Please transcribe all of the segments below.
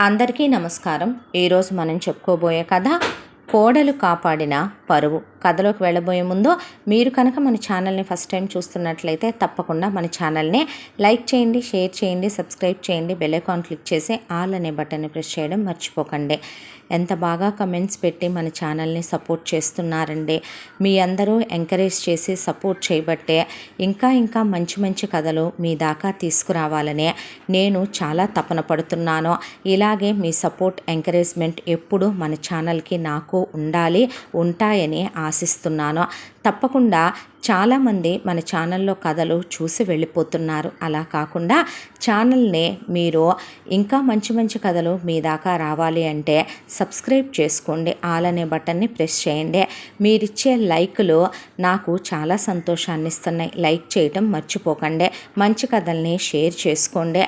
అందరికీ నమస్కారం. ఈరోజు మనం చెప్పుకోబోయే కథ కోడలు కాపాడిన పరువు. కథలోకి వెళ్ళబోయే ముందు మీరు కనుక మన ఛానల్ని ఫస్ట్ టైం చూస్తున్నట్లయితే తప్పకుండా మన ఛానల్ని లైక్ చేయండి, షేర్ చేయండి, సబ్స్క్రైబ్ చేయండి, బెల్ ఐకాన్ క్లిక్ చేసి ఆల్ అనే బటన్ని ప్రెస్ చేయడం మర్చిపోకండి. ఎంత బాగా కమెంట్స్ పెట్టి మన ఛానల్ని సపోర్ట్ చేస్తున్నారండి. మీ అందరూ ఎంకరేజ్ చేసి సపోర్ట్ చేయబట్టే ఇంకా మంచి మంచి కథలు మీ దాకా తీసుకురావాలనే నేను చాలా తపన పడుతున్నాను. ఇలాగే మీ సపోర్ట్, ఎంకరేజ్మెంట్ ఎప్పుడు మన ఛానల్కి నాకు ఉంటాయని ఆశిస్తున్నాను. తప్పకుండా చాలామంది మన ఛానల్లో కథలు చూసి వెళ్ళిపోతున్నారు. అలా కాకుండా ఛానల్ని మీరు ఇంకా మంచి కథలు మీ దాకా రావాలి అంటే సబ్స్క్రైబ్ చేసుకోండి, ఆల్ అనే బటన్ని ప్రెస్ చేయండి. మీరిచ్చే లైకులు నాకు చాలా సంతోషాన్ని ఇస్తున్నాయి. లైక్ చేయటం మర్చిపోకండి. మంచి కథల్ని షేర్ చేసుకోండి.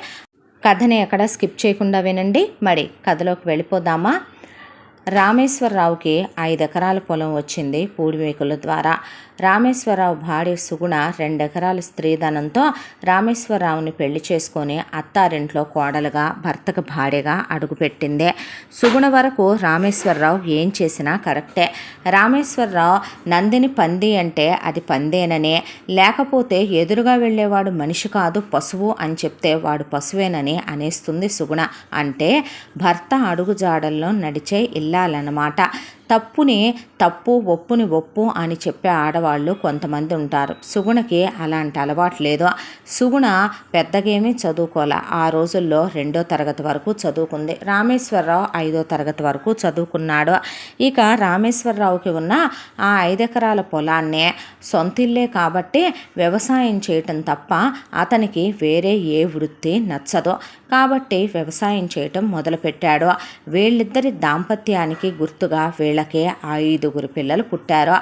కథని ఎక్కడ స్కిప్ చేయకుండా వినండి. మరి కథలోకి వెళ్ళిపోదామా? రామేశ్వరరావుకి 5 ఎకరాల పొలం వచ్చింది పూడివేకుల ద్వారా. రామేశ్వరరావు భార్య సుగుణ 2 ఎకరాల స్త్రీధనంతో రామేశ్వరరావుని పెళ్లి చేసుకొని అత్తారింట్లో కోడలుగా, భర్తకు భార్యగా అడుగుపెట్టింది. సుగుణ వరకు రామేశ్వరరావు ఏం చేసినా కరెక్టే. రామేశ్వరరావు నందిని పంది అంటే అది పందేనని, లేకపోతే ఎదురుగా వెళ్ళేవాడు మనిషి కాదు పశువు అని చెప్తే వాడు పశువేనని అనేస్తుంది సుగుణ. అంటే భర్త అడుగుజాడల్లో నడిచే ఇల్లాలన్నమాట. తప్పుని తప్పు, ఒప్పుని ఒప్పు అని చెప్పే ఆడవాళ్ళు కొంతమంది ఉంటారు. సుగుణకి అలాంటి అలవాటు లేదు. సుగుణ పెద్దగేమీ చదువుకోలే. ఆ రోజుల్లో 2వ తరగతి వరకు చదువుకుంది. రామేశ్వరరావు 5వ తరగతి వరకు చదువుకున్నాడు. ఇక రామేశ్వరరావుకి ఉన్న ఆ 5 ఎకరాల పొలాన్నే సొంతిల్లే కాబట్టి వ్యవసాయం చేయటం తప్ప అతనికి వేరే ఏ వృత్తి నచ్చదు. కాబట్టి వ్యవసాయం చేయటం మొదలుపెట్టాడు. వీళ్ళిద్దరి దాంపత్యానికి గుర్తుగా వీళ్ళకి 5 పిల్లలు పుట్టారు.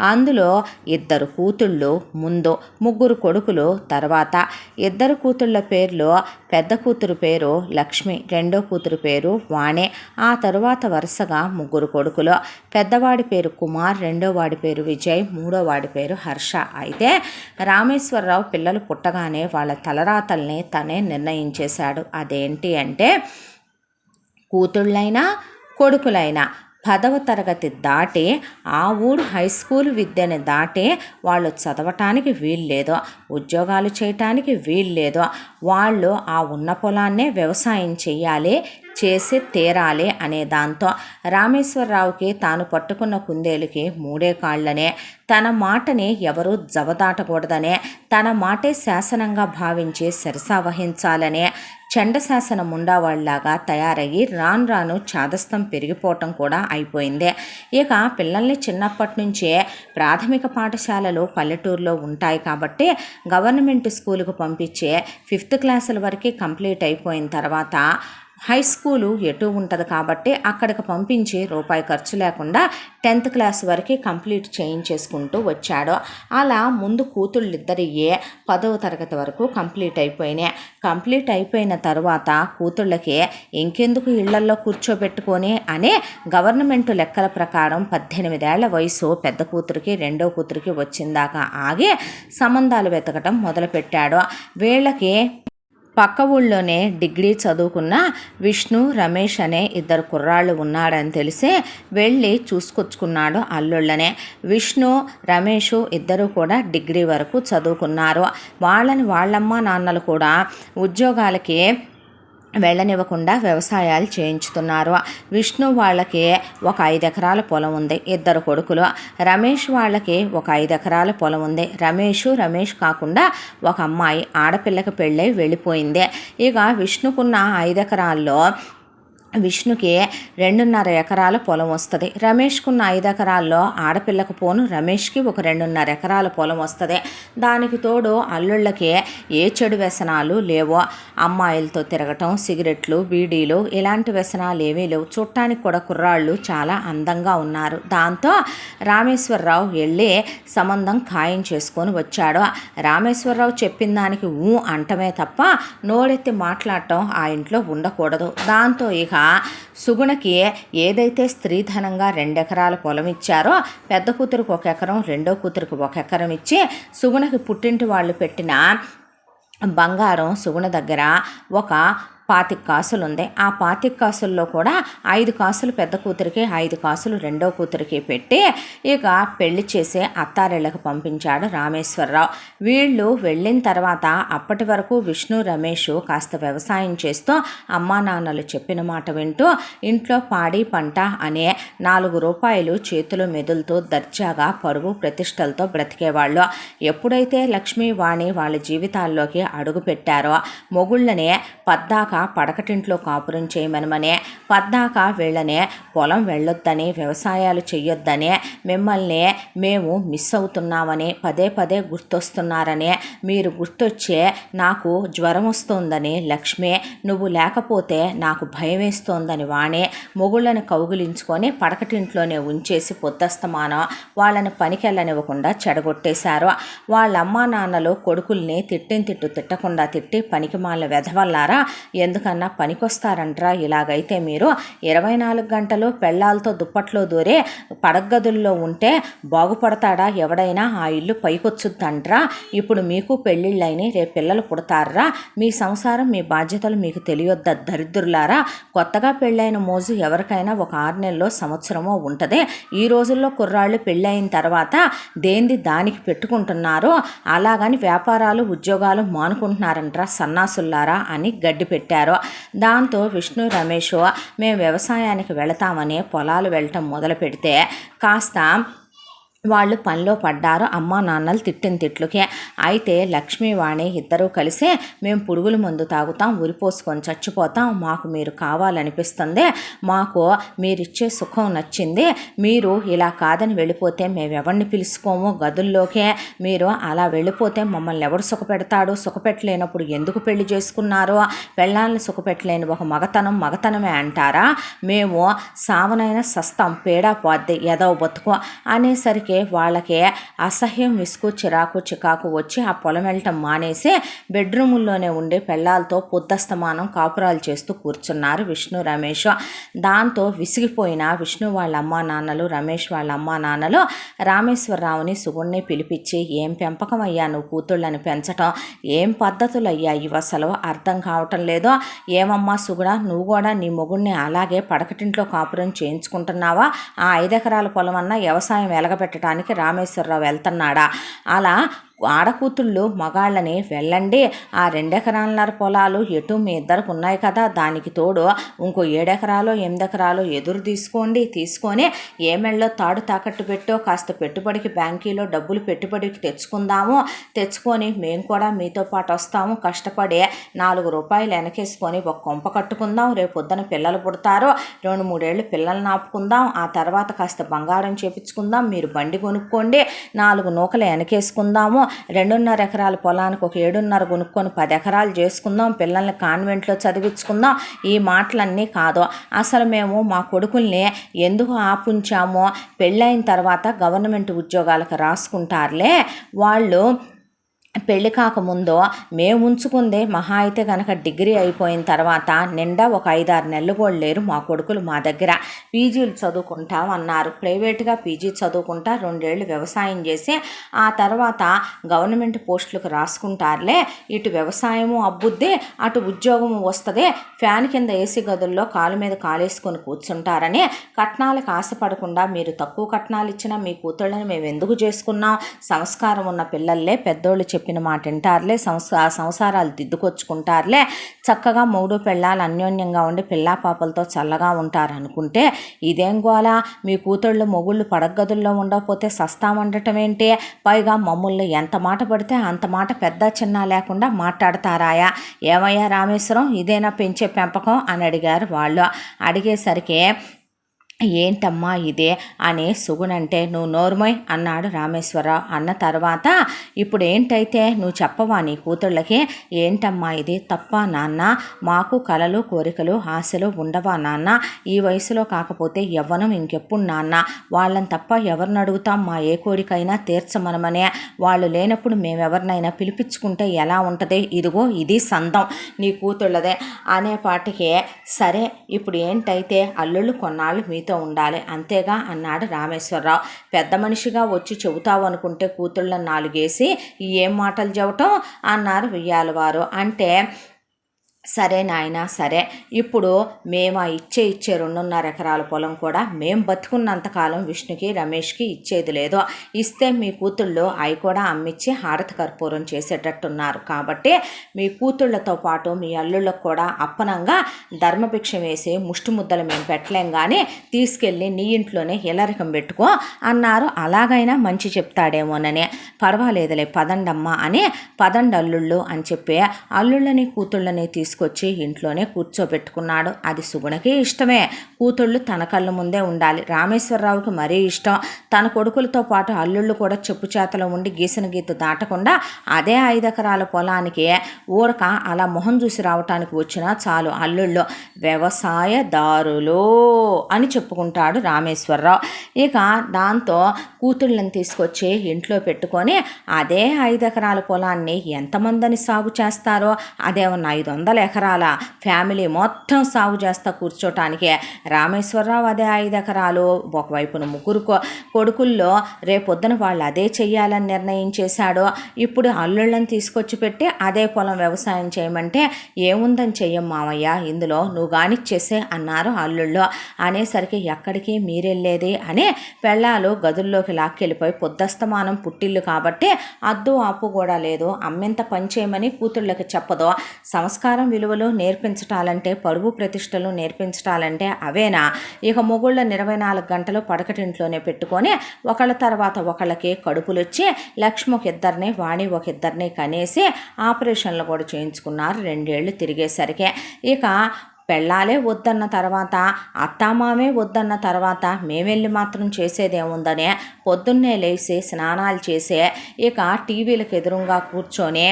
అందులో 2 కూతుళ్ళు ముందు, 3 కొడుకులు తర్వాత. 2 కూతుళ్ళ పేర్లు పెద్ద కూతురు పేరు లక్ష్మి, రెండో కూతురు పేరు వాణి. ఆ తరువాత వరుసగా 3 కొడుకులు. పెద్దవాడి పేరు కుమార్, రెండో వాడి పేరు విజయ్, మూడో వాడి పేరు హర్ష. అయితే రామేశ్వరరావు పిల్లలు పుట్టగానే వాళ్ళ తలరాతల్ని తనే నిర్ణయించేశాడు. అదేంటి అంటే కూతుళ్ళైనా కొడుకులైనా 10వ తరగతి దాటి ఆ ఊరు హై స్కూల్ విద్యని దాటి వాళ్ళు చదవటానికి వీల్లేదు, ఉద్యోగాలు చేయటానికి వీల్లేదు. వాళ్ళు ఆ ఉన్న పొలాన్నే వ్యవసాయం చేయాలి, చేసి తీరాలి అనే దాంతో రామేశ్వరరావుకి తాను పట్టుకున్న కుందేలుకి 3 కాళ్ళనే, తన మాటని ఎవరూ జవదాటకూడదనే, తన మాటే శాసనంగా భావించి శిరసావహించాలనే చండశాసనం ఉండేవాళ్ళలాగా తయారయ్యి రాను చాదస్తం పెరిగిపోవటం కూడా అయిపోయింది. ఇక పిల్లల్ని చిన్నప్పటి నుంచే ప్రాథమిక పాఠశాలలు పల్లెటూరులో ఉంటాయి కాబట్టి గవర్నమెంట్ స్కూలుకు పంపించే 5th క్లాసుల వరకు కంప్లీట్ అయిపోయిన తర్వాత హై స్కూలు ఎటు ఉంటుంది కాబట్టి అక్కడికి పంపించి రూపాయి ఖర్చు లేకుండా 10th క్లాస్ వరకు కంప్లీట్ చేయించేసుకుంటూ వచ్చాడు. అలా ముందు కూతుళ్ళిద్దరియే 10వ తరగతి వరకు కంప్లీట్ అయిపోయినాయి. కంప్లీట్ అయిపోయిన తర్వాత కూతుళ్ళకి ఇంకెందుకు ఇళ్లల్లో కూర్చోబెట్టుకొని అనే గవర్నమెంట్ లెక్కల ప్రకారం 18 ఏళ్ల వయసు పెద్ద కూతురికి, రెండో కూతురికి వచ్చిందాకా ఆగి సంబంధాలు వెతకటం మొదలుపెట్టాడు. వీళ్ళకి పక్క ఊళ్ళోనే డిగ్రీ చదువుకున్న విష్ణు, రమేష్ అనే 2 కుర్రాళ్ళు ఉన్నాడని తెలిసి వెళ్ళి చూసుకొచ్చుకున్నాడు అల్లుళ్ళనే. విష్ణు, రమేష్ ఇద్దరు కూడా డిగ్రీ వరకు చదువుకున్నారు. వాళ్ళమ్మ నాన్నలు కూడా ఉద్యోగాలకి వెళ్ళనివ్వకుండా వ్యవసాయాలు చేయించుతున్నారు. విష్ణు వాళ్ళకి ఒక 5 ఎకరాల పొలం ఉంది, 2 కొడుకులు. రమేష్ వాళ్ళకి ఒక 5 ఎకరాల పొలం ఉంది. రమేష్ కాకుండా ఒక అమ్మాయి ఆడపిల్లకి పెళ్ళై వెళ్ళిపోయింది. ఇక విష్ణుకున్న 5 ఎకరాల్లో విష్ణుకి 2.5 ఎకరాల పొలం వస్తుంది. రమేష్కున్న 5 ఎకరాల్లో ఆడపిల్లకు పోను రమేష్కి ఒక 2.5 ఎకరాల పొలం వస్తుంది. దానికి తోడు అల్లుళ్ళకి ఏ చెడు వ్యసనాలు లేవో. అమ్మాయిలతో తిరగటం, సిగరెట్లు, బీడీలు ఇలాంటి వ్యసనాలు ఏమీ లేవు. చూడటానికి కూడా కుర్రాళ్ళు చాలా అందంగా ఉన్నారు. దాంతో రామేశ్వరరావు వెళ్ళి సంబంధం ఖాయం చేసుకొని వచ్చాడు. రామేశ్వరరావు చెప్పిన దానికి అంటమే తప్ప నోడెత్తి మాట్లాడటం ఆ ఇంట్లో ఉండకూడదు. దాంతో ఇక సుగుణకి ఏదైతే స్త్రీధనంగా 2 ఎకరాల పొలం ఇచ్చారో పెద్ద కూతురికి 1 ఎకరం, రెండో కూతురికి 1 ఎకరం ఇచ్చి సుగుణకి పుట్టింటి వాళ్ళు పెట్టిన బంగారం సుగుణ దగ్గర ఒక 25 కాసులు ఉంది. ఆ 25 కాసుల్లో కూడా 5 కాసులు పెద్ద కూతురికి, 5 కాసులు రెండో కూతురికి పెట్టి ఇక పెళ్లి చేసే అత్తారిళ్ళకి పంపించాడు రామేశ్వరరావు. వీళ్ళు వెళ్ళిన తర్వాత అప్పటి వరకు విష్ణు రమేష్ కాస్త వ్యవసాయం చేస్తూ అమ్మా నాన్నలు చెప్పిన మాట వింటూ ఇంట్లో పాడి పంట అనే 4 రూపాయలు చేతిలో మెదులుతూ దర్జాగా పరువు ప్రతిష్టలతో బ్రతికేవాళ్ళు. ఎప్పుడైతే లక్ష్మీ వాణి వాళ్ళ జీవితాల్లోకి అడుగు పెట్టారో మొగుళ్ళనే పద్దాక పడకటింట్లో కాపురం చేయమనమనే, పద్దాక వీళ్ళనే పొలం వెళ్ళొద్దని, వ్యవసాయాలు చెయ్యొద్దనే, మిమ్మల్ని మేము మిస్ అవుతున్నామని పదే పదే గుర్తొస్తున్నారనే, మీరు గుర్తొచ్చే నాకు జ్వరం వస్తోందని లక్ష్మి, నువ్వు లేకపోతే నాకు భయం వేస్తోందని వాణి మొగుళ్ళని కౌగిలించుకొని పడకటింట్లోనే ఉంచేసి పొద్దస్తమానం వాళ్ళని పనికెళ్ళనివ్వకుండా చెడగొట్టేశారు. వాళ్ళ అమ్మా నాన్నలు కొడుకుల్ని తిట్టు తిట్టకుండా తిట్టి పనికి మాల వెధవల్లారా, ఎందుకన్నా పనికొస్తారంట్రా, ఇలాగైతే మీరు 24 గంటలు పెళ్ళాలతో దుప్పట్లో దూరే పడగదుల్లో ఉంటే బాగుపడతాడా ఎవడైనా, ఆ ఇల్లు పైకొచ్చుద్దంట్రా, ఇప్పుడు మీకు పెళ్ళిళ్ళైని రేపు పిల్లలు పుడతారా, మీ సంసారం మీ బాధ్యతలు మీకు తెలియొద్ద దరిద్రులారా, కొత్తగా పెళ్ళైన మోజు ఎవరికైనా ఒక 6 నెలలో సంవత్సరమో ఉంటుంది. ఈ రోజుల్లో కుర్రాళ్ళు పెళ్ళైన తర్వాత దేంది దానికి పెట్టుకుంటున్నారు, అలాగని వ్యాపారాలు ఉద్యోగాలు మానుకుంటున్నారంట్రా సన్నాసుల్లారా అని గడ్డి పెట్టారు. దాంతో విష్ణు రమేష్ మేము వ్యవసాయానికి వెళతామని పొలాలు వెళ్ళటం మొదలు పెడితే కాస్త వాళ్ళు పనిలో పడ్డారు అమ్మా నాన్నలు తిట్టిన తిట్లుకే. అయితే లక్ష్మీవాణి ఇద్దరూ కలిసి మేము పురుగుల మందు తాగుతాం, ఉరిపోసుకొని చచ్చిపోతాం, మాకు మీరు కావాలనిపిస్తుంది, మాకు మీరిచ్చే సుఖం నచ్చింది, మీరు ఇలా కాదని వెళ్ళిపోతే మేము ఎవరిని పిలుచుకోము గదుల్లోకే, మీరు అలా వెళ్ళిపోతే మమ్మల్ని ఎవడు సుఖపెడతాడు, సుఖపెట్టలేనప్పుడు ఎందుకు పెళ్లి చేసుకున్నారో, పెళ్ళాలని సుఖపెట్టలేని ఒక మగతనమే అంటారా, మేము సావనైనా సస్తాం, పేడా పోద్ది ఎదవ బతుకు అనేసరికి వాళ్ళకి అసహ్యం, విసుగు, చికాకు వచ్చి ఆ పొలం వెళ్ళటం మానేసి బెడ్రూముల్లోనే ఉండి పెళ్ళాలతో పొద్దస్తమానం కాపురాలు చేస్తూ కూర్చున్నారు విష్ణు రమేష్. దాంతో విసిగిపోయిన విష్ణు వాళ్ళ అమ్మా నాన్నలు, రమేష్ వాళ్ళ అమ్మా నాన్నలు రామేశ్వరరావుని సుగుణ్ణి పిలిపించి, ఏం పెంపకం అయ్యా నువ్వు కూతుళ్ళని పెంచటం, ఏం పద్ధతులు అయ్యా ఇవి అసలు అర్థం కావటం లేదో, ఏమమ్మా సుగుణ నువ్వు కూడా నీ మొగుడిని అలాగే పడకటింట్లో కాపురం చేయించుకుంటున్నావా, ఆ 5 ఎకరాల పొలం అన్నా వ్యవసాయం వెలగబెట్టడానికి రామేశ్వరరావు వెళ్తున్నాడా, అలా ఆడకూతుళ్ళు మగాళ్ళని వెళ్ళండి, ఆ 2 ఎకరాలన్నర పొలాలు ఎటు మీ ఇద్దరికి ఉన్నాయి కదా, దానికి తోడు ఇంకో 7 ఎకరాలు 8 ఎకరాలు ఎదురు తీసుకొని ఏమెళ్ళో తాడు తాకట్టు పెట్టో కాస్త పెట్టుబడికి బ్యాంకీలో డబ్బులు పెట్టుబడికి తెచ్చుకొని మేము కూడా మీతో పాటు వస్తాము, కష్టపడి 4 రూపాయలు వెనకేసుకొని ఒక కొంప కట్టుకుందాం, రేపు పొద్దున పిల్లలు పుడతారో 2-3 ఏళ్ళు పిల్లల్ని ఆపుకుందాం, ఆ తర్వాత కాస్త బంగారం చేపించుకుందాం, మీరు బండి కొనుక్కోండి, 4 నూకలు వెనకేసుకుందాము, 2.5 ఎకరాల పొలానికి ఒక 7.5 కొనుక్కొని 10 ఎకరాలు చేసుకుందాం, పిల్లల్ని కాన్వెంట్లో చదివించుకుందాం, ఈ మాటలన్నీ కాదు. అసలు మేము మా కొడుకుల్ని ఎందుకు ఆపుంచామో, పెళ్ళైన తర్వాత గవర్నమెంట్ ఉద్యోగాలకు రాసుకుంటారులే వాళ్ళు, పెళ్ళి కాకముందు మేము ఉంచుకుందే మహా అయితే కనుక డిగ్రీ అయిపోయిన తర్వాత నిండా ఒక 5-6 నెలలు కూడా లేరు మా కొడుకులు మా దగ్గర, పీజీలు చదువుకుంటాం అన్నారు, ప్రైవేట్గా పీజీ చదువుకుంటా 2 ఏళ్ళు వ్యవసాయం చేసి ఆ తర్వాత గవర్నమెంట్ పోస్టులకు రాసుకుంటారులే, ఇటు వ్యవసాయము అబ్బుద్ది అటు ఉద్యోగము వస్తుంది, ఫ్యాన్ కింద ఏసీ గదుల్లో కాలు మీద కాలేసుకొని కూర్చుంటారని కట్నాలకు ఆశపడకుండా మీరు తక్కువ కట్నాలు ఇచ్చినా మీ కూతుళ్ళని మేము ఎందుకు చేసుకున్నాం, సంస్కారం ఉన్న పిల్లల్లే పెద్దోళ్ళు చెప్పిన మాట వింటారులే, సంసారాలు దిద్దుకొచ్చుకుంటారులే, చక్కగా మొగుడు పెళ్ళాలు అన్యోన్యంగా ఉండి పిల్లా పాపలతో చల్లగా ఉంటారు అనుకుంటే ఇదేం గోలా, మీ కూతుళ్ళు మొగుళ్ళు పడగదుల్లో ఉండకపోతే సస్తామండటం ఏంటి, పైగా మమ్ముళ్ళు ఎంత మాట పడితే అంత మాట పెద్ద చిన్న లేకుండా మాట్లాడతారాయా, ఏమయ్యా రామేశ్వరం ఇదేనా పెంచే పెంపకం అని అడిగారు వాళ్ళు. అడిగేసరికి ఏంటమ్మా ఇదే అని సుగుణంటే, నువ్వు నోర్మోయ్ అన్నాడు రామేశ్వరరావు. అన్న తర్వాత ఇప్పుడు ఏంటైతే నువ్వు చెప్పవా నీ కూతుళ్ళకి, ఏంటమ్మా ఇది తప్ప నాన్న, మాకు కలలు కోరికలు ఆశలు ఉండవా నాన్న, ఈ వయసులో కాకపోతే యవ్వనం ఇంకెప్పుడు నాన్న, వాళ్ళని తప్ప ఎవరిని అడుగుతాం, మా ఏ కోరికైనా తీర్చమనమనే, వాళ్ళు లేనప్పుడు మేమెవరినైనా పిలిపించుకుంటే ఎలా ఉంటుంది, ఇదిగో ఇది సందం నీ కూతుళ్ళదే అనేపాటికే, సరే ఇప్పుడు ఏంటైతే అల్లుళ్ళు కొన్నాళ్ళు మీతో ఉండాలి అంతేగా అన్నాడు రామేశ్వరరావు. పెద్ద మనిషిగా వచ్చి చెబుతావు అనుకుంటే కూతుళ్ళని 4 ఏం మాటలు చెబుతాం అన్నారు వియ్యాలవారు. అంటే సరే నాయనా సరే, ఇప్పుడు మేము ఇచ్చే 2.5 ఎకరాల పొలం కూడా మేము బతుకున్నంతకాలం విష్ణుకి రమేష్కి ఇచ్చేది లేదు. ఇస్తే మీ కూతుళ్ళు అవి కూడా అమ్మిచ్చి హారతి కర్పూరం చేసేటట్టున్నారు. కాబట్టి మీ కూతుళ్లతో పాటు మీ అల్లుళ్ళకు కూడా అప్పనంగా ధర్మభిక్ష వేసి ముష్టి ముద్దలు మేము పెట్టలేం, కానీ తీసుకెళ్ళి నీ ఇంట్లోనే ఇలరికం పెట్టుకో అన్నారు. అలాగైనా మంచి చెప్తాడేమోనని. పర్వాలేదులే పదండమ్మా అని పదండి అల్లుళ్ళు అని చెప్పి అల్లుళ్ళని కూతుళ్ళని తీసుకొచ్చి ఇంట్లోనే కూర్చోబెట్టుకున్నాడు. అది సుగుణకి ఇష్టమే. కూతుళ్ళు తన కళ్ళ ముందే ఉండాలి. రామేశ్వరరావుకి మరీ ఇష్టం. తన కొడుకులతో పాటు అల్లుళ్ళు కూడా చెప్పు చేతలో ఉండి గీసిన గీత దాటకుండా అదే 5 ఎకరాల పొలానికి ఊరక అలా మొహం చూసి రావటానికి వచ్చినా చాలు అల్లుళ్ళు వ్యవసాయదారులు అని చెప్పుకుంటాడు రామేశ్వరరావు. ఇక దాంతో కూతుళ్ళని తీసుకొచ్చి ఇంట్లో పెట్టుకొని అదే 5 ఎకరాల పొలాన్ని ఎంతమందిని సాగు చేస్తారో, అదేమన్నా 500 ఎకరాల ఫ్యామిలీ మొత్తం సాగు చేస్తా కూర్చోటానికి రామేశ్వరరావు అదే 5 ఎకరాలు, ఒకవైపున 3 కొడుకుల్లో రేపొద్దున వాళ్ళు అదే చెయ్యాలని నిర్ణయించేశాడు. ఇప్పుడు అల్లుళ్ళని తీసుకొచ్చి పెట్టి అదే పొలం వ్యవసాయం చేయమంటే ఏముందని చెయ్యం మామయ్య, ఇందులో నువ్వు గానిచ్చేసే అన్నారు అల్లుళ్ళు. అనేసరికి ఎక్కడికి మీరెళ్ళేది అని పెళ్ళాలు గదుల్లోకి లాక్కెళ్ళిపోయి పొద్దస్తమానం పుట్టిల్లు కాబట్టి అద్దు ఆపు కూడా లేదు. అమ్మెంత పని చేయమని కూతుళ్ళకి చెప్పదో. సంస్కారం విలువలు నేర్పించటాలంటే, పరువు ప్రతిష్టలు నేర్పించటాలంటే అవేనా? ఇక మొగుళ్ళని 24 గంటలు పడకటింట్లోనే పెట్టుకొని ఒకళ్ళ తర్వాత ఒకళ్ళకి కడుపులొచ్చి లక్ష్మి ఒక ఇద్దరిని, వాణి ఒక ఇద్దరిని కనేసి ఆపరేషన్లు కూడా చేయించుకున్నారు 2 ఏళ్ళు తిరిగేసరికి. ఇక పెళ్ళాలే వద్దన్న తర్వాత, అత్తామామే వద్దన్న తర్వాత మేమెళ్ళి మాత్రం చేసేదేముందనే పొద్దున్నే లేచి స్నానాలు చేసే ఇక టీవీలకు ఎదురుగా కూర్చొని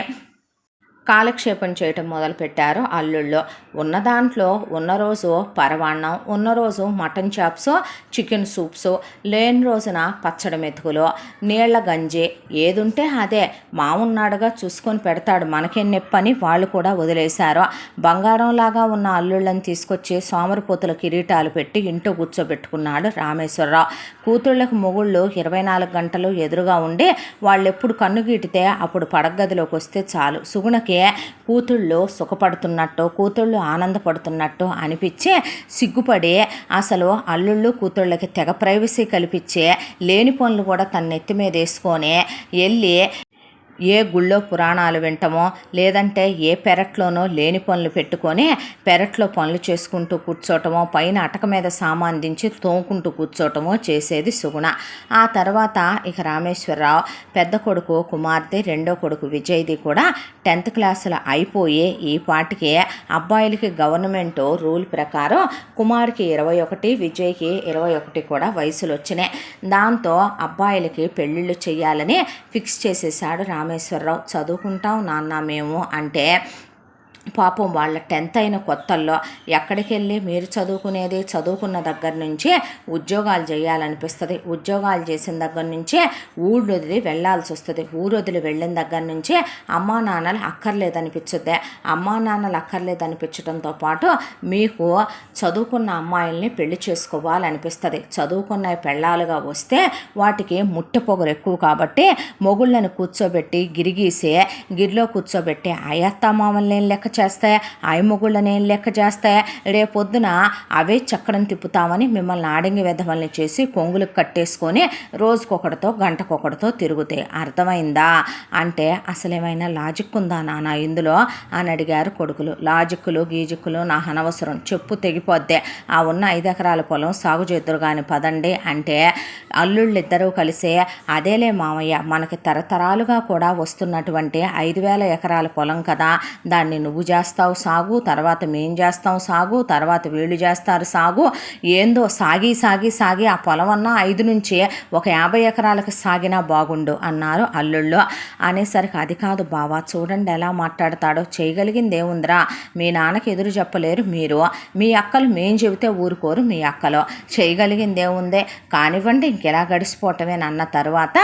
కాలక్షేపం చేయటం మొదలుపెట్టారు అల్లుళ్ళు. ఉన్న దాంట్లో ఉన్న రోజు పరవాన్నం, ఉన్న రోజు మటన్ చాప్స్, చికెన్ సూప్స్, లేని రోజున పచ్చడి మెతుకులు, నీళ్ల గంజి, ఏదుంటే అదే మామున్నాడుగా చూసుకొని పెడతాడు, మనకేం నొప్పని వాళ్ళు కూడా వదిలేశారు. బంగారంలాగా ఉన్న అల్లుళ్ళని తీసుకొచ్చి సోమరిపోతుల కిరీటాలు పెట్టి ఇంట్లో కూర్చోబెట్టుకున్నాడు రామేశ్వరరావు. కూతుళ్ళకు మొగుళ్ళు 24 గంటలు ఎదురుగా ఉండి వాళ్ళెప్పుడు కన్ను గీటితే అప్పుడు పడగదిలోకి వస్తే చాలు. సుగుణకి కూతుళ్ళు సుఖపడుతున్నట్టు, కూతుళ్ళు ఆనందపడుతున్నట్టు అనిపించి సిగ్గుపడి అసలు అల్లుళ్ళు కూతుళ్ళకి తెగ ప్రైవసీ కల్పించే లేని పనులు కూడా తన నెత్తి మీద వేసుకొని వెళ్ళి ఏ గుళ్ళో పురాణాలు వింటమో, లేదంటే ఏ పెరట్లోనో లేని పనులు పెట్టుకొని పెరట్లో పనులు చేసుకుంటూ కూర్చోటమో, పైన అటక మీద సామాన్ దించి తోముకుంటూ కూర్చోటమో చేసేది సుగుణ. ఆ తర్వాత ఇక రామేశ్వరరావు పెద్ద కొడుకు కుమార్తె, రెండో కొడుకు విజయ్ది కూడా 10th క్లాసులు అయిపోయి ఈ పాటికి అబ్బాయిలకి గవర్నమెంట్ రూల్ ప్రకారం కుమార్కి 21, విజయ్కి 21 కూడా వయసులు వచ్చినాయి. దాంతో అబ్బాయిలకి పెళ్ళిళ్ళు చేయాలని ఫిక్స్ చేసేసాడు రామేశ్వరరావు. చదువుకుంటాం నాన్న మేము అంటే పాపం వాళ్ళ 10th అయిన కొత్తల్లో ఎక్కడికి వెళ్ళి మీరు చదువుకునేది, చదువుకున్న దగ్గర నుంచి ఉద్యోగాలు చేయాలనిపిస్తుంది. ఉద్యోగాలు చేసిన దగ్గర నుంచే ఊళ్ళు వదిలి వెళ్ళాల్సి వస్తుంది. ఊరు వదిలి వెళ్ళిన దగ్గర నుంచే అమ్మా నాన్నలు అక్కర్లేదనిపించుద్ది. అమ్మా నాన్నలు అక్కర్లేదనిపించడంతో పాటు మీకు చదువుకున్న అమ్మాయిల్ని పెళ్లి చేసుకోవాలనిపిస్తుంది. చదువుకున్న పెళ్ళాలుగా వస్తే వాటికి ముట్టె పొగరు ఎక్కువ కాబట్టి మొగుళ్ళని కూర్చోబెట్టి గిరిగీసే గిరిలో కూర్చోబెట్టి అయ్యత్తమామల్ని లెక్క చేస్తాయి, మొగుళ్ళని లెక్క చేస్తాయి. రేపొద్దున అవే చక్రం తిప్పుతామని మిమ్మల్ని ఆడింగి వెధవల్ని చేసి కొంగులకు కట్టేసుకొని రోజుకొకటితో గంటకొకటితో తిరుగుతాయి. అర్థమైందా అంటే అసలేమైనా లాజిక్ ఉందా నాన్న ఇందులో అని అడిగారు కొడుకులు. లాజిక్కులు గీజిక్కులు నాకు అనవసరం, చెప్పు తెగిపోద్దే. ఆ ఉన్న 5 ఎకరాల పొలం సాగు చేద్దురు కానీ పదండి అంటే అల్లుళ్ళిద్దరూ కలిసి అదేలే మామయ్య, మనకి తరతరాలుగా కూడా వస్తున్నటువంటి 5,000 ఎకరాల పొలం కదా, దాన్ని నువ్వు చేస్తావు సాగు, తర్వాత మేం చేస్తాం సాగు, తర్వాత వీళ్ళు చేస్తారు సాగు, ఏందో సాగి సాగి సాగి ఆ పొలం అన్నా 5 నుంచి ఒక 50 ఎకరాలకు సాగినా బాగుండు అన్నారు అల్లుళ్ళు. అనేసరికి అది కాదు బావా, చూడండి ఎలా మాట్లాడతాడో, చేయగలిగింది ఏముందిరా, మీ నాన్నకి ఎదురు చెప్పలేరు మీరు, మీ అక్కలు మేం చెబితే ఊరుకోరు మీ అక్కలు, చేయగలిగింది ఏముందే కానివ్వండి ఇంకెలా గడిచిపోవటమే అన్న తర్వాత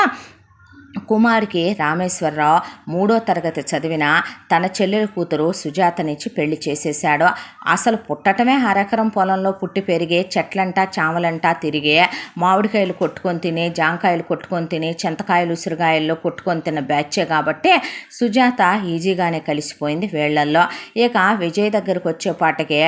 కుమార్కి రామేశ్వరరావు 3వ తరగతి చదివిన తన చెల్లెల కూతురు సుజాతనిచ్చి పెళ్లి చేసేశాడు. అసలు పుట్టటమే అరెకరం పొలంలో పుట్టి పెరిగే, చెట్లంటా చామలంటా తిరిగే, మామిడికాయలు కొట్టుకొని తిని, జాంకాయలు కొట్టుకొని తిని, చింతకాయలు ఉసిరికాయల్లో కొట్టుకొని తిన్న బ్యాచే కాబట్టి సుజాత ఈజీగానే కలిసిపోయింది వీళ్లల్లో. ఇక విజయ్ దగ్గరకు వచ్చేపాటికే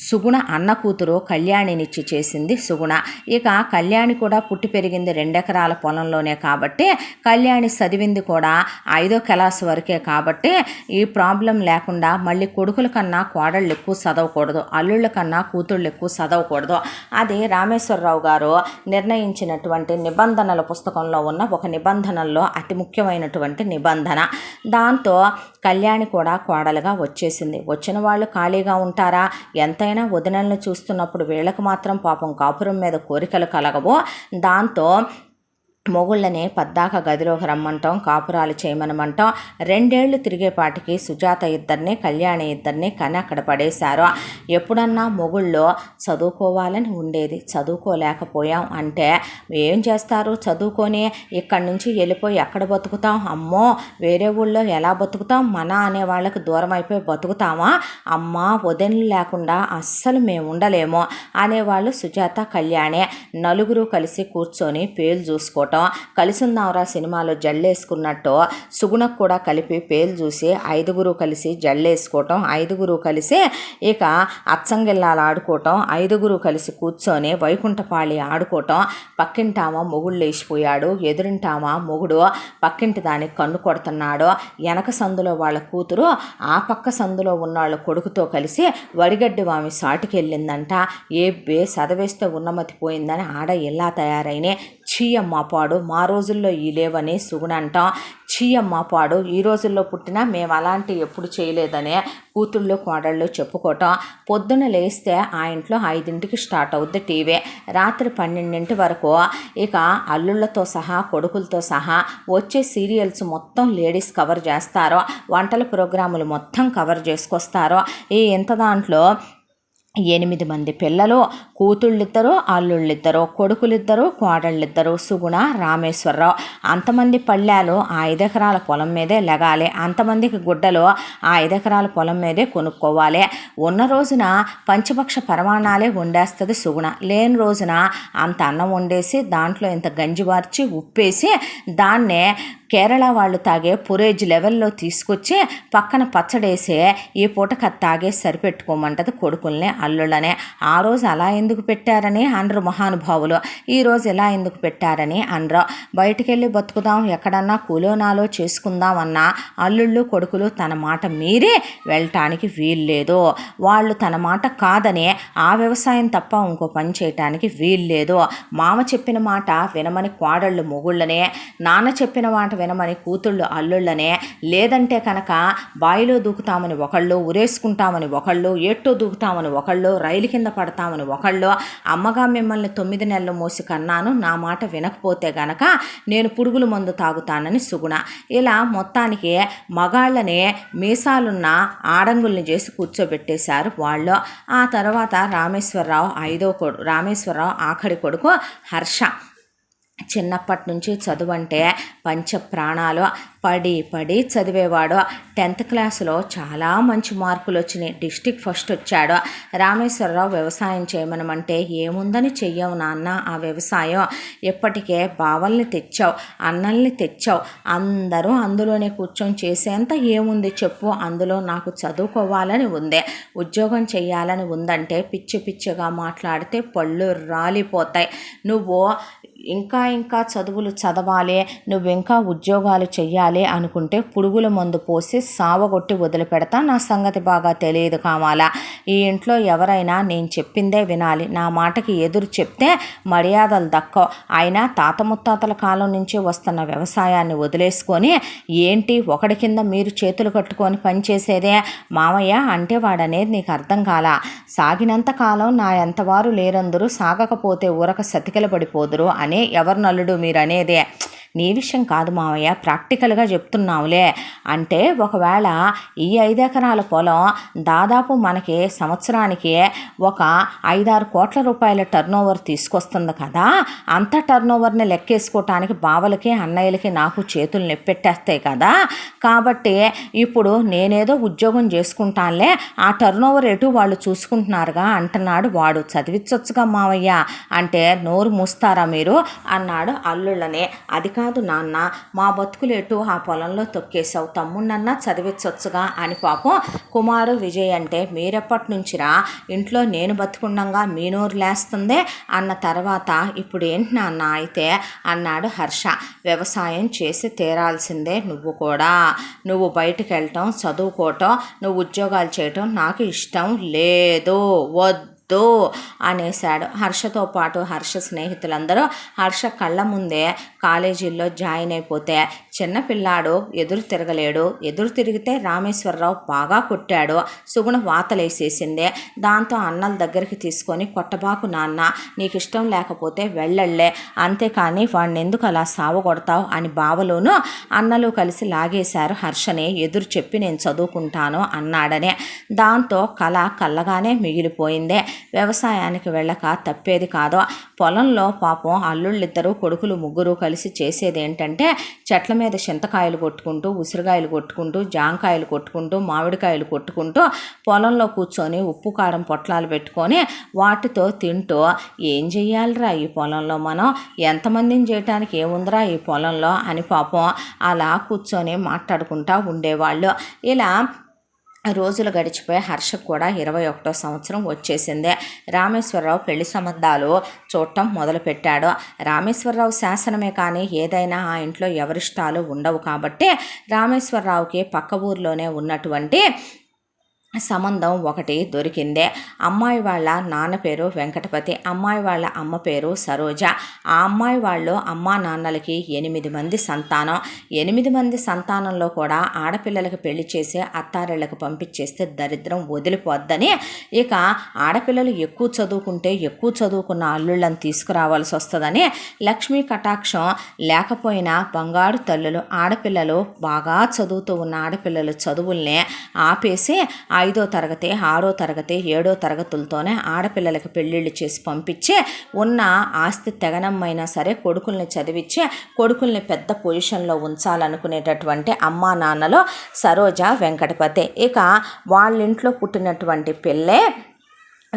సుగుణ అన్న కూతురు కళ్యాణినిచ్చి చేసింది సుగుణ. ఇక కళ్యాణి కూడా పుట్టి పెరిగింది 2 ఎకరాల పొలంలోనే కాబట్టి కళ్యాణి చదివింది కూడా 5వ క్లాసు వరకే కాబట్టి ఈ ప్రాబ్లం లేకుండా మళ్ళీ కొడుకుల కన్నా కోడళ్ళు ఎక్కువ చదవకూడదు, అల్లుళ్ళ కన్నా కూతుళ్ళు ఎక్కువ చదవకూడదు. అది రామేశ్వరరావు గారు నిర్ణయించినటువంటి నిబంధనల పుస్తకంలో ఉన్న ఒక నిబంధనల్లో అతి ముఖ్యమైనటువంటి నిబంధన. దాంతో కళ్యాణి కూడా కోడలుగా వచ్చేసింది. వచ్చిన వాళ్ళు ఖాళీగా ఉంటారా? ఎంతైనా వదినలను చూస్తున్నప్పుడు వీళ్ళకి మాత్రం పాపం కాపురం మీద కోరికలు కలగవు. దాంతో మొగుళ్ళని పద్దాక గదిలోకి రమ్మంటాం, కాపురాలు చేయమనమంటాం. 2 ఏళ్ళు తిరిగేపాటికి సుజాత ఇద్దరిని, కళ్యాణి ఇద్దరిని కని అక్కడ పడేశారు. ఎప్పుడన్నా మొగుళ్ళు చదువుకోవాలని ఉండేది, చదువుకోలేకపోయాం అంటే ఏం చేస్తారు? చదువుకొని ఇక్కడి నుంచి వెళ్ళిపోయి ఎక్కడ బతుకుతాం? అమ్మో వేరే ఊళ్ళో ఎలా బతుకుతాం? మన అనే వాళ్ళకి దూరం అయిపోయి బతుకుతామా? అమ్మ వదినలు లేకుండా అస్సలు మేము ఉండలేము అనేవాళ్ళు సుజాత, కళ్యాణి. నలుగురు కలిసి కూర్చొని పేలు చూసుకోవటం, కలిసుందాంరా సినిమాలో జల్లేసుకున్నట్టు సుగుణకు కూడా కలిపి పేలు చూసి 5గురు కలిసి జల్లేసుకోవటం, 5గురు కలిసి ఇక అచ్చంగిల్లాలు ఆడుకోవటం, 5గురు కలిసి కూర్చొని వైకుంఠపాళి ఆడుకోవటం. పక్కింటామా మొగుడు లేచిపోయాడు, ఎదురింటామా మొగుడు పక్కింటి దానికి కన్ను కొడుతున్నాడు, వెనక సందులో వాళ్ళ కూతురు ఆ పక్క సందులో ఉన్నాళ్ళ కొడుకుతో కలిసి వడిగడ్డి వామి సాటుకెళ్ళిందంట. ఏ బే చదవేస్తే ఉన్నమతి పోయిందని ఆడ ఎలా తయారైనే. చీయమ్మ పాడు, మా రోజుల్లో ఈ లేవని సుగుణ అంటాం. చీయమ్మ పాడు, ఈ రోజుల్లో పుట్టినా మేము అలాంటి ఎప్పుడు చేయలేదనే కూతుళ్ళు కోడళ్ళు చెప్పుకోవటం. పొద్దున్న లేస్తే ఆ ఇంట్లో 5ంటికి స్టార్ట్ అవుద్ది టీవీ, రాత్రి 12 వరకు ఇక అల్లుళ్ళతో సహా కొడుకులతో సహా వచ్చే సీరియల్స్ మొత్తం లేడీస్ కవర్ చేస్తారు, వంటల ప్రోగ్రాములు మొత్తం కవర్ చేసుకొస్తారు. ఈ ఇంత దాంట్లో 8 మంది పిల్లలు, కూతుళ్ళిద్దరు, అల్లుళ్ళిద్దరు, కొడుకులిద్దరు, కోడళ్ళిద్దరు, సుగుణ, రామేశ్వరరావు. అంతమంది పళ్ళాలు ఆ 5 ఎకరాల పొలం మీదే లెగాలి, అంతమందికి గుడ్డలు ఆ 5 ఎకరాల పొలం మీదే కొనుక్కోవాలి. ఉన్న రోజున పంచపక్ష పరమాణాలే వండేస్తుంది సుగుణ, లేని రోజున అంత అన్నం వండేసి దాంట్లో ఇంత గంజి వార్చి ఉప్పేసి దాన్నే కేరళ వాళ్ళు తాగే పురేజ్ లెవెల్లో తీసుకొచ్చి పక్కన పచ్చడేసి ఈ పూటకు అది తాగే సరిపెట్టుకోమంటది కొడుకుల్ని, అల్లుళ్ళనే. ఆ రోజు అలా ఎందుకు పెట్టారని అనరు మహానుభావులు, ఈరోజు ఎలా ఎందుకు పెట్టారని అనరు. బయటికెళ్ళి బతుకుదాం, ఎక్కడన్నా కూలోనాలో చేసుకుందామన్నా అల్లుళ్ళు కొడుకులు తన మాట మీరే వెళ్ళటానికి వీల్లేదు. వాళ్ళు తన మాట కాదని ఆ వ్యవసాయం తప్ప ఇంకో పని చేయటానికి వీల్లేదు. మామ చెప్పిన మాట వినమని కోడళ్ళు మొగుళ్ళనే, నాన్న చెప్పిన మాట వినమని కూతుళ్ళు అల్లుళ్ళనే. లేదంటే కనుక బాయిలో దూకుతామని ఒకళ్ళు, ఉరేసుకుంటామని ఒకళ్ళు, ఏట్టో దూకుతామని ఒకళ్ళు, రైలు కింద పడతామని ఒకళ్ళు. అమ్మగా మిమ్మల్ని 9 నెలలు మోసి కన్నాను, నా మాట వినకపోతే గనక నేను పురుగుల మందు తాగుతానని సుగుణ. ఇలా మొత్తానికి మగాళ్ళని మీసాలున్న ఆడంగుల్ని చేసి కూర్చోబెట్టేశారు వాళ్ళు. ఆ తర్వాత రామేశ్వరరావు ఆఖరి కొడుకు హర్ష. చిన్నప్పటి నుంచి చదువు అంటే పంచ ప్రాణాలు, పడి పడి చదివేవాడు. 10th క్లాసులో చాలా మంచి మార్కులు వచ్చినాయి, డిస్ట్రిక్ట్ ఫస్ట్ వచ్చాడు. రామేశ్వరరావు వ్యవసాయం చేయమనమంటే ఏముందని చెయ్యవు నాన్న ఆ వ్యవసాయం, ఎప్పటికే బావల్ని తెచ్చావు, అన్నల్ని తెచ్చావు, అందరూ అందులోనే కూర్చొని చేసేంత ఏముంది చెప్పు, అందులో నాకు చదువుకోవాలని ఉంది, ఉద్యోగం చెయ్యాలని ఉందంటే పిచ్చి పిచ్చిగా మాట్లాడితే పళ్ళు రాలిపోతాయి. నువ్వు ఇంకా చదువులు చదవాలి, నువ్వు ఇంకా ఉద్యోగాలు చెయ్యాలి అనుకుంటే పురుగుల మందు పోసి సావగొట్టి వదిలిపెడతా, నా సంగతి బాగా తెలియదు కావాలా. ఈ ఇంట్లో ఎవరైనా నేను చెప్పిందే వినాలి, నా మాటకి ఎదురు చెప్తే మర్యాదలు దక్కవు. అయినా తాత ముత్తాతల కాలం నుంచి వస్తున్న వ్యవసాయాన్ని వదిలేసుకొని ఏంటి ఒకటి కింద మీరు చేతులు కట్టుకొని పనిచేసేదే మామయ్య అంటే వాడనేది నీకు అర్థం కాలా. సాగినంత కాలం నా ఎంతవారు లేరందరూ, సాగకపోతే ఊరక సతికిల పడిపోదురు అని ఎవరు నల్లుడు మీరు అనేదే. నీ విషయం కాదు మావయ్య, ప్రాక్టికల్గా చెప్తున్నావులే. అంటే ఒకవేళ ఈ 5 ఎకరాల పొలం దాదాపు మనకి సంవత్సరానికి ఒక 5-6 కోట్ల రూపాయల టర్నోవర్ తీసుకొస్తుంది కదా, అంత టర్నోవర్ని లెక్కేసుకోవటానికి బావలకి అన్నయ్యలకి నాకు చేతులు నొప్పెట్టేస్తాయి కదా. కాబట్టి ఇప్పుడు నేనేదో ఉద్యోగం చేసుకుంటానులే, ఆ టర్నోవర్ ఎటు వాళ్ళు చూసుకుంటున్నారుగా అంటున్నాడు వాడు. చదివించొచ్చుగా మావయ్య అంటే నోరు మూస్తారా మీరు అన్నాడు అల్లుళ్ళని. అది కాదు నాన్న, మా బతుకులేటు ఆ పొలంలో తొక్కేసావు, తమ్ముడినన్నా చదివించొచ్చుగా అని పాపం కుమారు విజయ్ అంటే మీరెప్పటి నుంచిరా ఇంట్లో నేను బతుకుండగా మీ నోరు లేస్తుంది అన్న తర్వాత ఇప్పుడు ఏంటి నాన్న అయితే అన్నాడు హర్ష. వ్యవసాయం చేసి తీరాల్సిందే నువ్వు కూడా. నువ్వు బయటకు వెళ్ళటం, చదువుకోవటం, నువ్వు ఉద్యోగాలు చేయటం నాకు ఇష్టం లేదు, వద్దు అనేశాడు. హర్షతో పాటు హర్ష స్నేహితులందరూ హర్ష కళ్ళ ముందే కాలేజీల్లో జాయిన్ అయిపోతే చిన్నపిల్లాడు ఎదురు తిరగలేడు. ఎదురు తిరిగితే రామేశ్వరరావు బాగా కొట్టాడు. సుగుణ వాతలేసేసిందే. దాంతో అన్నల దగ్గరికి తీసుకొని కొట్టబాకు నాన్న, నీకు ఇష్టం లేకపోతే వెళ్ళళ్లే, అంతేకాని వాడిని ఎందుకు అలా సావగొడతావు అని బావలోనూ అన్నలు కలిసి లాగేశారు హర్షని. ఎదురు చెప్పి నేను చదువుకుంటాను అన్నాడనే. దాంతో కళ కళ్ళగానే మిగిలిపోయిందే. వ్యవసాయానికి వెళ్ళక తప్పేది కాదు. పొలంలో పాపం అల్లుళ్ళిద్దరూ కొడుకులు ముగ్గురు కలిసి చేసేది ఏంటంటే చెట్ల మీద చింతకాయలు కొట్టుకుంటూ, ఉసిరికాయలు కొట్టుకుంటూ, జాంకాయలు కొట్టుకుంటూ, మామిడికాయలు కొట్టుకుంటూ పొలంలో కూర్చొని ఉప్పు కారం పొట్లాలు పెట్టుకొని వాటితో తింటూ ఏం చెయ్యాలిరా ఈ పొలంలో, మనం ఎంతమందిని చేయటానికి ఏముందిరా ఈ పొలంలో అని పాపం అలా కూర్చొని మాట్లాడుకుంటూ ఉండేవాళ్ళు. ఇలా రోజులు గడిచిపోయి హర్షకు కూడా 21వ సంవత్సరం వచ్చేసింది. రామేశ్వరరావు పెళ్లి సంబంధాలు చూడటం మొదలుపెట్టాడు. రామేశ్వరరావు శాసనమే కానీ ఏదైనా ఆ ఇంట్లో ఎవరిష్టాలు ఉండవు కాబట్టి రామేశ్వరరావుకి పక్క ఊరిలోనే ఉన్నటువంటి సంబంధం ఒకటి దొరికిందే. అమ్మాయి వాళ్ళ నాన్న పేరు వెంకటపతి, అమ్మాయి వాళ్ళ అమ్మ పేరు సరోజ. ఆ అమ్మాయి వాళ్ళు అమ్మా నాన్నలకి 8 మంది సంతానం. 8 మంది సంతానంలో కూడా ఆడపిల్లలకి పెళ్లి చేసి అత్తారిళ్ళకి పంపించేస్తే దరిద్రం వదిలిపోద్దని ఇక ఆడపిల్లలు ఎక్కువ చదువుకుంటే ఎక్కువ చదువుకున్న అల్లుళ్ళని తీసుకురావాల్సి వస్తుందని లక్ష్మీ కటాక్షం లేకపోయినా బంగారు తల్లులు ఆడపిల్లలు బాగా చదువుతూ ఉన్న ఆడపిల్లలు చదువుల్నే ఆపేసి 5వ తరగతి 6వ తరగతి 7వ తరగతులతోనే ఆడపిల్లలకి పెళ్ళిళ్ళు చేసి పంపించి ఉన్న ఆస్తి తెగనమ్మైనా సరే కొడుకుల్ని చదివించి కొడుకుల్ని పెద్ద పొజిషన్లో ఉంచాలనుకునేటటువంటి అమ్మా నాన్నలో సరోజ వెంకటపతి. ఇక వాళ్ళ ఇంట్లో పుట్టినటువంటి పిల్లే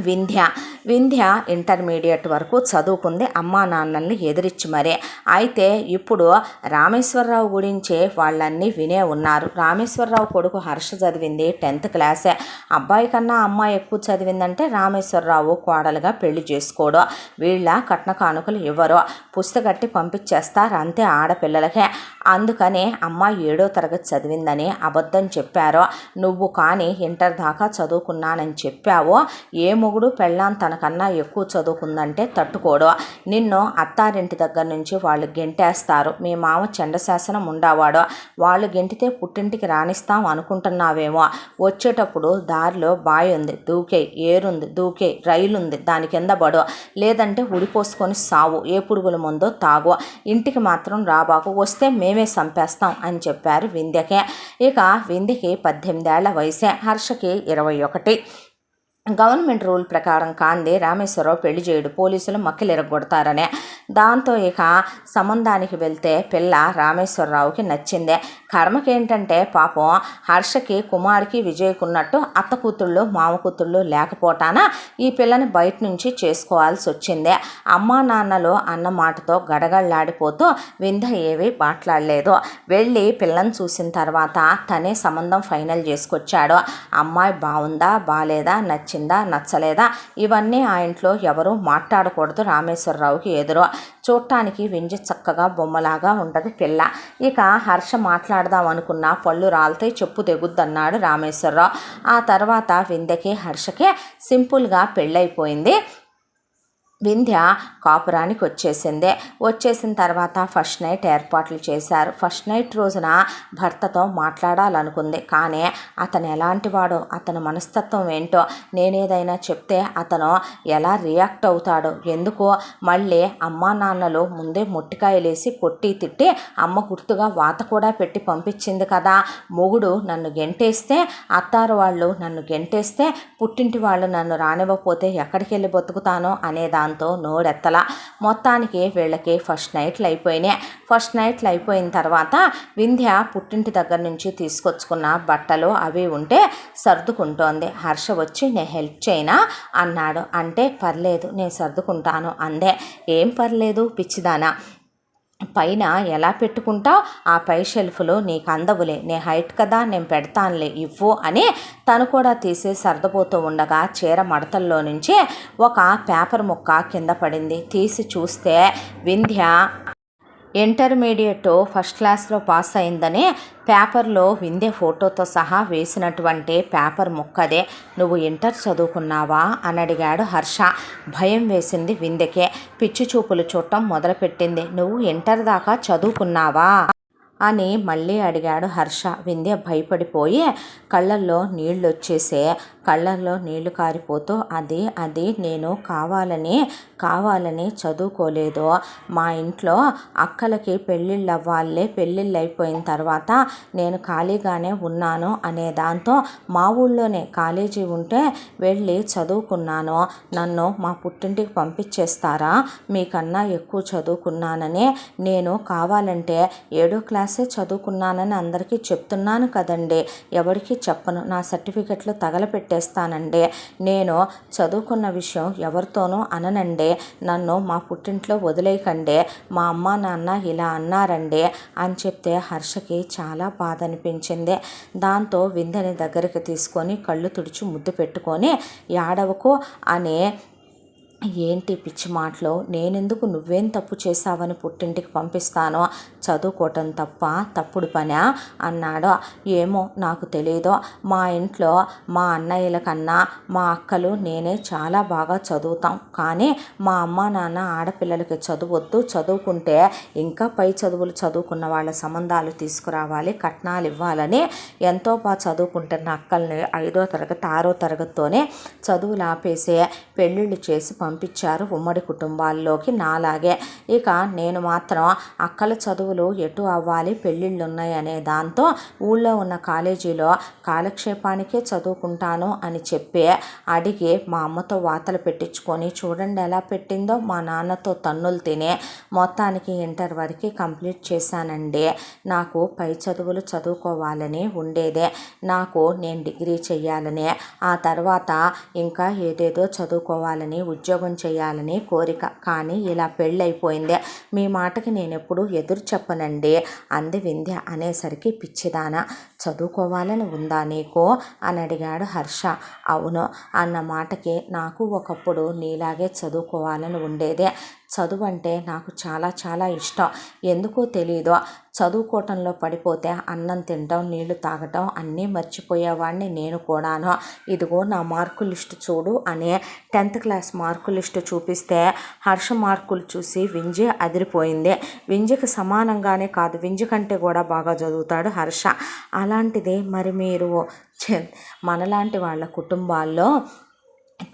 వింధ్య ఇంటర్మీడియట్ వరకు చదువుకుంది అమ్మా నాన్నల్ని ఎదిరించి మరే. అయితే ఇప్పుడు రామేశ్వరరావు గురించే వాళ్ళన్నీ వినే ఉన్నారు. రామేశ్వరరావు కొడుకు హర్ష చదివింది 10th క్లాసే. అబ్బాయి కన్నా అమ్మాయి ఎక్కువ చదివిందంటే రామేశ్వరరావు కోడలుగా పెళ్లి చేసుకోడు. వీళ్ళ కట్న కానుకలు ఇవ్వరు, పుస్తకట్టి పంపించేస్తారు అంతే ఆడపిల్లలకే. అందుకని అమ్మాయి 7వ తరగతి చదివిందని అబద్ధం చెప్పారు. నువ్వు కానీ ఇంటర్ దాకా చదువుకున్నానని చెప్పావో ఏ మొగుడు పెళ్ళాం తనకన్నా ఎక్కువ చదువుకుందంటే తట్టుకోడు. నిన్ను అత్తారింటి దగ్గర నుంచి వాళ్ళు గెంటేస్తారు. మీ మామ చండశాసనం ఉండేవాడు, వాళ్ళు గెంటితే పుట్టింటికి రాణిస్తాం అనుకుంటున్నావేమో. వచ్చేటప్పుడు దారిలో బావి ఉంది దూకే, ఏరుంది దూకే, రైలు ఉంది దాని కింద పడు, లేదంటే ఉడిపోసుకొని సావు, ఏ పురుగుల ముందో తాగు, ఇంటికి మాత్రం రాబాకు, వస్తే మేమే చంపేస్తాం అని చెప్పారు వింధ్యకే. ఇక వింధ్యకి 18 ఏళ్ల వయసే, హర్షకి 21. గవర్నమెంట్ రూల్ ప్రకారం కాంది రామేశ్వరరావు పెళ్లి చేయడు, పోలీసులు మక్కిలిరగొడతారనే. దాంతో ఇక సంబంధానికి వెళ్తే పిల్ల రామేశ్వరరావుకి నచ్చిందే. కర్మకేంటంటే పాపం హర్షకి కుమార్కి విజయ్కున్నట్టు అత్త కూతుళ్ళు మామ కూతుళ్ళు లేకపోవటాన ఈ పిల్లని బయట నుంచి చేసుకోవాల్సి వచ్చిందే. అమ్మా నాన్నలు అన్న మాటతో గడగడలాడిపోతూ వింధ్య ఏవి మాట్లాడలేదు. వెళ్ళి పిల్లని చూసిన తర్వాత తనే సంబంధం ఫైనల్ చేసుకొచ్చాడు. అమ్మాయి బాగుందా బాలేదా, నచ్చిందా నచ్చలేదా, ఇవన్నీ ఆ ఇంట్లో ఎవరూ మాట్లాడకూడదు రామేశ్వరరావుకి ఎదురు. చూడటానికి వింజ చక్కగా బొమ్మలాగా ఉండదు పిల్ల. ఇక హర్ష మాట్లాడదాం అనుకున్న పళ్ళు రాలితే చెప్పు తెగుద్దన్నాడు రామేశ్వరరావు. ఆ తర్వాత వింధ్యకి హర్షకే సింపుల్గా పెళ్ళైపోయింది. వింధ్య కాపురానికి వచ్చేసిన తర్వాత ఫస్ట్ నైట్ ఏర్పాట్లు చేశారు. ఫస్ట్ నైట్ రోజున భర్తతో మాట్లాడాలనుకుంది. కానీ అతను ఎలాంటి వాడో, అతని మనస్తత్వం ఏంటో, నేనేదైనా చెప్తే అతను ఎలా రియాక్ట్ అవుతాడో, ఎందుకో మళ్ళీ అమ్మా నాన్నలు ముందే మొట్టికాయలేసి కొట్టి తిట్టి అమ్మ గుర్తుగా వాత కూడా పెట్టి పంపించింది కదా, మొగుడు నన్ను గెంటేస్తే, అత్తారు వాళ్ళు నన్ను గెంటేస్తే, పుట్టింటి వాళ్ళు నన్ను రానివ్వకపోతే ఎక్కడికి వెళ్ళి బతుకుతానో అనే దాంతో నోడెత్తల. మొత్తానికి వీళ్ళకి ఫస్ట్ నైట్లు అయిపోయినాయి. ఫస్ట్ నైట్లు అయిపోయిన తర్వాత వింధ్య పుట్టింటి దగ్గర నుంచి తీసుకొచ్చుకున్న బట్టలు అవి ఉంటే సర్దుకుంటోంది. హర్ష వచ్చి నేను హెల్ప్ చేయనా అన్నాడు. అంటే పర్లేదు నేను సర్దుకుంటాను అందే. ఏం పర్లేదు పిచ్చిదానా, పైన ఎలా పెట్టుకుంటావు, ఆ పై షెల్ఫ్లో నీకు అందవులే, నే హైట్ కదా నేను పెడతానులే ఇవ్వు అని తను కూడా తీసి సర్దపోతూ ఉండగా చీర మడతల్లో నుంచి ఒక పేపర్ ముక్క కింద పడింది. తీసి చూస్తే వింధ్య ఇంటర్మీడియట్ ఫస్ట్ క్లాస్లో పాస్ అయిందని పేపర్లో వింధ్య ఫోటోతో సహా వేసినటువంటి పేపర్ ముక్కదే. నువ్వు ఇంటర్ చదువుకున్నావా అని అడిగాడు హర్ష. భయం వేసింది వింధ్యకే. పిచ్చి చూపులు చూడటం మొదలుపెట్టింది. నువ్వు ఇంటర్ దాకా చదువుకున్నావా అని మళ్ళీ అడిగాడు హర్ష. వింధ్య భయపడిపోయి కళ్ళల్లో నీళ్ళు వచ్చేసే, కళ్ళల్లో నీళ్లు కారిపోతూ అది నేను కావాలని చదువుకోలేదు. మా ఇంట్లో అక్కలకి పెళ్ళిళ్ళు అవ్వాలే, పెళ్ళిళ్ళు అయిపోయిన తర్వాత నేను ఖాళీగానే ఉన్నాను అనే దాంతో మా ఊళ్ళోనే కాలేజీ ఉంటే వెళ్ళి చదువుకున్నాను. నన్ను మా పుట్టింటికి పంపించేస్తారా, మీకన్నా ఎక్కువ చదువుకున్నానని నేను కావాలంటే 7వ క్లాసే చదువుకున్నానని అందరికీ చెప్తున్నాను కదండి, ఎవరికి చెప్పను, నా సర్టిఫికెట్లు తగలపెట్టేస్తానండి, నేను చదువుకున్న విషయం ఎవరితోనూ అననండి, నన్ను మా పుట్టింట్లో వదిలేయకండి, మా అమ్మ నాన్న ఇలా అన్నారండి అని చెప్తే హర్షకి చాలా బాధ అనిపించింది. దాంతో వింధ్యని దగ్గరికి తీసుకొని కళ్ళు తుడిచి ముద్దు పెట్టుకొని ఏడవకు అని, ఏంటి పిచ్చి మాటలు, నేనెందుకు, నువ్వేం తప్పు చేశావని పుట్టింటికి పంపిస్తాను, చదువుకోవటం తప్పుడు పనా అన్నాడు. ఏమో నాకు తెలీదు, మా ఇంట్లో మా అన్నయ్యల కన్నా మా అక్కలు నేనే చాలా బాగా చదువుతాం, కానీ మా అమ్మ నాన్న ఆడపిల్లలకి చదువొద్దు, చదువుకుంటే ఇంకా పై చదువులు చదువుకున్న వాళ్ళ సంబంధాలు తీసుకురావాలి, కట్నాలు ఇవ్వాలని ఎంతో బాగా చదువుకుంటున్న అక్కల్ని 5వ తరగతి 6వ తరగతితోనే చదువులు ఆపేసి పెళ్ళిళ్ళు చేసి పంపించారు ఉమ్మడి కుటుంబాల్లోకి నాలాగే. ఇక నేను మాత్రం అక్కల చదువులు ఎటు అవ్వాలి, పెళ్ళిళ్ళు ఉన్నాయి అనే దాంతో ఊళ్ళో ఉన్న కాలేజీలో కాలక్షేపానికే చదువుకుంటాను అని చెప్పి అడిగి మా అమ్మతో వాతలు పెట్టించుకొని చూడండి ఎలా పెట్టిందో, మా నాన్నతో తన్నులు తినే మొత్తానికి ఇంటర్ వరకు కంప్లీట్ చేశానండి. నాకు పై చదువులు చదువుకోవాలని ఉండేదే, నేను డిగ్రీ చెయ్యాలని, ఆ తర్వాత ఇంకా ఏదేదో చదువుకోవాలని, ఉద్యోగం చేయాలని కోరిక, కానీ ఇలా పెళ్ళైపోయింది, మీ మాటకి నేను ఎప్పుడు ఎదురు చెప్పనండి అంది వింధ్య. అనేసరికి పిచ్చిదానా, చదువుకోవాలని ఉందా నీకు అని అడిగాడు హర్ష. అవును అన్న మాటకి నాకు ఒకప్పుడు నీలాగే చదువుకోవాలని ఉండేదే, చదువు అంటే నాకు చాలా చాలా ఇష్టం, ఎందుకో తెలీదు, చదువుకోవటంలో పడిపోతే అన్నం తినటం, నీళ్లు తాగటం అన్నీ మర్చిపోయేవాడిని నేను కూడాను. ఇదిగో నా మార్కు లిస్టు చూడు అని 10th క్లాస్ మార్కు లిస్టు చూపిస్తే హర్ష మార్కులు చూసి వింజ అదిరిపోయింది. వింజకి సమానంగానే కాదు, వింజ కంటే కూడా బాగా చదువుతాడు హర్ష. అలాంటిది మరి మీరు మనలాంటి వాళ్ళ కుటుంబాల్లో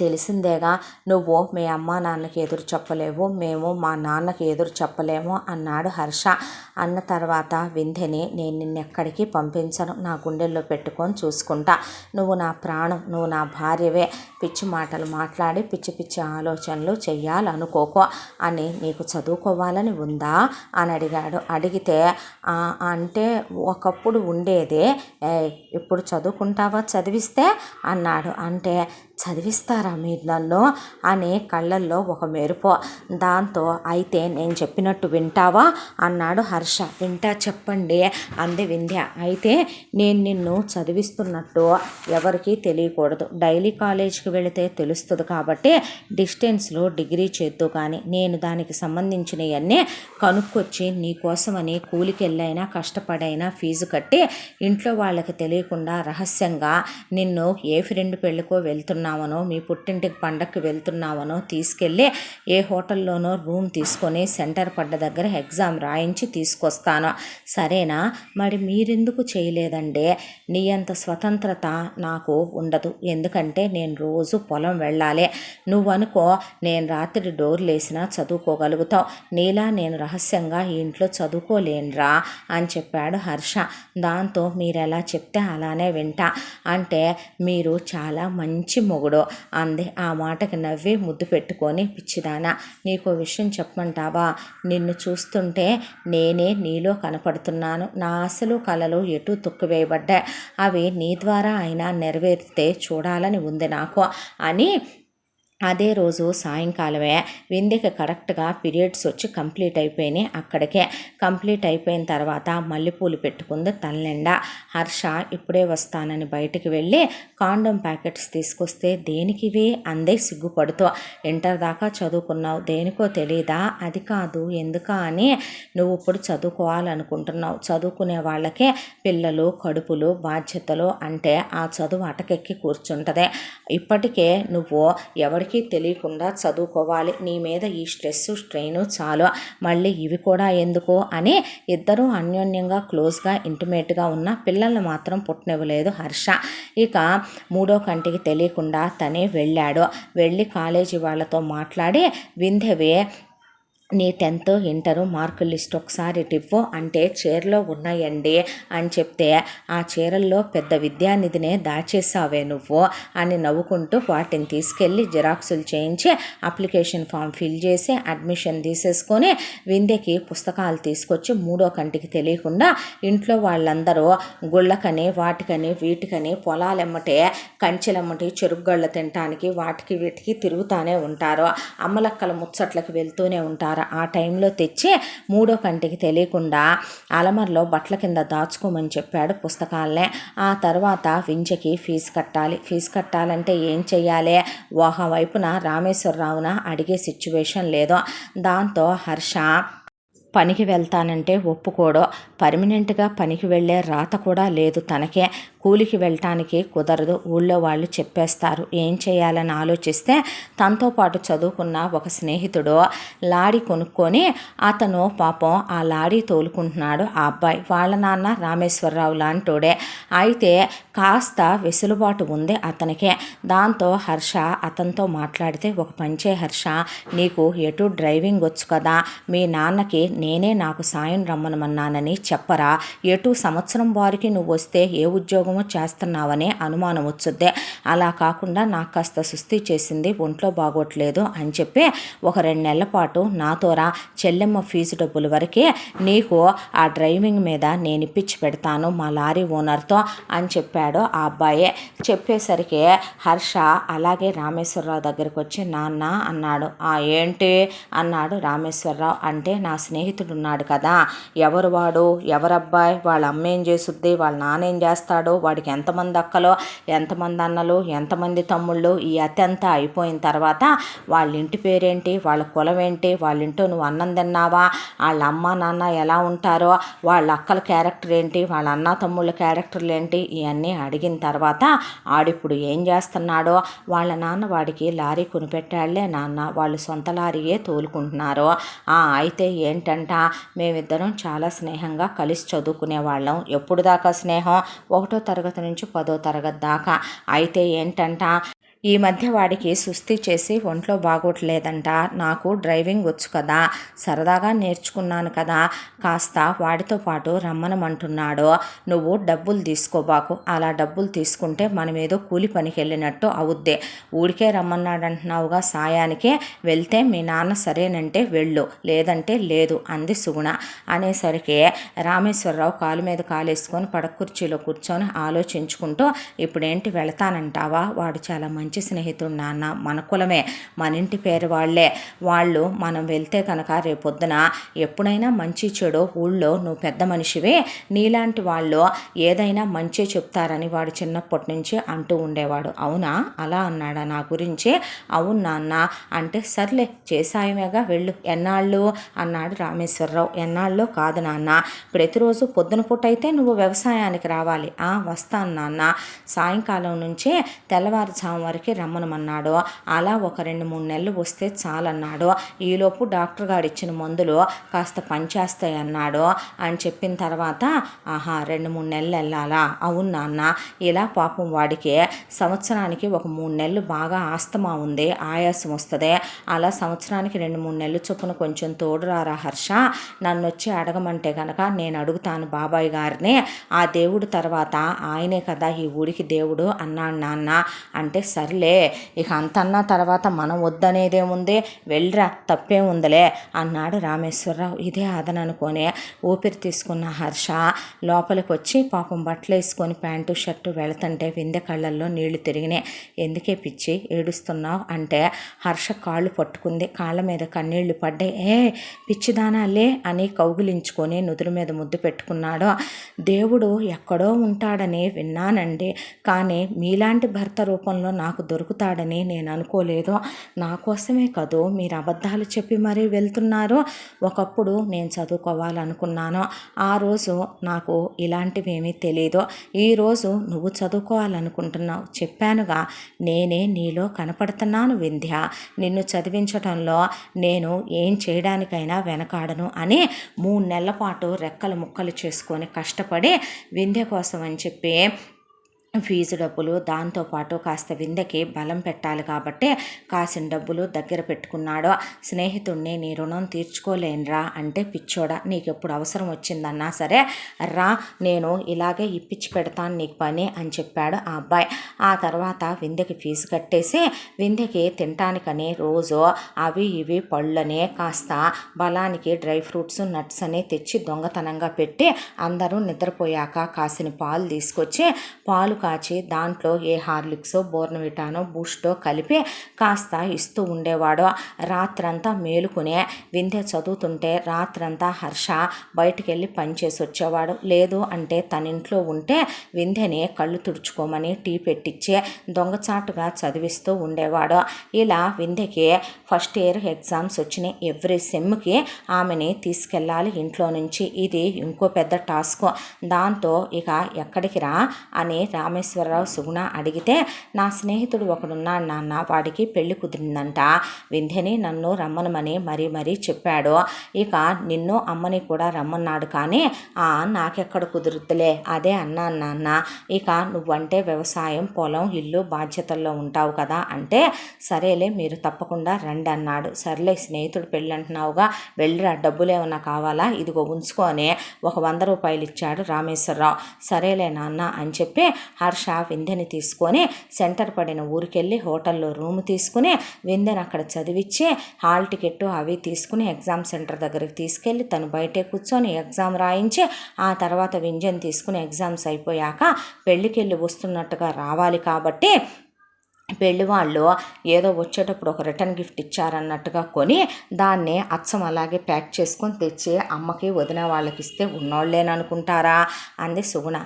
తెలిసిందేగా, నువ్వు మీ అమ్మ నాన్నకి ఎదురు చెప్పలేవు, మేము మా నాన్నకి ఎదురు చెప్పలేము అన్నాడు హర్ష. అన్న తర్వాత వింధ్యని, నేను నిన్నెక్కడికి పంపించను, నా గుండెల్లో పెట్టుకొని చూసుకుంటా, నువ్వు నా ప్రాణం, నువ్వు నా భార్యవే, పిచ్చి మాటలు మాట్లాడి పిచ్చి పిచ్చి ఆలోచనలు చెయ్యాలనుకోకో అని, నీకు చదువుకోవాలని ఉందా అని అడిగాడు. అడిగితే అంటే ఒకప్పుడు ఉండేదే, ఇప్పుడు చదువుకుంటావా చదివిస్తే అన్నాడు. అంటే చదివిస్తారా మీరు నన్ను అని కళ్ళల్లో ఒక మెరుపు. దాంతో అయితే నేను చెప్పినట్టు వింటావా అన్నాడు హర్ష. వింటా చెప్పండి అంది వింధ్య. అయితే నేను నిన్ను చదివిస్తున్నట్టు ఎవరికీ తెలియకూడదు, డైలీ కాలేజీకి వెళితే తెలుస్తుంది కాబట్టి డిస్టెన్స్లో డిగ్రీ చేద్దు, కానీ నేను దానికి సంబంధించినవన్నీ కనుక్కొచ్చి నీకోసమని కూలికి వెళ్ళైనా కష్టపడైనా ఫీజు కట్టి ఇంట్లో వాళ్ళకి తెలియకుండా రహస్యంగా నిన్ను ఏ ఫ్రెండ్ పెళ్ళికో వెళ్తున్నా వెళ్తున్నామనో మీ పుట్టింటికి పండక్కి వెళ్తున్నామనో తీసుకెళ్ళి ఏ హోటల్లోనో రూమ్ తీసుకొని సెంటర్ పడ్డ దగ్గర ఎగ్జామ్ రాయించి తీసుకొస్తాను, సరేనా? మరి మీరెందుకు చేయలేదంటే నీ అంత స్వతంత్రత నాకు ఉండదు, ఎందుకంటే నేను రోజు పొలం వెళ్ళాలి. నువ్వనుకో నేను రాత్రి డోర్లు వేసినా చదువుకోగలుగుతావు, నీలా నేను రహస్యంగా ఈ ఇంట్లో చదువుకోలేనురా అని చెప్పాడు హర్ష. దాంతో మీరెలా చెప్తే అలానే వింటా అంటే మీరు చాలా మంచి మొగుడు అంది. ఆ మాటకి నవ్వి ముద్దు పెట్టుకొని, పిచ్చిదానా నీకో విషయం చెప్పమంటావా? నిన్ను చూస్తుంటే నేనే నీలో కనపడుతున్నాను. నా ఆశలు కలలు ఎటు తొక్కివేయబడ్డాయి, అవి నీ ద్వారా అయినా నెరవేరితే చూడాలని ఉంది నాకు అని అదే రోజు సాయంకాలమే వింధ్యకి కరెక్ట్గా పీరియడ్స్ వచ్చి కంప్లీట్ అయిపోయినాయి. అక్కడికే కంప్లీట్ అయిపోయిన తర్వాత మల్లెపూలు పెట్టుకుంది తలనిండా. హర్ష ఇప్పుడే వస్తానని బయటికి వెళ్ళి కాండోమ్ ప్యాకెట్స్ తీసుకొస్తే దేనికివి అందే సిగ్గుపడుతూ. ఇంటర్ దాకా చదువుకున్నావు, దేనికో తెలీదా? అది కాదు, ఎందుకా అని. నువ్వు ఇప్పుడు చదువుకోవాలనుకుంటున్నావు, చదువుకునే వాళ్ళకే పిల్లలు కడుపులు బాధ్యతలు అంటే ఆ చదువు అటకెక్కి కూర్చుంటుంది. ఇప్పటికే నువ్వు ఎవరికి తెలియకుండా చదువుకోవాలి, నీ మీద ఈ స్ట్రెస్ స్ట్రెయిన్ చాలు, మళ్ళీ ఇవి కూడా ఎందుకు అని ఇద్దరూ అన్యోన్యంగా క్లోజ్గా ఇంటిమేట్గా ఉన్న పిల్లల్ని మాత్రం పుట్టనివ్వలేదు హర్ష. ఇక మూడో కంటికి తెలియకుండా తనే వెళ్ళాడు. వెళ్ళి కాలేజీ వాళ్ళతో మాట్లాడి వింధ్యవే నీ 10th ఇంటర్ మార్కుల లిస్ట్ ఒకసారి ఇవ్వు అంటే చీరలో ఉన్నాయండి అని చెప్తే ఆ చీరల్లో పెద్ద విద్యానిధినే దాచేసావే నువ్వు అని నవ్వుకుంటూ వాటిని తీసుకెళ్ళి జిరాక్సులు చేయించి అప్లికేషన్ ఫామ్ ఫిల్ చేసి అడ్మిషన్ తీసేసుకొని వింధ్యకి పుస్తకాలు తీసుకొచ్చి మూడో కంటికి తెలియకుండా ఇంట్లో వాళ్ళందరూ గుళ్ళకని వాటికని వీటికని పొలాలెమ్మటే కంచెలమ్మటి చెరుగ్గళ్ళ తినటానికి వాటికి వీటికి తిరుగుతూనే ఉంటారు, అమ్మలక్కల ముచ్చట్లకి వెళ్తూనే ఉంటారు. ఆ టైంలో తెచ్చి మూడో కంటికి తెలియకుండా అలమర్లో బట్టల కింద దాచుకోమని చెప్పాడు పుస్తకాలనే. ఆ తర్వాత వింధ్యకి ఫీజు కట్టాలంటే ఏం చెయ్యాలి? వైపున రామేశ్వరరావున అడిగే సిచ్యువేషన్ లేదు. దాంతో హర్ష పనికి వెళ్తానంటే ఒప్పుకోడు, పర్మనెంట్గా పనికి వెళ్ళే రాత కూడా లేదు తనకే, కూలికి వెళ్ళటానికి కుదరదు, ఊళ్ళో వాళ్ళు చెప్పేస్తారు. ఏం చేయాలని ఆలోచిస్తే తనతో పాటు చదువుకున్న ఒక స్నేహితుడు లారీ కొనుక్కొని అతను పాపం ఆ లారీ తోలుకుంటున్నాడు. ఆ అబ్బాయి వాళ్ళ నాన్న రామేశ్వరరావు లాంటోడే, అయితే కాస్త వెసులుబాటు ఉంది అతనికే. దాంతో హర్ష అతనితో మాట్లాడితే ఒక పంచే హర్ష, నీకు ఎటు డ్రైవింగ్ వచ్చు కదా, మీ నాన్నకి నేనే నాకు సాయం రమ్మనమన్నానని చెప్పరా, ఎటు సంవత్సరం వారికి నువ్వు వస్తే ఏ ఉద్యోగమో చేస్తున్నావనే అనుమానం వచ్చుద్దే, అలా కాకుండా నాకు కాస్త సుస్థి చేసింది, ఒంట్లో బాగోట్లేదు అని చెప్పి ఒక 2 నెలల పాటు నాతోరా, చెల్లెమ్మ ఫీజు డబ్బుల వరకే నీకు ఆ డ్రైవింగ్ మీద నేను ఇప్పించి పెడతాను మా లారీ ఓనర్తో అని చెప్పాడు ఆ అబ్బాయే. చెప్పేసరికి హర్ష అలాగే రామేశ్వరరావు దగ్గరికి వచ్చి నాన్న అన్నాడు. ఏంటి అన్నాడు రామేశ్వరరావు. అంటే నా స్నేహితుడు ఉన్నాడు కదా, ఎవరు వాడు, ఎవరబ్బాయి, వాళ్ళ అమ్మ ఏం చేస్తుంది, వాళ్ళ నాన్న ఏం చేస్తాడు, వాడికి ఎంతమంది అక్కలు, ఎంతమంది అన్నలు, ఎంతమంది తమ్ముళ్ళు, ఈ అత్యంతా అయిపోయిన తర్వాత వాళ్ళ ఇంటి పేరేంటి, వాళ్ళ కులం ఏంటి, వాళ్ళ ఇంట్లో నువ్వు అన్నం తిన్నావా, వాళ్ళ అమ్మ నాన్న ఎలా ఉంటారో, వాళ్ళ అక్కల క్యారెక్టర్ ఏంటి, వాళ్ళ అన్న తమ్ముళ్ళ క్యారెక్టర్లు ఏంటి, ఇవన్నీ అడిగిన తర్వాత ఆడిప్పుడు ఏం చేస్తున్నాడో, వాళ్ళ నాన్న వాడికి లారీ కొనిపెట్టాళ్లే నాన్న, వాళ్ళు సొంత లారీయే తోలుకుంటున్నారు. అయితే ఏంటంట, మేమిద్దరం చాలా స్నేహంగా కలిసి చదువుకునే వాళ్ళం. ఎప్పుడు దాకా స్నేహం? 1వ తరగతి నుంచి 10వ తరగతి దాకా. అయితే ఏంటంట, ఈ మధ్య వాడికి సుస్థి చేసి ఒంట్లో బాగోట్లేదంట, నాకు డ్రైవింగ్ వచ్చు కదా, సరదాగా నేర్చుకున్నాను కదా, కాస్త వాడితో పాటు రమ్మనమంటున్నాడు. నువ్వు డబ్బులు తీసుకోబాకు, అలా డబ్బులు తీసుకుంటే మనం ఏదో కూలి పనికి వెళ్ళినట్టు అవుద్ది, ఊడికే రమ్మన్నాడంటున్నావుగా సాయానికే, వెళ్తే మీ నాన్న సరేనంటే వెళ్ళు, లేదంటే లేదు అంది సుగుణ. అనేసరికి రామేశ్వరరావు కాలు మీద కాలేసుకొని పడకుర్చీలో కూర్చొని ఆలోచించుకుంటూ, ఇప్పుడేంటి వెళతానంటావా, వాడు చాలా మంచి స్నేహితుడు నాన్న, మన కులమే, మన ఇంటి పేరు వాళ్ళే, వాళ్ళు మనం వెళ్తే కనుక రేపొద్దున ఎప్పుడైనా మంచి చెడు ఊళ్ళో నువ్వు పెద్ద మనిషివే, నీలాంటి వాళ్ళు ఏదైనా మంచి చెప్తారని వాడు చిన్నప్పటి నుంచి అంటూ ఉండేవాడు. అవునా, అలా అన్నాడా నా గురించి? అవును నాన్న అంటే సర్లే చేసాయమేగా వెళ్ళు. ఎన్నాళ్ళు అన్నాడు రామేశ్వరరావు. ఎన్నాళ్ళు కాదు నాన్న, ప్రతిరోజు పొద్దున పూట అయితే నువ్వు వ్యవసాయానికి రావాలి. వస్తాను నాన్న, సాయంకాలం నుంచే తెల్లవారుజాము వరకు వరకు రమ్మనమన్నాడు. అలా ఒక 2-3 నెలలు వస్తే చాలన్నాడు. ఈలోపు డాక్టర్ గారు ఇచ్చిన మందులు కాస్త పనిచేస్తాయి అన్నాడు. అని చెప్పిన తర్వాత 2-3 నెలలు వెళ్ళాలా? అవును నాన్న. ఇలా పాపం వాడికి సంవత్సరానికి ఒక 3 నెలలు బాగా ఆస్తమా ఉంది, ఆయాసం వస్తుంది. అలా సంవత్సరానికి 2-3 నెలలు చొప్పున కొంచెం తోడురారా హర్ష, నన్ను వచ్చి అడగమంటే కనుక నేను అడుగుతాను బాబాయ్ గారిని. ఆ దేవుడు తర్వాత ఆయనే కదా ఈ ఊరికి దేవుడు అన్నాడు నాన్న. అంటే సర్లే ఇక అంతన్నా తర్వాత మనం వద్దనేదేముంది, వెళ్ళరా తప్పే ఉందిలే అన్నాడు రామేశ్వరరావు. ఇదే అదననుకొని ఊపిరి తీసుకున్న హర్ష లోపలికి వచ్చి పాపం బట్టలు వేసుకొని ప్యాంటు షర్టు వెళుతుంటే విందె కళ్ళల్లో నీళ్లు తిరిగినాయి. ఎందుకే పిచ్చి ఏడుస్తున్నావు అంటే హర్ష కాళ్ళు పట్టుకుంది. కాళ్ళ మీద కన్నీళ్లు పడ్డాయి. పిచ్చిదానాలే అని కౌగిలించుకొని నుదురు మీద ముద్దు పెట్టుకున్నాడు. దేవుడు ఎక్కడో ఉంటాడని విన్నానండి, కానీ మీలాంటి భర్త రూపంలో నాకు దొరుకుతాడని నేను అనుకోలేదు. నా కోసమే కదూ మీరు అబద్ధాలు చెప్పి మరీ వెళ్తున్నారు. ఒకప్పుడు నేను చదువుకోవాలనుకున్నాను, ఆ రోజు నాకు ఇలాంటివేమీ తెలీదు. ఈరోజు నువ్వు చదువుకోవాలనుకుంటున్నావు, చెప్పానుగా నేనే నీలో కనపడుతున్నాను వింధ్య, నిన్ను చదివించడంలో నేను ఏం చేయడానికైనా వెనకాడను అని 3 నెలల పాటు రెక్కలు ముక్కలు చేసుకొని కష్టపడి వింధ్య కోసం అని చెప్పి ఫీజు డబ్బులు, దాంతోపాటు కాస్త విందకి బలం పెట్టాలి కాబట్టి కాసిన డబ్బులు దగ్గర పెట్టుకున్నాడు. స్నేహితుడిని నీ రుణం తీర్చుకోలేనురా అంటే పిచ్చోడా, నీకు ఎప్పుడు అవసరం వచ్చిందన్నా సరే రా, నేను ఇలాగే ఇప్పించి పెడతాను నీకు పని అని చెప్పాడు ఆ అబ్బాయి. ఆ తర్వాత విందకి ఫీజు కట్టేసి విందకి తినటానికని రోజు అవి ఇవి పళ్ళని కాస్త బలానికి డ్రై ఫ్రూట్స్ నట్స్ అని తెచ్చి దొంగతనంగా పెట్టి అందరూ నిద్రపోయాక కాసిన పాలు తీసుకొచ్చి పాలు కాచి దాంట్లో ఏ హార్లిక్సో బోర్నవిటానో బూస్టో కలిపి కాస్త ఇస్తూ ఉండేవాడు. రాత్రంతా మేలుకునే వింధ్య చదువుతుంటే రాత్రంతా హర్ష బయటికి వెళ్ళి పనిచేసి వచ్చేవాడు. లేదు అంటే తన ఇంట్లో ఉంటే వింధ్యని కళ్ళు తుడుచుకోమని టీ పెట్టించి దొంగచాటుగా చదివిస్తూ ఉండేవాడు. ఇలా వింధ్యకి ఫస్ట్ ఇయర్ ఎగ్జామ్స్ వచ్చినాయి. ఎవ్రీ సెమ్కి ఆమెని తీసుకెళ్ళాలి ఇంట్లో నుంచి. ఇది ఇంకో పెద్ద టాస్క్. దాంతో ఇక ఎక్కడికి రా అని రామేశ్వరరావు సుగుణ అడిగితే నా స్నేహితుడు ఒకడున్నాడు నాన్న, వాడికి పెళ్లి కుదిరిందంట, వింధ్యని నన్ను రమ్మనమని మరీ చెప్పాడు. ఇక నిన్ను అమ్మని కూడా రమ్మన్నాడు, కానీ నాకెక్కడ కుదురుతులే అదే అన్నాను నాన్న. ఇక నువ్వంటే వ్యవసాయం, పొలం, ఇల్లు బాధ్యతల్లో ఉంటావు కదా అంటే సరేలే మీరు తప్పకుండా రండి అన్నాడు. సర్లే స్నేహితుడు పెళ్ళి అంటున్నావుగా వెళ్ళిరా, డబ్బులు ఏమన్నా కావాలా, ఇదిగో ఉంచుకొని ఒక 100 రూపాయలు ఇచ్చాడు రామేశ్వరరావు. సరేలే నాన్న అని చెప్పి హర్ష వింధ్యని తీసుకొని సెంటర్ పడిన ఊరికెళ్ళి హోటల్లో రూమ్ తీసుకుని వింధ్యని అక్కడ చదివించి హాల్ టికెట్ అవి తీసుకుని ఎగ్జామ్ సెంటర్ దగ్గరికి తీసుకెళ్ళి తను బయటే కూర్చొని ఎగ్జామ్ రాయించి ఆ తర్వాత వింధ్యని తీసుకుని ఎగ్జామ్స్ అయిపోయాక పెళ్ళికెళ్ళి వస్తున్నట్టుగా రావాలి కాబట్టి పెళ్లి వాళ్ళు ఏదో వచ్చేటప్పుడు ఒక రిటర్న్ గిఫ్ట్ ఇచ్చారన్నట్టుగా కొని దాన్ని అచ్చం అలాగే ప్యాక్ చేసుకొని తెచ్చి అమ్మకి వదిన వాళ్ళకి ఇస్తే ఉన్నోళ్ళేననుకుంటారా అంది సుగుణ.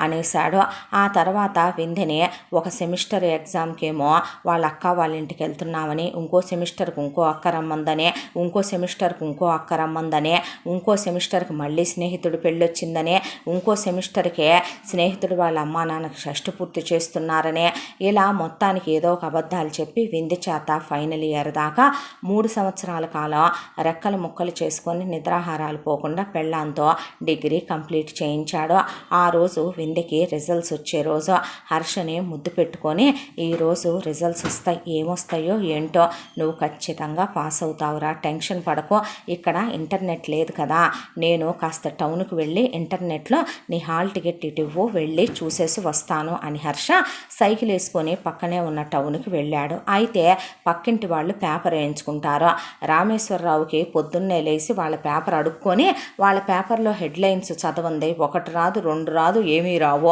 అనేశాడు. ఆ తర్వాత వింధ్యని ఒక సెమిస్టర్ ఎగ్జామ్కేమో వాళ్ళ అక్క వాళ్ళ ఇంటికి వెళ్తున్నామని, ఇంకో సెమిస్టర్కి ఇంకో అక్క రమ్మందని, ఇంకో సెమిస్టర్కి ఇంకో అక్క రమ్మందని, ఇంకో సెమిస్టర్కి మళ్ళీ స్నేహితుడు పెళ్ళొచ్చిందని, ఇంకో సెమిస్టర్కే స్నేహితుడు వాళ్ళ అమ్మా నాన్నకి షష్ఠి పూర్తి చేస్తున్నారని, ఇలా మొత్తానికి ఏదో ఒక అబద్ధాలు చెప్పి వింధ్య చేత ఫైనల్ ఇయర్ దాకా 3 సంవత్సరాల కాలం రెక్కలు ముక్కలు చేసుకొని నిద్రాహారాలు పోకుండా పెళ్ళాంతో డిగ్రీ కంప్లీట్ చేయించాడు. ఆ రోజు వింధ్యకి రిజల్ట్స్ వచ్చే రోజు హర్షని ముద్దు పెట్టుకొని ఈరోజు రిజల్ట్స్ వస్తాయి, ఏమొస్తాయో ఏంటో, నువ్వు ఖచ్చితంగా పాస్ అవుతావురా, టెన్షన్ పడకో, ఇక్కడ ఇంటర్నెట్ లేదు కదా, నేను కాస్త టౌన్కి వెళ్ళి ఇంటర్నెట్లో నీ హాల్ టికెట్ ఇటువ్వు, వెళ్ళి చూసేసి వస్తాను అని హర్ష సైకిల్ వేసుకొని పక్కనే ఉన్న టౌన్కి వెళ్ళాడు. అయితే పక్కింటి వాళ్ళు పేపర్ వేయించుకుంటారు. రామేశ్వరరావుకి పొద్దున్నే లేచి వాళ్ళ పేపర్ అడుక్కొని వాళ్ళ పేపర్లో హెడ్లైన్స్ చదవంది, 1 రాదు 2 రాదు ఏమీ రావు.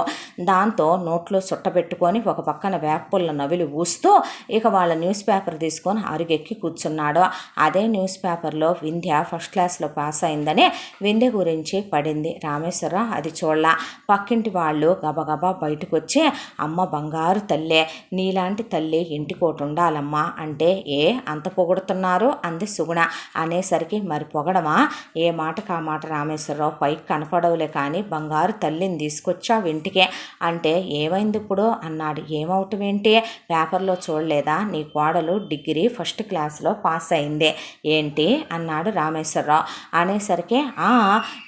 దాంతో నోట్లో చుట్టబెట్టుకొని ఒక పక్కన వేపుల్ల నవిలి ఊస్తూ ఇక వాళ్ళ న్యూస్ పేపర్ తీసుకొని అరుగెక్కి కూర్చున్నాడు. అదే న్యూస్ పేపర్లో వింధ్య ఫస్ట్ క్లాస్లో పాస్ అయిందని వింధ్య గురించి పడింది. రామేశ్వరరావు అది చూడలా. పక్కింటి వాళ్ళు గబగబా బయటకు వచ్చి అమ్మ బంగారు తల్లే, నీ నీలాంటి తల్లి ఇంటికోటి ఉండాలమ్మా అంటే ఏ అంత పొగుడుతున్నారు అంది సుగుణ. అనేసరికి మరి పొగడమా? ఏ మాటకు ఆ మాట రామేశ్వరరావు. పైకి కనపడవులే కానీ బంగారు తల్లిని తీసుకొచ్చావు ఇంటికే అంటే ఏమైంది ఇప్పుడు అన్నాడు. ఏమవటమేంటి? పేపర్లో చూడలేదా? నీ కోడలు డిగ్రీ ఫస్ట్ క్లాస్లో పాస్ అయిందే. ఏంటి అన్నాడు రామేశ్వరరావు. అనేసరికి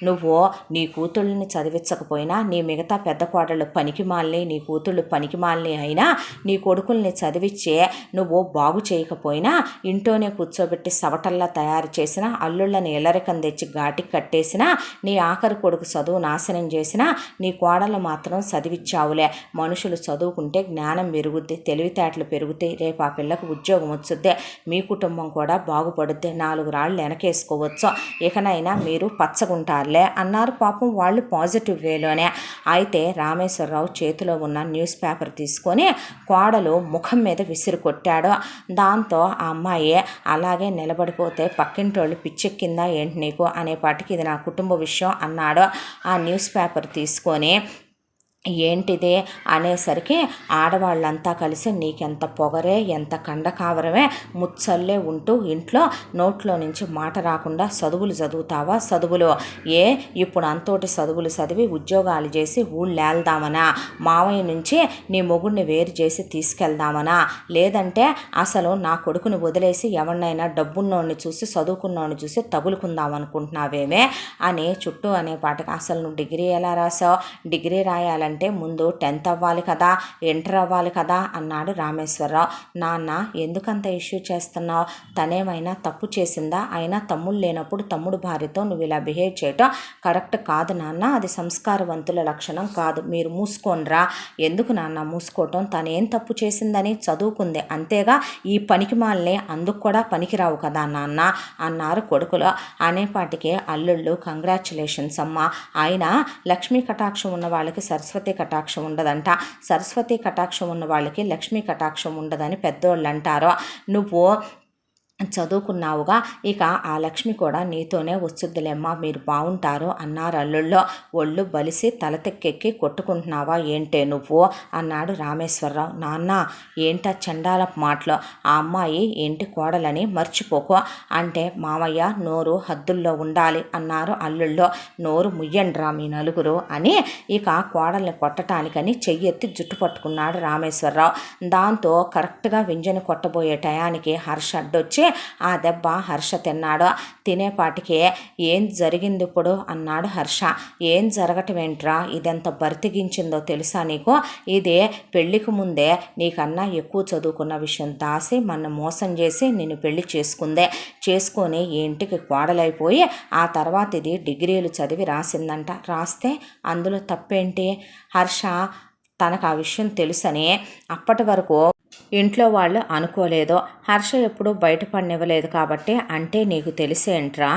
నువ్వు నీ కూతుళ్ళని చదివించకపోయినా నీ మిగతా పెద్ద కోడళ్ళు పనికిమాలిని, నీ కూతుళ్ళు పనికిమాలిని అయినా నీ కొడుకుల్ని చదివిచ్చే నువ్వు బాగు చేయకపోయినా ఇంట్లోనే కూర్చోబెట్టి సవటల్లా తయారు చేసిన అల్లుళ్ళని ఎల్లరికం తెచ్చి ఘాటికి కట్టేసిన నీ ఆఖరి కొడుకు చదువు నాశనం చేసిన నీ కోడలు మాత్రం చదివిచ్చావులే. మనుషులు చదువుకుంటే జ్ఞానం పెరుగుద్ది, తెలివితేటలు పెరుగుతాయి, రేపు ఆ పిల్లకు ఉద్యోగం వచ్చుద్ది, మీ కుటుంబం కూడా బాగుపడుద్ది, 4 రాళ్ళు వెనకేసుకోవచ్చు, ఇకనైనా మీరు పచ్చగుంటారులే అన్నారు పాపం వాళ్ళు పాజిటివ్ వేలోనే. అయితే రామేశ్వరరావు చేతిలో ఉన్న న్యూస్ పేపర్ తీసుకొని కోడలు ముఖం మీద విసిరి కొట్టాడు. దాంతో ఆ అమ్మాయి అలాగే నిలబడిపోతే పక్కింటోళ్ళు పిచ్చెక్కిందా ఏంటి నీకు అనేపాటికి ఇది నా కుటుంబ విషయం అన్నాడు. ఆ న్యూస్ పేపర్ తీసుకొని ఏంటిదే అనేసరికి ఆడవాళ్ళంతా కలిసి నీకెంత పొగరే, ఎంత కండకావరమే, ముచ్చల్లే ఉంటూ ఇంట్లో నోట్లో నుంచి మాట రాకుండా చదువులు చదువుతావా? చదువులు ఇప్పుడు అంతోటి చదువులు చదివి ఉద్యోగాలు చేసి ఊళ్ళేల్దామనా? మావయ్య నుంచి నీ మొగుడిని వేరు చేసి తీసుకెళ్దామనా? లేదంటే అసలు నా కొడుకుని వదిలేసి ఎవరినైనా డబ్బున్నోడిని చూసి చదువుకున్నోడిని చూసి తగులుకుందామనుకుంటున్నావేమే అని చుట్టూ అనేపాటికి అసలు నువ్వు డిగ్రీ ఎలా రాసావు? డిగ్రీ రాయాలంటే ముందు 10th అవ్వాలి కదా, ఇంటర్ అవ్వాలి కదా అన్నాడు రామేశ్వరరావు. నాన్న ఎందుకంత ఇష్యూ చేస్తున్నావు? తనేమైనా తప్పు చేసిందా? అయినా తమ్ముడు లేనప్పుడు తమ్ముడు భార్యతో నువ్వు ఇలా బిహేవ్ చేయటం కరెక్ట్ కాదు నాన్న, అది సంస్కారవంతుల లక్షణం కాదు. మీరు మూసుకోనరా. ఎందుకు నాన్న మూసుకోవటం? తనేం తప్పు చేసిందని? చదువుకుంది అంతేగా, ఈ పనికి మాలిని అందుకు కూడా పనికిరావు కదా నాన్న అన్నారు కొడుకులు. అనేపాటికి అల్లుళ్ళు కంగ్రాచులేషన్స్ అమ్మా, అయినా లక్ష్మీ కటాక్షం ఉన్న వాళ్ళకి సరస్వతి కటాక్షం ఉండదంట, సరస్వతి కటాక్షం ఉన్న వాళ్ళకి లక్ష్మీ కటాక్షం ఉండదని పెద్దోళ్ళు అంటారు. నువ్వు చదువుకున్నావుగా, ఇక ఆ లక్ష్మి కూడా నీతోనే వచ్చుద్దిలేమ్మా, మీరు బాగుంటారు అన్నారు అల్లుళ్ళో. ఒళ్ళు బలిసి తలతెక్కెక్కి కొట్టుకుంటున్నావా ఏంటే నువ్వు అన్నాడు రామేశ్వరరావు. నాన్న ఏంటా చండాల మాటలు? ఆ అమ్మాయి ఏంటి కోడలని మర్చిపోకు అంటే మామయ్య నోరు హద్దుల్లో ఉండాలి అన్నారు అల్లుళ్ళో. నోరు ముయ్యండ్రా మీ నలుగురు అని ఇక కోడల్ని కొట్టడానికని చెయ్యెత్తి జుట్టు పట్టుకున్నాడు రామేశ్వరరావు. దాంతో కరెక్ట్గా వింజని కొట్టబోయే టయానికి హర్ష అడ్డొచ్చి ఆ దెబ్బ హర్ష తిన్నాడు. తినేపాటికే ఏం జరిగింది ఇప్పుడు అన్నాడు హర్ష. ఏం జరగటం ఏంట్రా? ఇదెంత బరితిగించిందో తెలుసా నీకు? ఇదే పెళ్లికి ముందే నీకన్నా ఎక్కువ చదువుకున్న విషయం దాసి మన మోసం చేసి నిన్ను పెళ్లి చేసుకొని ఇంటికి కోడలైపోయి ఆ తర్వాత ఇది డిగ్రీలు చదివి రాసిందంట. రాస్తే అందులో తప్పేంటి? హర్ష తనకు ఆ విషయం తెలుసని అప్పటి వరకు ఇంట్లో వాళ్ళు అనుకోలేదు. హర్ష ఎప్పుడూ బయటపడనివ్వలేదు కాబట్టి అంటే నీకు తెలిసేంట్రా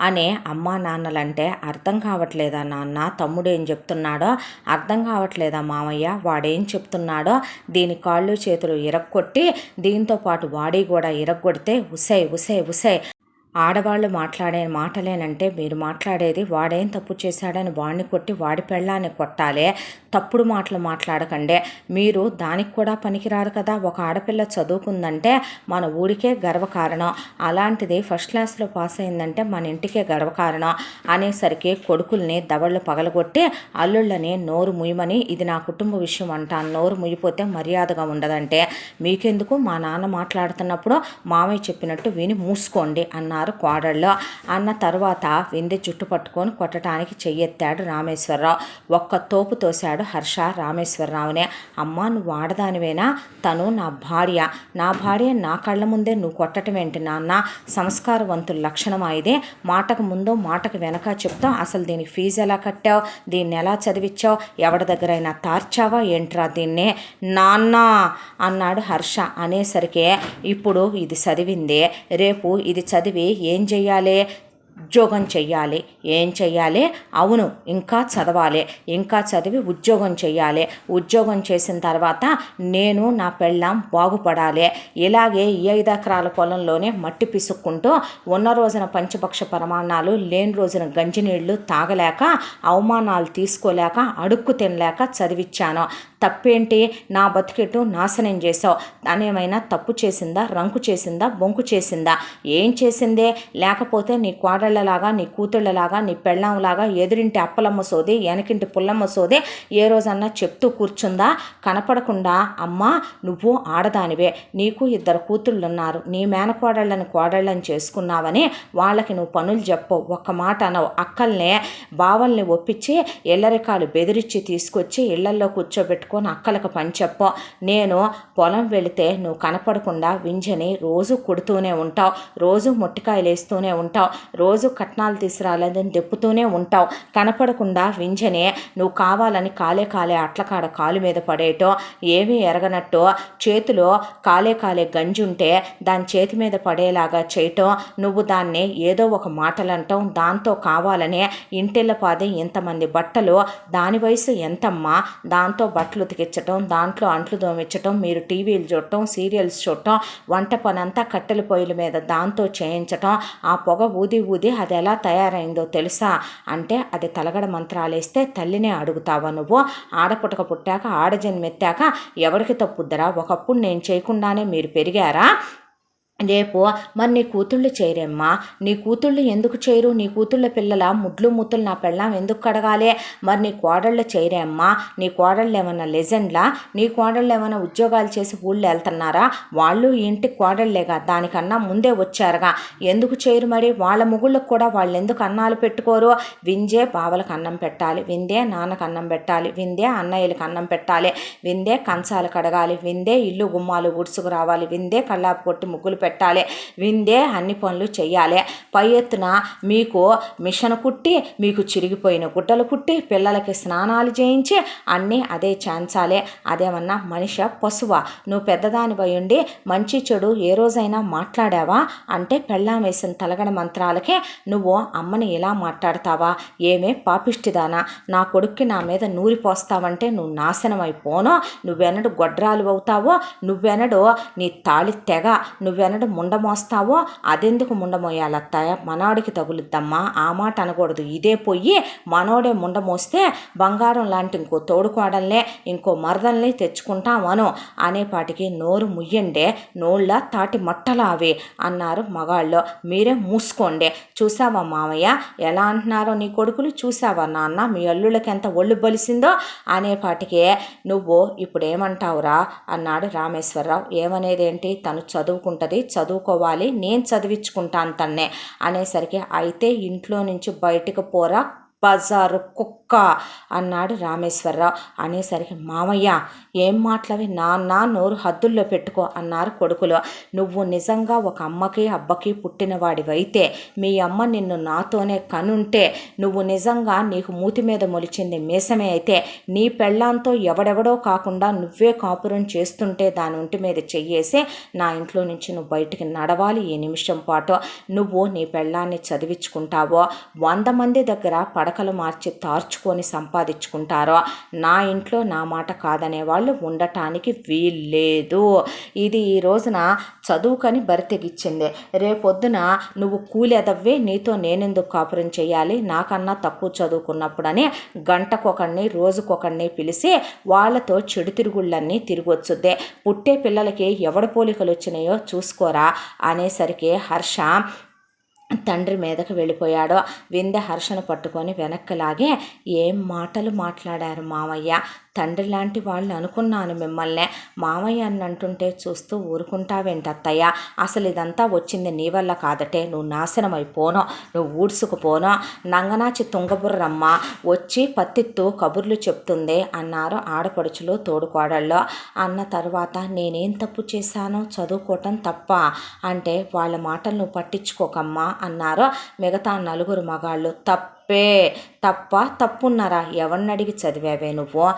అనే అమ్మా నాన్నలంటే అర్థం కావట్లేదా నాన్న? తమ్ముడు ఏం చెప్తున్నాడో అర్థం కావట్లేదా మామయ్య? వాడేం చెప్తున్నాడో దీని కాళ్ళు చేతులు ఇరక్కొట్టి దీంతో పాటు వాడి కూడా ఇరగ్గొడితే ఉసై ఉసై ఉసై ఆడవాళ్ళు మాట్లాడే మాటలేనంటే మీరు మాట్లాడేది వాడేం తప్పు చేశాడని వాడిని కొట్టి వాడి పెళ్ళాన్ని కొట్టాలే. తప్పుడు మాటలు మాట్లాడకండే. మీరు దానికి కూడా పనికిరారు కదా. ఒక ఆడపిల్ల చదువుకుందంటే మన ఊరికే గర్వకారణం, అలాంటిది ఫస్ట్ క్లాస్లో పాస్ అయిందంటే మన ఇంటికే గర్వకారణం అనేసరికి కొడుకుల్ని దవళ్ళు పగలగొట్టి అల్లుళ్ళని నోరు ముయ్యమని ఇది నా కుటుంబ విషయం అంటాను, నోరు ముయ్యిపోతే మర్యాదగా ఉండదంటే మీకెందుకు? మా నాన్న మాట్లాడుతున్నప్పుడు మామయ్య చెప్పినట్టు విని మూసుకోండి అన్నారు కోడళ్ళు. అన్న తర్వాత వింది జుట్టు పట్టుకొని కొట్టడానికి చెయ్యెత్తాడు రామేశ్వరరావు. ఒక్క తోపు తోశాడు హర్ష రామేశ్వరరావునే. అమ్మ నువ్వు ఆడదానివేనా? తను నా భార్య, నా భార్య నా కళ్ళ ముందే నువ్వు కొట్టడం ఏంటి నాన్న? సంస్కారవంతుల లక్షణం అయితే మాటకు ముందు మాటకు వెనక చెప్తావు. అసలు దీనికి ఫీజు ఎలా కట్టావు? దీన్ని ఎలా చదివించావు? ఎవరి దగ్గరైనా తార్చావా ఏంట్రా దీన్నే? నాన్న అన్నాడు హర్ష. అనేసరికి ఇప్పుడు ఇది చదివిందే, రేపు ఇది చదివి ఏం చెయ్యాలి? ఉద్యోగం చెయ్యాలి. ఏం చెయ్యాలి? అవును ఇంకా చదవాలి, ఇంకా చదివి ఉద్యోగం చెయ్యాలి. ఉద్యోగం చేసిన తర్వాత నేను నా పెళ్ళాం బాగుపడాలి. ఇలాగే ఈ 5 ఎకరాల పొలంలోనే మట్టి పిసుక్కుంటూ ఉన్న రోజున పంచపక్ష ప్రమాణాలు, లేని రోజున గంజినీళ్లు తాగలేక అవమానాలు తీసుకోలేక అడుక్కు తినలేక చదివిచ్చాను. తప్పేంటి, నా బతికెట్టు నాశనం చేసావు. తనేమైనా తప్పు చేసిందా, రంకు చేసిందా, బొంకు చేసిందా? ఏం చేసిందే? లేకపోతే నీ కోడళ్ళలాగా, నీ కూతుళ్ళలాగా, నీ పెళ్ళంలాగా ఎదురింటి అప్పలమ్మ సోది, వెనకింటి పుల్లమ్మ సోది ఏ రోజన్నా చెప్తూ కూర్చుందా? కనపడకుండా అమ్మా నువ్వు ఆడదానివే, నీకు 2 కూతుళ్ళున్నారు, నీ మేనకోడళ్ళని కోడళ్ళని చేసుకున్నావని వాళ్ళకి నువ్వు పనులు చెప్పవు, ఒక్క మాట అనవు. అక్కల్నే బావల్ని ఒప్పించి ఇళ్ళరికాలు బెదిరించి తీసుకొచ్చి ఇళ్లల్లో కూర్చోబెట్టుకొని అక్కలకు పని చెప్పు. నేను పొలం వెళితే నువ్వు కనపడకుండా వింజని రోజు కొడుతూనే ఉంటావు, రోజు మొట్టికాయలు వేస్తూనే ఉంటావు, రోజు కట్నాలు తీసుకురాలేదని దెప్పుతూనే ఉంటావు. కనపడకుండా వింజని నువ్వు కావాలని కాలే అట్లకాడ కాలు మీద పడేయటం, ఏమీ ఎరగనట్టు చేతిలో కాలే గంజి ఉంటే దాని చేతి మీద పడేలాగా చేయటం, నువ్వు దాన్ని ఏదో ఒక మాటలంటాం, దాంతో కావాలనే ఇంటిళ్ళ పాది ఇంతమంది బట్టలు, దాని వయసు ఎంతమ్మా, దాంతో బట్టలు ఉతికించటం, దాంట్లో అంట్లు దోమించటం, మీరు టీవీలు చూడటం, సీరియల్స్ చూడటం, వంట పనంతా కట్టెల పొయ్యిల మీద దాంతో చేయించటం, ఆ పొగ ఊది అది ఎలా తయారైందో తెలుసా అంటే అది తలగడ మంత్రాలేస్తే తల్లినే అడుగుతావా నువ్వు? ఆడపుటక పుట్టాక ఆడజన్మెత్తాక ఎవరికి తప్పుద్దరా? ఒకప్పుడు నేను చేయకుండానే మీరు పెరిగారా? రేపు మరి నీ కూతుళ్ళు చేయరమ్మా, నీ కూతుళ్ళు ఎందుకు చేయరు? నీ కూతుళ్ళ పిల్లల ముడ్లు ముత్తులు నా పెళ్ళాం ఎందుకు కడగాలి? మరి నీ కోడళ్ళు చేయరమ్మా, నీ కోడళ్ళు ఏమన్నా లెజెండ్లా? నీ కోడళ్ళు ఏమైనా ఉద్యోగాలు చేసి ఊళ్ళో వెళ్తున్నారా? వాళ్ళు ఇంటికి కోడళ్ళేగా, దానికన్నా ముందే వచ్చారుగా, ఎందుకు చేయరు? మరి వాళ్ళ ముగుళ్ళకు కూడా వాళ్ళు ఎందుకు అన్నాలు పెట్టుకోరు? విందే బావలకు అన్నం పెట్టాలి, విందే నాన్నకు అన్నం పెట్టాలి, విందే అన్నయ్యలకు అన్నం పెట్టాలి, విందే కంచాలు కడగాలి, విందే ఇల్లు గుమ్మాలు ఉడుసుకు రావాలి, విందే కళ్ళాపు కొట్టి ముగ్గులు పెట్టాలి, విందే అన్ని పనులు చెయ్యాలి. పై ఎత్తున మీకు మిషన్ కుట్టి, మీకు చిరిగిపోయిన గుడ్డలు కుట్టి, పిల్లలకి స్నానాలు చేయించి అన్నీ అదే ఛాన్సాలే. అదేమన్నా మనిషి పశువా? నువ్వు పెద్దదానిపై ఉండి మంచి చెడు ఏ రోజైనా మాట్లాడావా అంటే పెళ్ళాం వేసిన తలగడ మంత్రాలకే నువ్వు అమ్మని ఇలా మాట్లాడతావా? ఏమే పాపిష్టిదానా, నా కొడుక్కి నా మీద నూరిపోస్తావంటే నువ్వు నాశనం అయిపోను, నువ్వెనడు గొడ్రాలు అవుతావో, నువ్వెనడు నీ తాళి తెగ, నువ్వెనడు ముండమోస్తావో. అదెందుకు ముండమోయాలత్తాయ, మనోడికి తగులుద్దమ్మా, ఆ మాట అనకూడదు. ఇదే పొయ్యి మనోడే ముండమోస్తే బంగారం లాంటి ఇంకో తోడుకోడల్నే ఇంకో మరదల్ని తెచ్చుకుంటామను అనేపాటికి నోరు ముయ్యండే, నోళ్ళ తాటి మట్టలా అవి అన్నారు మగాళ్ళు. మీరే మూసుకోండి. చూసావా మామయ్య ఎలా అంటున్నారో నీ కొడుకులు, చూసావా నాన్న మీ అల్లుళ్ళకి ఎంత ఒళ్ళు బలిసిందో అనేపాటికే నువ్వు ఇప్పుడేమంటావురా అన్నాడు రామేశ్వరరావు. ఏమనేదేంటి, తను చదువుకుంటుంది, చదువుకోవాలి, నేను చదివించుకుంటాను తన్నే అనేసరికి అయితే ఇంట్లో నుంచి బయటకు పోరా బజారు కుక్క అన్నాడు రామేశ్వరరావు. అనేసరికి మామయ్య ఏం మాటలవి నాన్న, నోరు హద్దుల్లో పెట్టుకో అన్నారు కొడుకులు. నువ్వు నిజంగా ఒక అమ్మకి అబ్బకి పుట్టినవాడివైతే, మీ అమ్మ నిన్ను నాతోనే కనుంటే, నువ్వు నిజంగా నీకు మూతి మీద మొలిచింది మీసమే అయితే, నీ పెళ్ళాంతో ఎవడెవడో కాకుండా నువ్వే కాపురం చేస్తుంటే దాని ఒంటి మీద చెయ్యేసి నా ఇంట్లో నుంచి నువ్వు బయటికి నడవాలి ఈ నిమిషం పాటు. నువ్వు నీ పెళ్ళాన్ని చదివించుకుంటావో, 100 మంది దగ్గర పడకలు మార్చి తార్చుకొని సంపాదించుకుంటారో, నా ఇంట్లో నా మాట కాదనే వాళ్ళు ఉండటానికి వీల్లేదు. ఇది ఈ రోజున చదువుకని బరితెగిచ్చింది, రేపొద్దున నువ్వు కూలెదవ్వే, నీతో నేనెందుకు కాపురం చేయాలి, నాకన్నా తక్కువ చదువుకున్నప్పుడని గంటకొకడిని రోజుకొకడిని పిలిచి వాళ్ళతో చెడు తిరుగుళ్ళన్నీ తిరిగొచ్చుద్దే. పుట్టే పిల్లలకి ఎవడ పోలికలు వచ్చినాయో చూసుకోరా అనేసరికి హర్ష తండ్రి మీదకు వెళ్ళిపోయాడు. వింద హర్షను పట్టుకొని వెనక్కి లాగే, ఏం మాటలు మాట్లాడారు మామయ్య, తండ్రి లాంటి వాళ్ళు అనుకున్నాను మిమ్మల్నే, మామయ్య అని అంటుంటే చూస్తూ ఊరుకుంటావేంటత్తయ్య, అసలు ఇదంతా వచ్చింది నీ వల్ల కాదటే, నువ్వు నాశనం అయిపోను, నువ్వు ఊడ్సుకుపోను, నంగనాచి తుంగబుర్రమ్మ వచ్చి పత్తిత్తు కబుర్లు చెప్తుంది అన్నారు ఆడపడుచులు తోడుకోడల్లో. అన్న తర్వాత నేనేం తప్పు చేశానో, చదువుకోవటం తప్ప అంటే వాళ్ళ మాటలు నువ్వు పట్టించుకోకమ్మా అన్నారు మిగతా 4 మగాళ్ళు. తప్పున్నారా, ఎవరిని అడిగి చదివావే నువ్వు?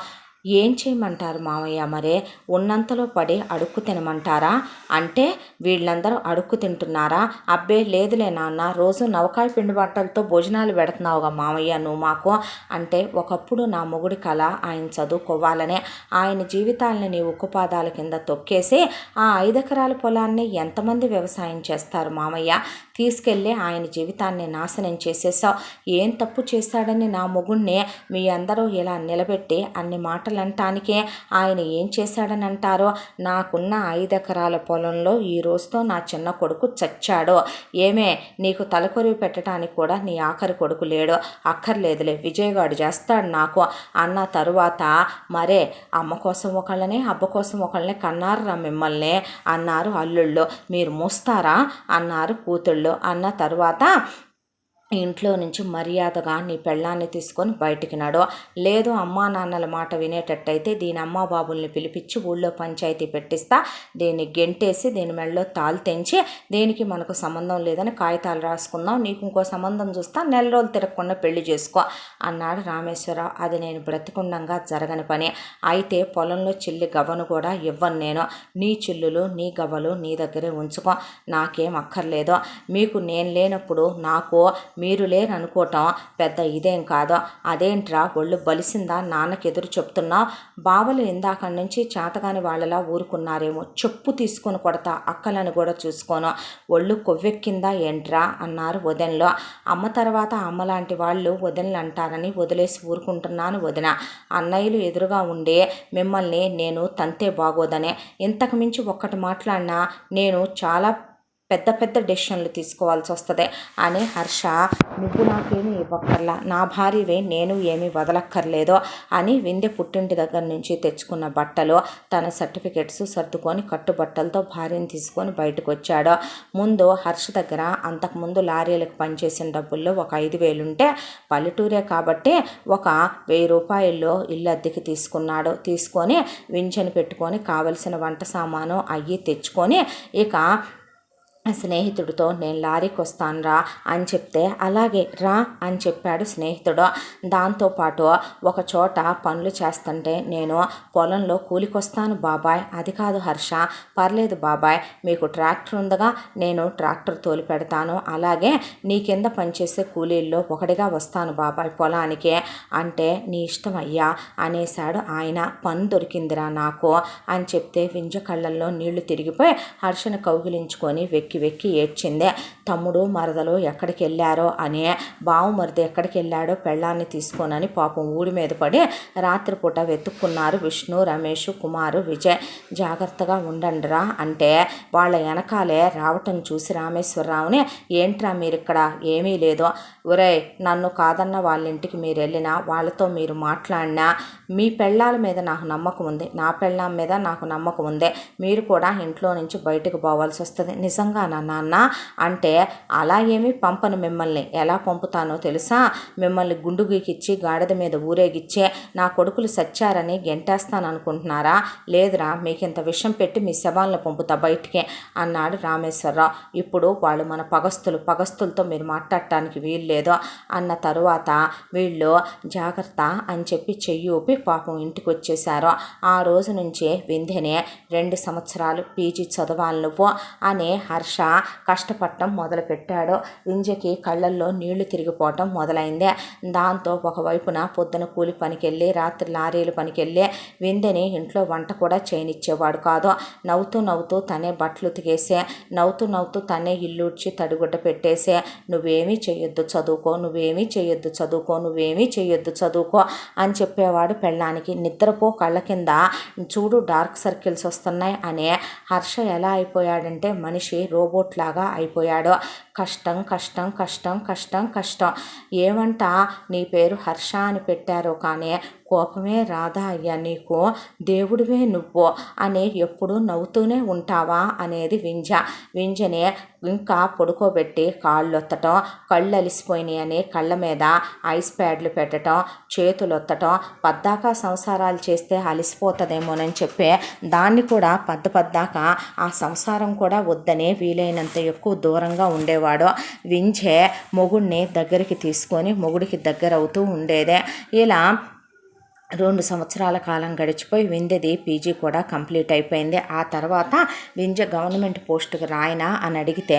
ఏం చేయమంటారు మామయ్య, మరే ఉన్నంతలో పడి అడుక్కు తినమంటారా అంటే వీళ్ళందరూ అడుక్కు తింటున్నారా? అబ్బే లేదులే నాన్న, రోజు నవకాయ పిండి బట్టలతో భోజనాలు పెడుతున్నావుగా మామయ్య నువ్వు మాకు అంటే, ఒకప్పుడు నా మొగుడి కళ ఆయన చదువుకోవాలనే, ఆయన జీవితాలని నీ ఉక్కుపాదాల కింద తొక్కేసి ఆ 5 ఎకరాల పొలాన్ని ఎంతమంది వ్యవసాయం చేస్తారు మామయ్య, తీసుకెళ్ళి ఆయన జీవితాన్ని నాశనం చేసేసావు. ఏం తప్పు చేశాడని నా మొగుడిని మీ అందరూ ఇలా నిలబెట్టి అన్ని మాటలు మాటలు అంటానికి ఆయన ఏం చేశాడని అంటారో? నాకున్న 5 ఎకరాల పొలంలో ఈ రోజుతో నా చిన్న కొడుకు చచ్చాడు. ఏమే, నీకు తలకొరివి పెట్టడానికి కూడా నీ ఆఖరి కొడుకు లేడు. అక్కర్లేదులే, విజయగాడు చేస్తాడు నాకు అన్న తరువాత మరే అమ్మ కోసం ఒకళ్ళని అబ్బ కోసం ఒకళ్ళని కన్నారురా మిమ్మల్ని అన్నారు అల్లుళ్ళు. మీరు మూస్తారా అన్నారు కూతుళ్ళు. అన్న తరువాత ఇంట్లో నుంచి మర్యాదగా నీ పెళ్ళాన్ని తీసుకొని బయటికి నడు. లేదు అమ్మా నాన్నల మాట వినేటట్టయితే దీని అమ్మా బాబుల్ని పిలిపించి ఊళ్ళో పంచాయతీ పెట్టిస్తా, దీన్ని గెంటేసి దీని మెడలో తాళ్ళు తెంచి దీనికి మనకు సంబంధం లేదని కాగితాలు రాసుకుందాం, నీకు ఇంకో సంబంధం చూస్తా, నెల రోజులు తిరగకుండా పెళ్లి చేసుకో అన్నాడు రామేశ్వరరావు. అది నేను బ్రతికుండంగా జరగని పని. అయితే పొలంలో చిల్లి గవ్వను కూడా ఇవ్వను నేను. నీ చిల్లులు నీ గవ్వలు నీ దగ్గరే ఉంచుకో, నాకేం అక్కర్లేదు. మీకు నేను లేనప్పుడు నాకు మీరు లేరనుకోవటం పెద్ద ఇదేం కాదు. అదేంట్రా ఒళ్ళు బలిసిందా నాన్నకి ఎదురు చెప్తున్నావు? బావలు ఇందాక నుంచి చేతగాని వాళ్ళలా ఊరుకున్నారేమో, చెప్పు తీసుకొని కొడతా, అక్కలను కూడా చూసుకోను. ఒళ్ళు కొవ్వెక్కిందా ఏంట్రా అన్నారు వదినలో. అమ్మ తర్వాత అమ్మలాంటి వాళ్ళు వదినలు అంటారని వదిలేసి ఊరుకుంటున్నాను వదిన. అన్నయ్యలు ఎదురుగా ఉండే మిమ్మల్ని నేను తంతే బాగోదనే. ఇంతకు మించి ఒక్కటి మాట్లాడినా నేను చాలా పెద్ద పెద్ద డెసిషన్లు తీసుకోవాల్సి వస్తుంది అని హర్ష, నువ్వు నాకేమీ ఇవ్వక్కర్లా, నా భార్యవే, నేను ఏమీ వదలక్కర్లేదు అని వింధ్య పుట్టింటి దగ్గర నుంచి తెచ్చుకున్న బట్టలు తన సర్టిఫికెట్స్ సర్దుకొని కట్టుబట్టలతో భార్యను తీసుకొని బయటకు వచ్చాడు. ముందు హర్ష దగ్గర అంతకుముందు లారీలకు పనిచేసిన డబ్బుల్లో ఒక 5,000 ఉంటే పల్లెటూరే కాబట్టి ఒక 1,000 రూపాయల్లో ఇల్లు అద్దెకి తీసుకున్నాడు. తీసుకొని వింఛను పెట్టుకొని కావలసిన వంట సామాను అయ్యి తెచ్చుకొని ఇక స్నేహితుడితో నేను లారీకి వస్తానురా అని చెప్తే అలాగే రా అని చెప్పాడు స్నేహితుడు. దాంతోపాటు ఒక చోట పనులు చేస్తుంటే నేను పొలంలో కూలికొస్తాను బాబాయ్. అది కాదు హర్ష, పర్లేదు బాబాయ్, మీకు ట్రాక్టర్ ఉందిగా, నేను ట్రాక్టర్ తోలి పెడతాను, అలాగే నీ కింద పనిచేసే కూలీల్లో ఒకటిగా వస్తాను బాబాయ్ పొలానికి అంటే నీ ఇష్టం అయ్యా అనేశాడు ఆయన. పని దొరికిందిరా నాకు అని చెప్తే వింజ కళ్ళల్లో నీళ్లు తిరిగిపోయి హర్షను కౌగిలించుకొని వెక్కి ఏడ్చిందే. తమ్ముడు మరదలు ఎక్కడికి వెళ్ళారో అని, బావుమరిది ఎక్కడికి వెళ్ళాడో పెళ్ళాన్ని తీసుకోనని పాపం ఊడి మీద పడి రాత్రిపూట వెతుక్కున్నారు విష్ణు, రమేష్, కుమారు, విజయ్. జాగ్రత్తగా ఉండండిరా అంటే వాళ్ళ వెనకాలే రావటం చూసి రామేశ్వరరావుని, ఏంట్రా మీరిక్కడ? ఏమీ లేదు. ఒరేయ్, నన్ను కాదన్న వాళ్ళ ఇంటికి మీరు వెళ్ళినా, వాళ్ళతో మీరు మాట్లాడినా మీ పెళ్ళాల మీద నాకు నమ్మకం ఉంది, నా పెళ్ళాం మీద నాకు నమ్మకం ఉంది, మీరు కూడా ఇంట్లో నుంచి బయటకు పోవాల్సి వస్తుంది. నిజంగా నాన్న అంటే అలా ఏమీ పంపను మిమ్మల్ని. ఎలా పంపుతానో తెలుసా? మిమ్మల్ని గుండు గీకిచ్చి గాడిద మీద ఊరేగిచ్చే నా కొడుకులు సచ్చారని గెంటేస్తాను అనుకుంటున్నారా? లేదురా, మీకు ఇంత విషం పెట్టి మీ శవాలను పంపుతా బయటికి అన్నాడు రామేశ్వరరావు. ఇప్పుడు వాళ్ళు మన పగస్తులతో మీరు మాట్లాడటానికి వీలు లేదు అన్న తరువాత వీళ్ళు జాగ్రత్త అని చెప్పి చెయ్యి ఊపి పాపం ఇంటికి వచ్చేశారు. ఆ రోజు నుంచే వింధ్యనే 2 సంవత్సరాలు పీజీ చదవాలి నువ్వు అని హర్ష కష్టపడటం మొదలుపెట్టాడు. వింజకి కళ్ళల్లో నీళ్లు తిరిగిపోవటం మొదలైంది. దాంతో ఒకవైపున పొద్దున కూలి పనికెళ్ళి రాత్రి లారీలు పనికెళ్ళి వింధ్యని ఇంట్లో వంట కూడా చేయనిచ్చేవాడు కాదు. నవ్వుతూ తనే బట్టలు ఉతికేసే, నవ్వుతూ తనే ఇల్లుడ్చి తడిగుడ్డ పెట్టేసే, నువ్వేమీ చేయొద్దు చదువుకో, నువ్వేమీ చేయొద్దు చదువుకో, నువ్వేమీ చేయొద్దు చదువుకో అని చెప్పేవాడు పెళ్ళానికి. నిద్రపో, కళ్ళ కింద చూడు డార్క్ సర్కిల్స్ వస్తున్నాయి అని. హర్ష ఎలా అయిపోయాడంటే మనిషి రోబోట్ లాగా అయిపోయాడు. కష్టం. ఏమంట నీ పేరు హర్ష అని పెట్టారో కానీ కోపమే రాదా అయ్యా నీకు? దేవుడివే నువ్వు అని ఎప్పుడు నవ్వుతూనే ఉంటావా అనేది వింజనే ఇంకా పడుకోబెట్టి కాళ్ళు ఒత్తటం, కళ్ళు అలిసిపోయినాయి అని కళ్ళ మీద ఐస్ ప్యాడ్లు పెట్టడం, చేతులు ఒత్తటం, పద్దాకా సంసారాలు చేస్తే అలిసిపోతుందేమోనని చెప్పి దాన్ని కూడా పద్దాకా ఆ సంసారం కూడా వద్దని వీలైనంత ఎక్కువ దూరంగా ఉండేవాడు. వింజే మొగుడిని దగ్గరికి తీసుకొని మొగుడికి దగ్గర అవుతూ ఉండేదే. ఇలా 2 సంవత్సరాల కాలం గడిచిపోయి వింధ్యది పీజీ కూడా కంప్లీట్ అయిపోయింది. ఆ తర్వాత వింధ్య గవర్నమెంట్ పోస్టుకి రాయనా అని అడిగితే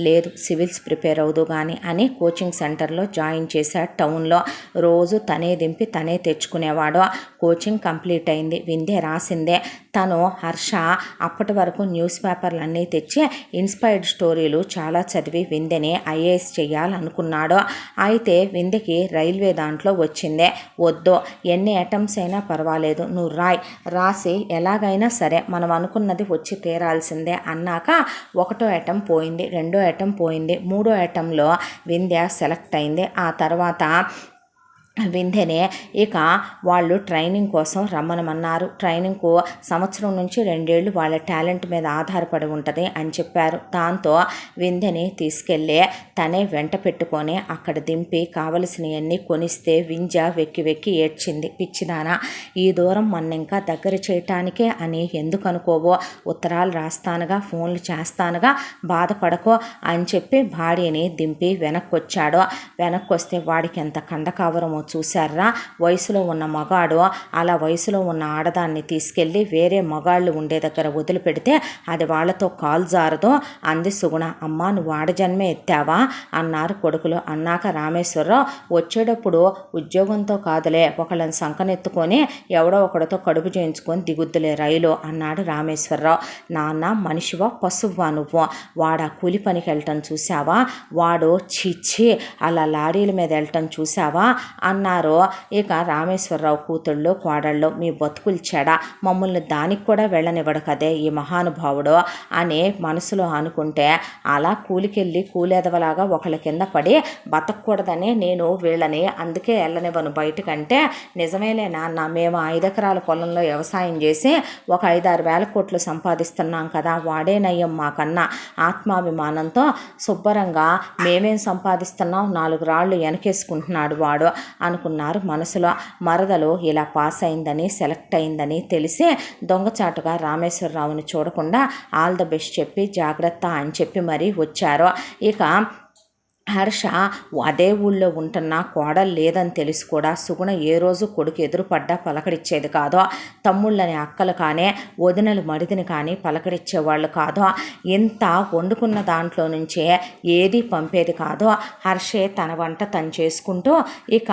లేదు, సివిల్స్ ప్రిపేర్ అవుదు కానీ అని కోచింగ్ సెంటర్లో జాయిన్ చేశాడు టౌన్లో. రోజు తనే దింపి తనే తెచ్చుకునేవాడు. కోచింగ్ కంప్లీట్ అయింది. వింధ్య రాసిందే. తను హర్ష అప్పటి వరకు న్యూస్ పేపర్లన్నీ తెచ్చి ఇన్స్పైర్డ్ స్టోరీలు చాలా చదివి విందెని ఐఏఎస్ చేయాలనుకున్నాడు. అయితే విందెకి రైల్వే దాంట్లో వచ్చిందే. వద్దు, ఎన్ని అటెంప్ట్స్ అయినా పర్వాలేదు, నువ్వు రాసి ఎలాగైనా సరే మనం అనుకున్నది వచ్చి తీరాల్సిందే అన్నాక ఒకటో అటెంప్ట్ పోయింది, రెండో అటెంప్ట్ పోయింది, మూడో అటెంప్ట్లో వింధ్య సెలెక్ట్ అయింది. ఆ తర్వాత వింధ్యనే ఇక వాళ్ళు ట్రైనింగ్ కోసం రమ్మనమన్నారు. ట్రైనింగ్కు సంవత్సరం నుంచి 2 ఏళ్ళు వాళ్ళ టాలెంట్ మీద ఆధారపడి ఉంటుంది అని చెప్పారు. దాంతో వింధ్యని తీసుకెళ్ళి తనే వెంట పెట్టుకొని అక్కడ దింపి కావలసినవన్నీ కొనిస్తే వింధ్య వెక్కి వెక్కి ఏడ్చింది. పిచ్చిదానా, ఈ దూరం మన ఇంకా దగ్గర చేయటానికే అని ఎందుకు అనుకోవో, ఉత్తరాలు రాస్తానుగా, ఫోన్లు చేస్తానుగా, బాధపడకో అని చెప్పి భార్యని దింపి వెనక్కొచ్చాడు. వెనక్కొస్తే వాడికి ఎంత కండకావరమో చూశారా. వయసులో ఉన్న మగాడు అలా వయసులో ఉన్న ఆడదాన్ని తీసుకెళ్ళి వేరే మగాళ్ళు ఉండే దగ్గర వదిలిపెడితే అది వాళ్ళతో కాలు జారదో అంది సుగుణ. అమ్మ, నువ్వు ఆడజన్మే ఎత్తావా అన్నారు కొడుకులు. అన్నాక రామేశ్వరరావు, వచ్చేటప్పుడు ఉద్యోగంతో కాదులే, ఒకళ్ళని సంకనెత్తుకొని ఎవడో ఒకడితో కడుపు చేయించుకొని దిగుద్దులే రైలు అన్నాడు రామేశ్వరరావు. నాన్న, మనిషివా పశువా నువ్వు? వాడా కూలి పనికి వెళ్ళటం చూసావా? వాడు చిచ్చి అలా లారీల మీద వెళ్ళటం చూసావా అన్నారు. ఇక రామేశ్వరరావు కూతుళ్ళు కోడళ్ళు, మీ బతుకులు చెడ, మమ్మల్ని దానికి కూడా వెళ్ళనివ్వడు కదే ఈ మహానుభావుడు అని మనసులో అనుకుంటే, అలా కూలికెళ్ళి కూలేదవలాగా ఒకళ్ళ కింద పడి బతకూడదని నేను వీళ్ళని అందుకే వెళ్ళనివ్వను బయటకంటే, నిజమేలే నాన్న, మేము 5 ఎకరాల పొలంలో వ్యవసాయం చేసి ఒక 5-6 వేల కోట్లు సంపాదిస్తున్నాం కదా, వాడే నయ్యం మాకన్నా ఆత్మాభిమానంతో శుభ్రంగా మేమేం సంపాదిస్తున్నాం, 4 రాళ్ళు వెనకేసుకుంటున్నాడు వాడు అనుకున్నారు మనసులో. మరదలు ఇలా పాస్ అయిందని, సెలెక్ట్ అయిందని తెలిసి దొంగచాటుగా రామేశ్వరరావుని చూడకుండా ఆల్ ద బెస్ట్ చెప్పి జాగ్రత్త అని చెప్పి మరీ వచ్చారు. ఇక హర్ష అదే ఊళ్ళో ఉంటున్నా కోడలు లేదని తెలిసి కూడా సుగుణ ఏ రోజు కొడుకు ఎదురుపడ్డా పలకరించేది కాదో, తమ్ముళ్ళని అక్కలు కానీ వదినలు మరిదిని కానీ పలకరించేవాళ్ళు కాదో, ఇంత వండుకున్న దాంట్లో నుంచే ఏది పంపేది కాదో. హర్షే తన వంట తను చేసుకుంటూ ఇక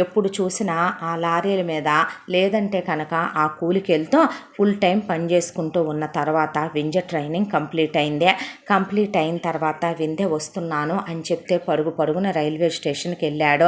ఎప్పుడు చూసినా ఆ లారీల మీద లేదంటే కనుక ఆ కూలికి వెళ్తూ ఫుల్ టైం పని చేసుకుంటూ ఉన్న తర్వాత వింధ్య ట్రైనింగ్ కంప్లీట్ అయింది. కంప్లీట్ అయిన తర్వాత వింధ్య వస్తున్నాను అని చెప్తే పరుగున రైల్వే స్టేషన్కి వెళ్ళాడు.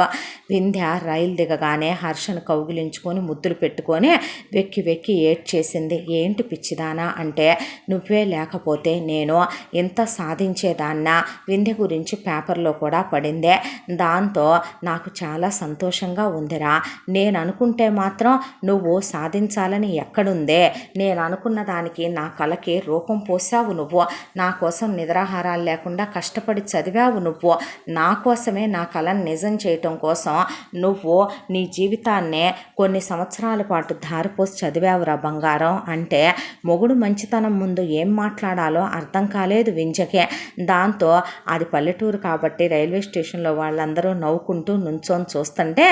వింధ్య రైలు దిగగానే హర్షను కౌగిలించుకొని ముద్దులు పెట్టుకొని వెక్కి వెక్కి ఏడ్చేసింది. ఏంటి పిచ్చిదానా అంటే, నువ్వే లేకపోతే నేను ఎంత సాధించేదాన్నా, వింధ్య గురించి పేపర్లో కూడా పడిందే, దాంతో నాకు చాలా సంతోషంగా ఉందిరా. నేను అనుకుంటే మాత్రం నువ్వు సాధించాలని ఎక్కడుందే, నేను అనుకున్న దానికి నా కళకి రూపం పోసావు నువ్వు, నా కోసం నిద్రాహారాలు లేకుండా కష్టపడి చదివావు నువ్వు, నా కోసమే నా కళను నిజం చేయటం కోసం నువ్వు నీ జీవితాన్నే కొన్ని సంవత్సరాల పాటు ధారపోసి చదివావురా బంగారం అంటే, మొగుడు మంచితనం ముందు ఏం మాట్లాడాలో అర్థం కాలేదు వింధ్యకే. దాంతో అది పల్లెటూరు కాబట్టి రైల్వే స్టేషన్లో వాళ్ళందరూ నవ్వుకుంటూ నుంచొని చూస్తుంటే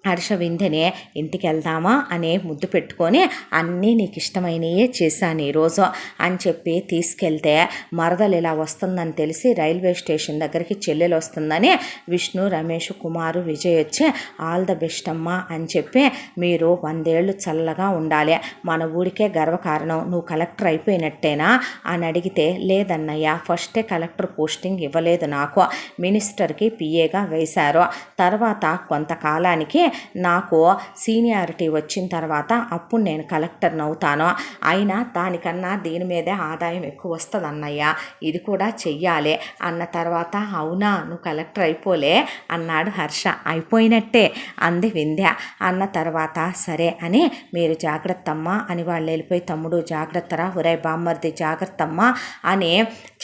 హర్ష వింధ్యనే ఇంటికి వెళ్దామా అనే ముద్దు పెట్టుకొని, అన్నీ నీకు ఇష్టమైనయే చేశాను ఈరోజు అని చెప్పి తీసుకెళ్తే, మరదలు ఇలా వస్తుందని తెలిసి రైల్వే స్టేషన్ దగ్గరికి చెల్లెలు వస్తుందని విష్ణు, రమేష్, కుమారు, విజయ్ వచ్చి ఆల్ ద బెస్ట్ అమ్మా అని చెప్పి, మీరు 100 ఏళ్ళు చల్లగా ఉండాలి, మన ఊరికే గర్వకారణం, నువ్వు కలెక్టర్ అయిపోయినట్టేనా అని అడిగితే, లేదన్నయ్య, ఫస్టే కలెక్టర్ పోస్టింగ్ ఇవ్వలేదు నాకు, మినిస్టర్కి పిఏగా వేశారు, తర్వాత కొంతకాలానికి నాకు సీనియారిటీ వచ్చిన తర్వాత అప్పుడు నేను కలెక్టర్ని అవుతాను, అయినా దానికన్నా దీని మీదే ఆదాయం ఎక్కువ వస్తుంది అన్నయ్య, ఇది కూడా చెయ్యాలి అన్న తర్వాత, అవునా నువ్వు కలెక్టర్ అయిపోలే అన్నాడు హర్ష. అయిపోయినట్టే అంది వింధ్య. అన్న తర్వాత సరే అని, మీరు జాగ్రత్తమ్మా అని వాళ్ళు వెళ్ళిపోయి, తమ్ముడు జాగ్రత్తరా, ఒరే బామ్మర్ది జాగ్రత్తమ్మా అని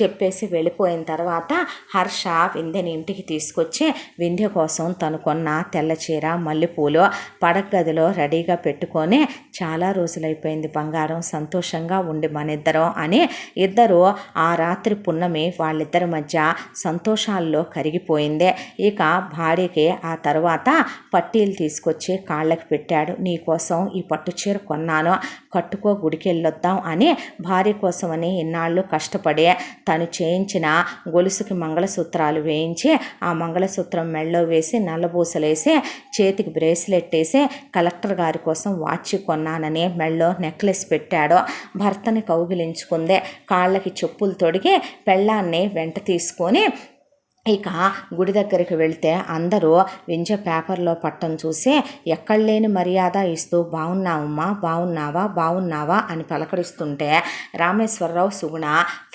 చెప్పేసి వెళ్ళిపోయిన తర్వాత హర్ష వింధ్యని ఇంటికి తీసుకొచ్చి వింధ్య కోసం తను కొన్న తెల్ల చీర, మల్లెపూలు పడక గదిలో రెడీగా పెట్టుకొని, చాలా రోజులైపోయింది బంగారం, సంతోషంగా ఉండి మనిద్దరం అని ఇద్దరు ఆ రాత్రి పున్నమి వాళ్ళిద్దరి మధ్య సంతోషాల్లో కరిగిపోయింది. ఇక భార్యకి ఆ తర్వాత పట్టీలు తీసుకొచ్చి కాళ్ళకి పెట్టాడు. నీకోసం ఈ పట్టు చీర కొన్నాను, కట్టుకో, గుడికి వెళ్ళొద్దాం అని. భార్య కోసమని ఇన్నాళ్ళు కష్టపడి తను చేయించిన గొలుసుకి మంగళసూత్రాలు వేయించి, ఆ మంగళసూత్రం మెళ్ళో వేసి నల్లబూసలేసి చేతికి చేతికి బ్రేస్లెట్ వేసి కలెక్టర్ గారి కోసం వాచ్ కొన్నానని మెళ్ళో నెక్లెస్ పెట్టాడు. భర్తని కౌగిలించుకుందే, కాళ్ళకి చెప్పులు తొడిగి పెళ్ళాన్ని వెంట తీసుకొని ఇక గుడి దగ్గరికి వెళ్తే అందరూ వింజ పేపర్లో పట్టం చూసి ఎక్కడ లేని మర్యాద ఇస్తూ బాగున్నావమ్మా, బాగున్నావా అని పలకరిస్తుంటే రామేశ్వరరావు సుగుణ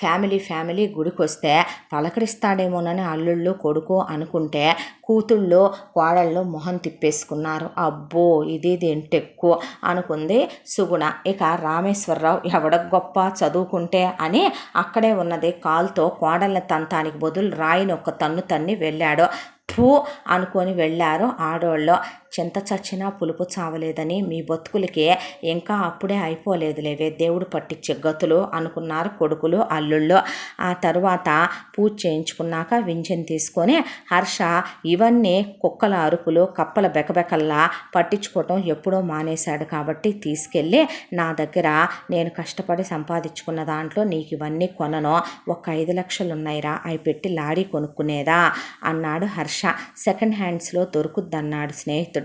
ఫ్యామిలీ గుడికి వస్తే పలకరిస్తాడేమోనని అల్లుళ్ళు కొడుకు అనుకుంటే కూతుళ్ళు కోడళ్ళు మొహం తిప్పేసుకున్నారు. అబ్బో ఇదేంటెక్కువ అనుకుంది సుగుణ. ఇక రామేశ్వరరావు ఎవడ గొప్ప చదువుకుంటే అని అక్కడే ఉన్నది కాలుతో కోడళ్ళ తంతానికి బదులు రాయిని ఒక తన్ను తన్ని వెళ్ళాడు. ఫూ అనుకొని వెళ్ళారు ఆడోళ్ళు. చింత చచ్చినా పులుపు చావలేదని మీ బతుకులకి ఇంకా అప్పుడే అయిపోలేదులేవే దేవుడు పట్టించే గతులు అనుకున్నారు కొడుకులు అల్లుళ్ళు. ఆ తరువాత పూజ చేయించుకున్నాక వింజని తీసుకొని హర్ష ఇవన్నీ కుక్కల అరుపులు కప్పల బెకబెకల్లా పట్టించుకోవటం ఎప్పుడో మానేశాడు కాబట్టి తీసుకెళ్ళి నా దగ్గర నేను కష్టపడి సంపాదించుకున్న దాంట్లో నీకు ఇవన్నీ కొనను, ఒక 5 లక్షలు ఉన్నాయిరా, అవి పెట్టి లారీ కొనుక్కునేదా అన్నాడు హర్ష. సెకండ్ హ్యాండ్స్లో దొరుకుద్దన్నాడు స్నేహితుడు.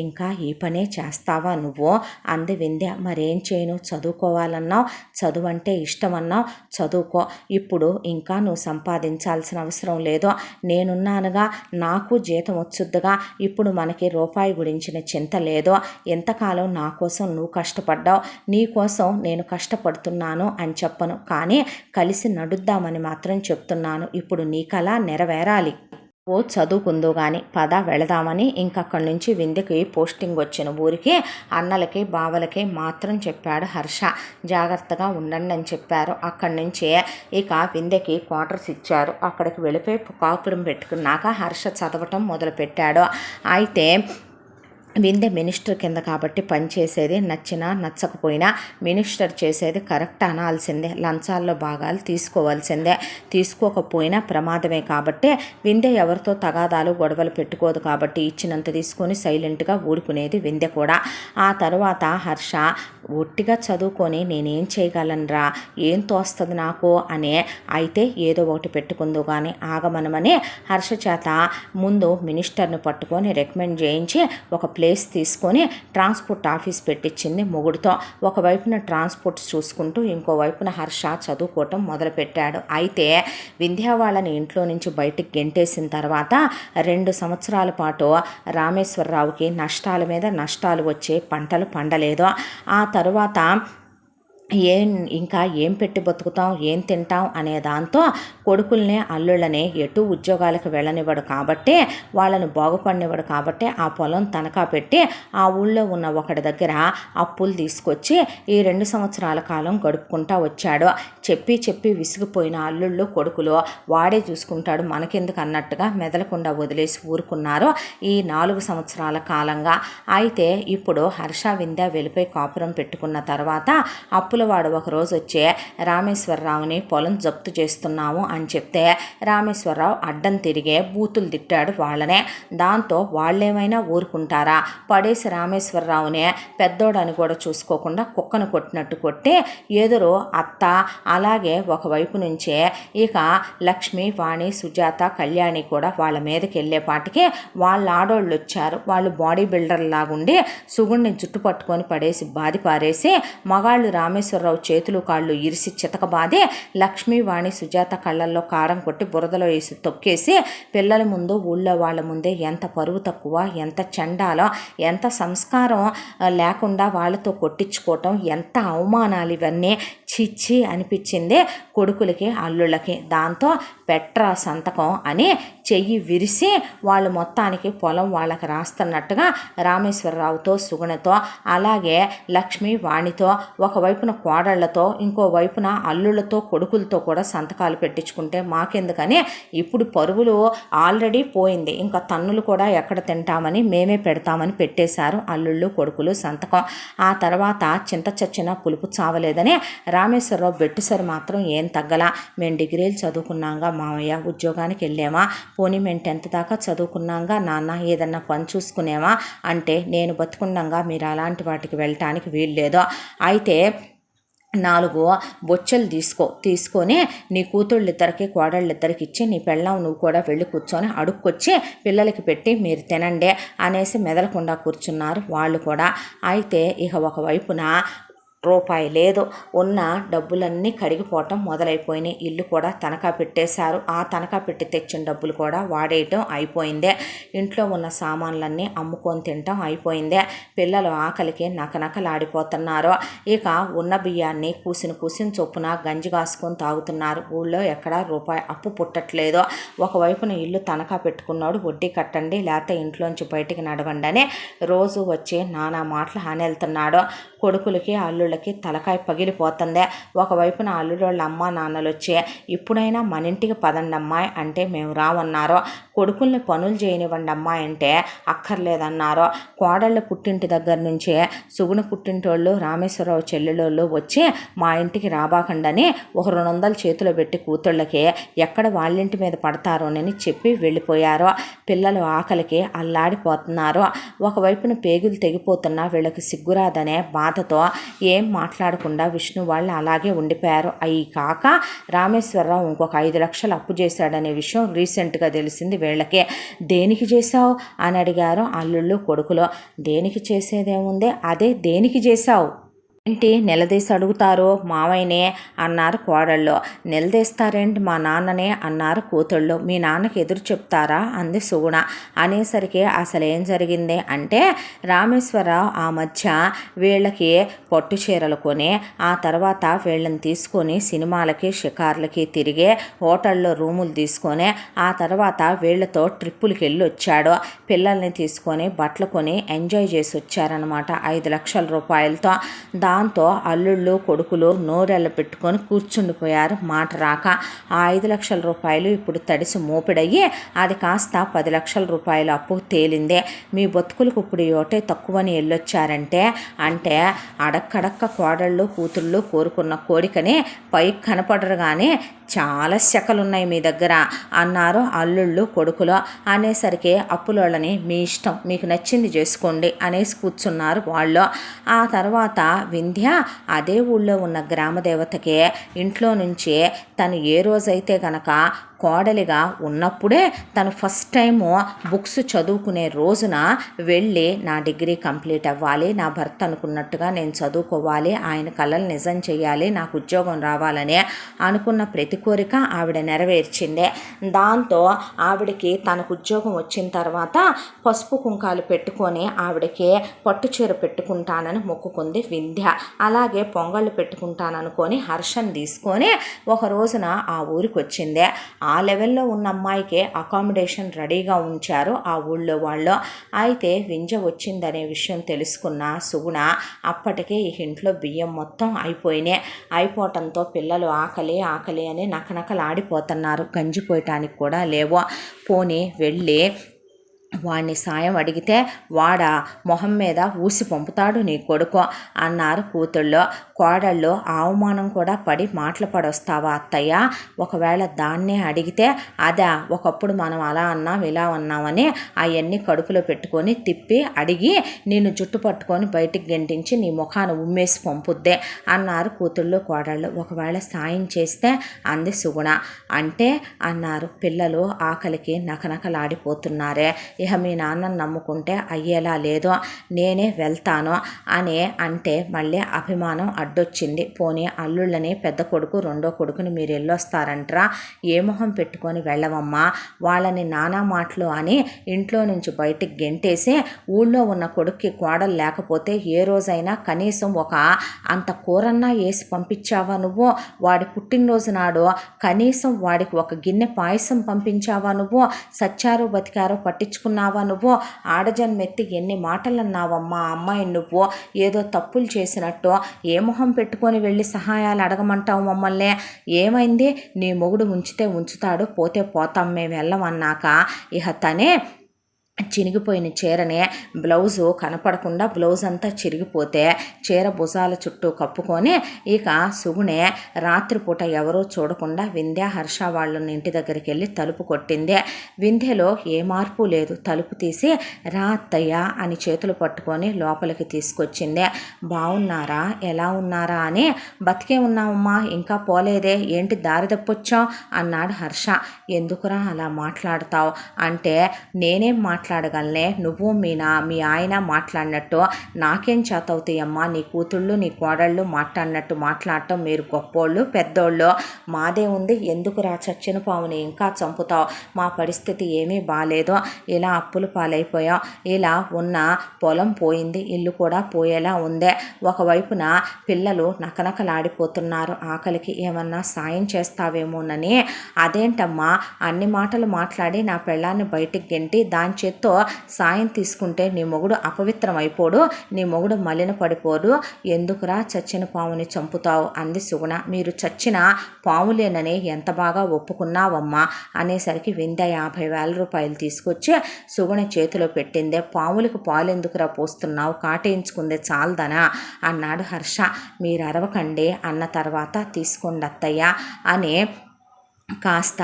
ఇంకా ఈ పనే చేస్తావా నువ్వు అంది వింధ్య. మరేం చేయను, చదువుకోవాలన్నావు, చదువు అంటే ఇష్టమన్నావు, చదువుకో. ఇప్పుడు ఇంకా నువ్వు సంపాదించాల్సిన అవసరం లేదు, నేనున్నానుగా, నాకు జీతం వచ్చుద్దుగా. ఇప్పుడు మనకి రూపాయి గురించిన చింత లేదు. ఎంతకాలం నా కోసం నువ్వు కష్టపడ్డావు, నీ కోసం నేను కష్టపడుతున్నాను అని చెప్పను, కానీ కలిసి నడుద్దామని మాత్రం చెప్తున్నాను. ఇప్పుడు నీ కల నెరవేరాలి. ఓ చదువుకుందో కానీ పద వెళదామని ఇంకక్కడి నుంచి వింధ్యకి పోస్టింగ్ వచ్చిన ఊరికి అన్నలకి బావలకి మాత్రం చెప్పాడు హర్ష. జాగ్రత్తగా ఉండండి అని చెప్పారు. అక్కడి నుంచి ఇక వింధ్యకి క్వార్టర్స్ ఇచ్చారు. అక్కడికి వెళ్ళిపోయి కాపురం పెట్టుకున్నాక హర్ష చదవటం మొదలుపెట్టాడు. అయితే వింధ్య మినిస్టర్ కింద కాబట్టి పనిచేసేది నచ్చినా నచ్చకపోయినా మినిస్టర్ చేసేది కరెక్ట్ అనాల్సిందే, లంచాల్లో భాగాలు తీసుకోవాల్సిందే, తీసుకోకపోయినా ప్రమాదమే కాబట్టి వింధ్య ఎవరితో తగాదాలు గొడవలు పెట్టుకోదు కాబట్టి ఇచ్చినంత తీసుకొని సైలెంట్గా ఊరుకునేది వింధ్య కూడా. ఆ తర్వాత హర్ష ఒట్టిగా చదువుకొని నేనేం చేయగలనురా, ఏం తోస్తుంది నాకు అనే, అయితే ఏదో ఒకటి పెట్టుకుందో కానీ ఆగమనమని హర్ష చేత ముందు మినిస్టర్ని పట్టుకొని రికమెండ్ చేయించి ఒక ప్లేస్ తీసుకొని ట్రాన్స్పోర్ట్ ఆఫీస్ పెట్టించింది మొగుడుతో. ఒకవైపున ట్రాన్స్పోర్ట్ చూసుకుంటూ ఇంకోవైపున హర్ష చదువుకోవటం మొదలుపెట్టాడు. అయితే వింధ్య వాళ్ళని ఇంట్లో నుంచి బయటికి గెంటేసిన తర్వాత 2 సంవత్సరాల పాటు రామేశ్వరరావుకి నష్టాల మీద నష్టాలు వచ్చే పంటలు పండలేదు. ఆ తరువాత ఇంకా ఏం పెట్టి బతుకుతాం, ఏం తింటాం అనే దాంతో కొడుకుల్ని అల్లుళ్ళని ఎటు ఉద్యోగాలకు వెళ్ళనివ్వడు కాబట్టి, వాళ్ళని బాగుపడినివ్వడు కాబట్టి ఆ పొలం తనఖా పెట్టి ఆ ఊళ్ళో ఉన్న ఒకటి దగ్గర అప్పులు తీసుకొచ్చి ఈ 2 సంవత్సరాల కాలం గడుపుకుంటా వచ్చాడు. చెప్పి విసిగిపోయిన అల్లుళ్ళు కొడుకులు వాడే చూసుకుంటాడు మనకెందుకు అన్నట్టుగా మెదలకుండా వదిలేసి ఊరుకున్నారు ఈ 4 సంవత్సరాల కాలంగా. అయితే ఇప్పుడు హర్ష వింధ్య వెళ్ళిపోయి కాపురం పెట్టుకున్న తర్వాత అప్పులవాడు ఒకరోజు వచ్చే రామేశ్వరరావుని పొలం జప్తు చేస్తున్నాము అని చెప్తే రామేశ్వరరావు అడ్డం తిరిగే బూతులు తిట్టాడు వాళ్ళనే. దాంతో వాళ్ళేమైనా ఊరుకుంటారా, పడేసి రామేశ్వరరావునే పెద్దోడని కూడా చూసుకోకుండా కుక్కను కొట్టినట్టు కొట్టి ఎదురు అత్త అలాగే ఒకవైపు నుంచే ఇక లక్ష్మి, వాణి, సుజాత, కళ్యాణి కూడా వాళ్ళ మీదకి వెళ్ళేపాటికి వాళ్ళ ఆడోళ్ళు వచ్చారు. వాళ్ళు బాడీ బిల్డర్ లాగుండి సుగుణ్ణి జుట్టు పట్టుకొని పడేసి బాది పారేసి మగాళ్ళు రామేశ్వరరావు చేతులు కాళ్ళు ఇరిసి చితకబాది లక్ష్మి, వాణి, సుజాత కళ్ళల్లో కారం కొట్టి బురదలో వేసి తొక్కేసి పిల్లల ముందు ఊళ్ళో వాళ్ళ ముందే ఎంత పరువు తక్కువ, ఎంత చండాలో, ఎంత సంస్కారం లేకుండా వాళ్ళతో కొట్టించుకోవటం, ఎంత అవమానాలు ఇవన్నీ చిచ్చి అనిపించింది కొడుకులకి అల్లుళ్ళకి. దాంతో పెట్రా సంతకం అని చెయ్యి విరిసి వాళ్ళు మొత్తానికి పొలం వాళ్ళకి రాస్తున్నట్టుగా రామేశ్వరరావుతో, సుగుణతో, అలాగే లక్ష్మి, వాణితో, ఒకవైపున కోడళ్లతో, ఇంకోవైపున అల్లుళ్ళతో, కొడుకులతో కూడా సంతకాలు పెట్టించుకుంటే మాకెందుకని ఇప్పుడు పరువులు ఆల్రెడీ పోయింది, ఇంకా తన్నులు కూడా ఎక్కడ తింటామని మేమే పెడతామని పెట్టేశారు అల్లుళ్ళు కొడుకులు సంతకం. ఆ తర్వాత చింత చచ్చినా పులుపు చావలేదని రామేశ్వరరావు బెట్టుసరి మాత్రం ఏం తగ్గలా. మేము డిగ్రీలు చదువుకున్నాగా మామయ్య, ఉద్యోగానికి వెళ్ళామా, పోనీ మేము 10th దాకా చదువుకున్నాగా నాన్న, ఏదన్నా పని చూసుకునేవా అంటే నేను బతుకుండగా మీరు అలాంటి వాటికి వెళ్ళటానికి వీల్లేదు. అయితే 4 బొచ్చెలు తీసుకొని నీ కూతుళ్ళిద్దరికి కోడళ్ళిద్దరికి ఇచ్చి నీ పెళ్ళాం నువ్వు కూడా వెళ్ళి కూర్చొని అడుక్కొచ్చి పిల్లలకి పెట్టి మీరు తినండి అనేసి మెదలకుండా కూర్చున్నారు వాళ్ళు కూడా. అయితే ఇక ఒకవైపున రూపాయి లేదు, ఉన్న డబ్బులన్నీ కడిగిపోవటం మొదలైపోయినాయి. ఇల్లు కూడా తనఖా పెట్టేశారు. ఆ తనఖా పెట్టి తెచ్చిన డబ్బులు కూడా వాడేయటం అయిపోయిందే. ఇంట్లో ఉన్న సామాన్లన్నీ అమ్ముకొని తినటం అయిపోయిందే. పిల్లలు ఆకలికి నకనకలాడిపోతున్నారు. ఇక ఉన్న బియ్యాన్ని కూసిన చొప్పున గంజి కాసుకొని తాగుతున్నారు. ఊళ్ళో ఎక్కడా రూపాయి అప్పు పుట్టట్లేదు. ఒకవైపున ఇల్లు తనఖా పెట్టుకున్నాడు, వడ్డీ కట్టండి లేకపోతే ఇంట్లోంచి బయటికి నడవండి అని రోజు వచ్చి నానా మాటలు హానెళ్తున్నాడు. కొడుకులకి అల్లుళ్ళకి తలకాయ పగిలిపోతుందే. ఒకవైపున అల్లుళ్ళ అమ్మ నాన్నలు వచ్చి ఇప్పుడైనా మన ఇంటికి పదండి అమ్మాయి అంటే మేము రావన్నారు. కొడుకుల్ని పనులు చేయనివ్వండి అమ్మాయి అంటే అక్కర్లేదన్నారు. కోడళ్ళ పుట్టింటి దగ్గర నుంచే సుగుణ పుట్టింటోళ్ళు రామేశ్వరరావు చెల్లెలోళ్ళు వచ్చి మా ఇంటికి రాబాకండని ఒక 200 చేతిలో పెట్టి కూతుళ్ళకి ఎక్కడ వాళ్ళింటి మీద పడతారోనని చెప్పి వెళ్ళిపోయారు. పిల్లలు ఆకలికి అల్లాడిపోతున్నారు. ఒకవైపున పేగులు తెగిపోతున్నా వీళ్ళకి సిగ్గురాదనే బాధతో ఏం మాట్లాడకుండా విష్ణు వాళ్ళు అలాగే ఉండిపోయారు. అయి కాక రామేశ్వరరావు ఇంకొక 5 లక్షలు అప్పు చేశాడనే విషయం రీసెంట్గా తెలిసింది వీళ్ళకే. దేనికి చేశావు అని అడిగారు అల్లుళ్ళు కొడుకులు. దేనికి చేసేదేముంది, అదే దేనికి చేశావు ఏంటి నిలదీసి అడుగుతారు మావయ్యనే అన్నారు కోడళ్ళు. నిలదీస్తారేంటి మా నాన్ననే అన్నారు కూతుళ్ళు. మీ నాన్నకి ఎదురు చెప్తారా అంది సుగుణ. అనేసరికి అసలు ఏం జరిగింది అంటే రామేశ్వరరావు ఆ మధ్య వీళ్ళకి పట్టు చీరలు కొని ఆ తర్వాత వీళ్ళని తీసుకొని సినిమాలకి షికార్లకి తిరిగే హోటల్లో రూములు తీసుకొని ఆ తర్వాత వీళ్ళతో ట్రిప్పులకి వెళ్ళి వచ్చాడు. పిల్లల్ని తీసుకొని బట్టలు కొని ఎంజాయ్ చేసి వచ్చారనమాట 5 లక్షల రూపాయలతో. దాంతో అల్లుళ్ళు కొడుకులు నోరెళ్ళ పెట్టుకొని కూర్చుండిపోయారు మాట రాక. ఆ 5 లక్షల రూపాయలు ఇప్పుడు తడిసి మోపిడయ్యి అది కాస్త 10 లక్షల రూపాయలు అప్పు తేలిందే. మీ బతుకులకు ఇప్పుడు ఒకటే తక్కువని వెళ్ళొచ్చారంటే అంటే అడక్కడక్క కోడళ్ళు కూతుళ్ళు కోరుకున్న కోరికని పైకి కనపడరు కానీ చాలా శకలున్నాయి మీ దగ్గర అన్నారు అల్లుళ్ళు కొడుకులు. అనేసరికి అప్పులోళ్ళని మీ ఇష్టం మీకు నచ్చింది చేసుకోండి అనేసి కూర్చున్నారు వాళ్ళు. ఆ తర్వాత వింధ్య అదే ఊళ్ళో ఉన్న గ్రామదేవతకే ఇంట్లో నుంచే తను ఏ రోజైతే గనక కోడలిగా ఉన్నప్పుడే తను ఫస్ట్ టైము బుక్స్ చదువుకునే రోజున వెళ్ళి నా డిగ్రీ కంప్లీట్ అవ్వాలి, నా భర్త అనుకున్నట్టుగా నేను చదువుకోవాలి, ఆయన కలలు నిజం చేయాలి, నాకు ఉద్యోగం రావాలని అనుకున్న ప్రతి కోరిక ఆవిడ నెరవేర్చిందే. దాంతో ఆవిడకి తనకు ఉద్యోగం వచ్చిన తర్వాత పసుపు కుంకాలు పెట్టుకొని ఆవిడకి పట్టు చీర పెట్టుకుంటానని మొక్కుకుంది వింధ్య. అలాగే పొంగళ్ళు పెట్టుకుంటాననుకొని హర్షం తీసుకొని ఒక రోజున ఆ ఊరికి వచ్చిందే. ఆ లెవెల్లో ఉన్న అమ్మాయికే అకామిడేషన్ రెడీగా ఉంచారు ఆ ఊళ్ళో వాళ్ళు. అయితే వింధ్య వచ్చిందనే విషయం తెలుసుకున్న సుగుణ అప్పటికే ఈ ఇంట్లో బియ్యం మొత్తం అయిపోవటంతో పిల్లలు ఆకలి అని నకనకలాడిపోతున్నారు. గంజిపోయటానికి కూడా లేవు. పోనీ వెళ్ళి వాడిని సాయం అడిగితే వాడా మొహం మీద ఊసి పంపుతాడు నీ కొడుకు అన్నారు కూతుళ్ళు. కోడళ్ళు అవమానం కూడా పడి మాటలు పడొస్తావా అత్తయ్య, ఒకవేళ దాన్నే అడిగితే అదా ఒకప్పుడు మనం అలా అన్నాం ఇలా అన్నామని అవన్నీ కడుపులో పెట్టుకొని తిప్పి అడిగి నిన్ను జుట్టు పట్టుకొని బయటికి గెంటించి నీ ముఖాన్ని ఉమ్మేసి పంపుద్దే అన్నారు కూతుళ్ళు కోడళ్ళు. ఒకవేళ సాయం చేస్తే అంది సుగుణ. అంటే అన్నారు పిల్లలు ఆకలికి నకనకలాడిపోతున్నారే, ఇక మీ నాన్నను నమ్ముకుంటే అయ్యేలా లేదు, నేనే వెళ్తాను అని అంటే మళ్ళీ అభిమానం అడ్డొచ్చింది. పోనీ అల్లుళ్ళని పెద్ద కొడుకు రెండో కొడుకుని మీరు వెళ్ళొస్తారంటరా, ఏ మొహం పెట్టుకొని వెళ్ళవమ్మా, వాళ్ళని నానా మాటలు అని ఇంట్లో నుంచి బయటికి గెంటేసి ఊళ్ళో ఉన్న కొడుక్కి కోడలు లేకపోతే ఏ రోజైనా కనీసం ఒక అంత కూరన్నా వేసి పంపించావా నువ్వు, వాడి పుట్టినరోజు నాడు కనీసం వాడికి ఒక గిన్నె పాయసం పంపించావా నువ్వు, సచ్చారో బతికారో పట్టించుకున్నావా నువ్వు, ఆడజన్మెత్తి ఎన్ని మాటలు అన్నావమ్మా అమ్మాయి, నువ్వు ఏదో తప్పులు చేసినట్టు ఏ మొహం పెట్టుకొని వెళ్ళి సహాయాలు అడగమంటావు మమ్మల్ని, ఏమైంది నీ మొగుడు ఉంచితే ఉంచుతాడు పోతే పోతాం మేము వెళ్ళమన్నాక ఇహ తనే చినిగిపోయిన చీరనే బ్లౌజు కనపడకుండా బ్లౌజ్ అంతా చిరిగిపోతే చీర భుజాల చుట్టూ కప్పుకొని ఇక సుగుణే రాత్రిపూట ఎవరో చూడకుండా వింధ్య హర్ష వాళ్ళ ఇంటి దగ్గరికి వెళ్ళి తలుపు కొట్టింది. వింధ్యలో ఏ మార్పు లేదు. తలుపు తీసి రా అత్తయ్య అని చేతులు పట్టుకొని లోపలికి తీసుకొచ్చింది. బాగున్నారా, ఎలా ఉన్నారా అని. బతికే ఉన్నామమ్మా, ఇంకా పోలేదే, ఏంటి దారి తప్పొచ్చావు అన్నాడు హర్ష. ఎందుకురా అలా మాట్లాడతావు అంటే, నేనేం మాట్లాడగలనే, నువ్వు మీ ఆయన మాట్లాడినట్టు నాకేం చేతవుతాయమ్మా, నీ కూతుళ్ళు నీ కోడళ్ళు మాట్లాడినట్టు మాట్లాడటం. మీరు గొప్పోళ్ళు పెద్దోళ్ళు, మాదే ఉంది, ఎందుకురా చచ్చిన పావుని ఇంకా చంపుతావు, మా పరిస్థితి ఏమీ బాగాలేదు, ఇలా అప్పులు పాలైపోయాం, ఇలా ఉన్న పొలం పోయింది, ఇల్లు కూడా పోయేలా ఉందే, ఒకవైపున పిల్లలు నకనకలాడిపోతున్నారు ఆకలికి, ఏమన్నా సాయం చేస్తావేమోనని. అదేంటమ్మా అన్ని మాటలు మాట్లాడి నా పెళ్ళాన్ని బయటికి గెంటి దాని చేత్తో సాయం తీసుకుంటే నీ మొగుడు అపవిత్రం అయిపోడు, నీ మొగుడు మలిన పడిపోడు, ఎందుకురా చచ్చిన పాముని చంపుతావు అంది సుగుణ. మీరు చచ్చిన పాములేనని ఎంత బాగా ఒప్పుకున్నావమ్మా అనేసరికి వింధ్య 50,000 రూపాయలు తీసుకొచ్చి సుగుణ చేతిలో పెట్టిందే. పాములకు పాలు ఎందుకురా పోస్తున్నావు, కాటేయించుకుందే చాలదనా అన్నాడు హర్ష. మీరు అరవకండి అన్న తర్వాత తీసుకోండి అత్తయ్య అని కాస్త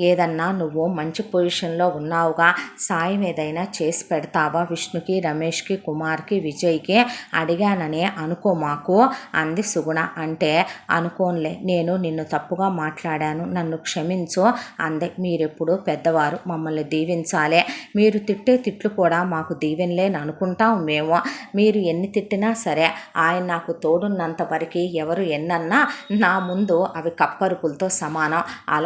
ఏదన్నా నువ్వు మంచి పొజిషన్లో ఉన్నావుగా, సాయం ఏదైనా చేసి పెడతావా విష్ణుకి, రమేష్కి, కుమార్కి, విజయ్కి అడిగాననే అనుకో మాకు అంది సుగుణ. అంటే అనుకోనులే, నేను నిన్ను తప్పుగా మాట్లాడాను, నన్ను క్షమించు అంది. మీరెప్పుడు పెద్దవారు, మమ్మల్ని దీవించాలే, మీరు తిట్టే తిట్లు కూడా మాకు దీవెనలేని అనుకుంటాం మేము. మీరు ఎన్ని తిట్టినా సరే ఆయన నాకు తోడున్నంత వరకు ఎవరు ఎన్నన్నా నా ముందు అవి కప్పరుపులతో సమానం.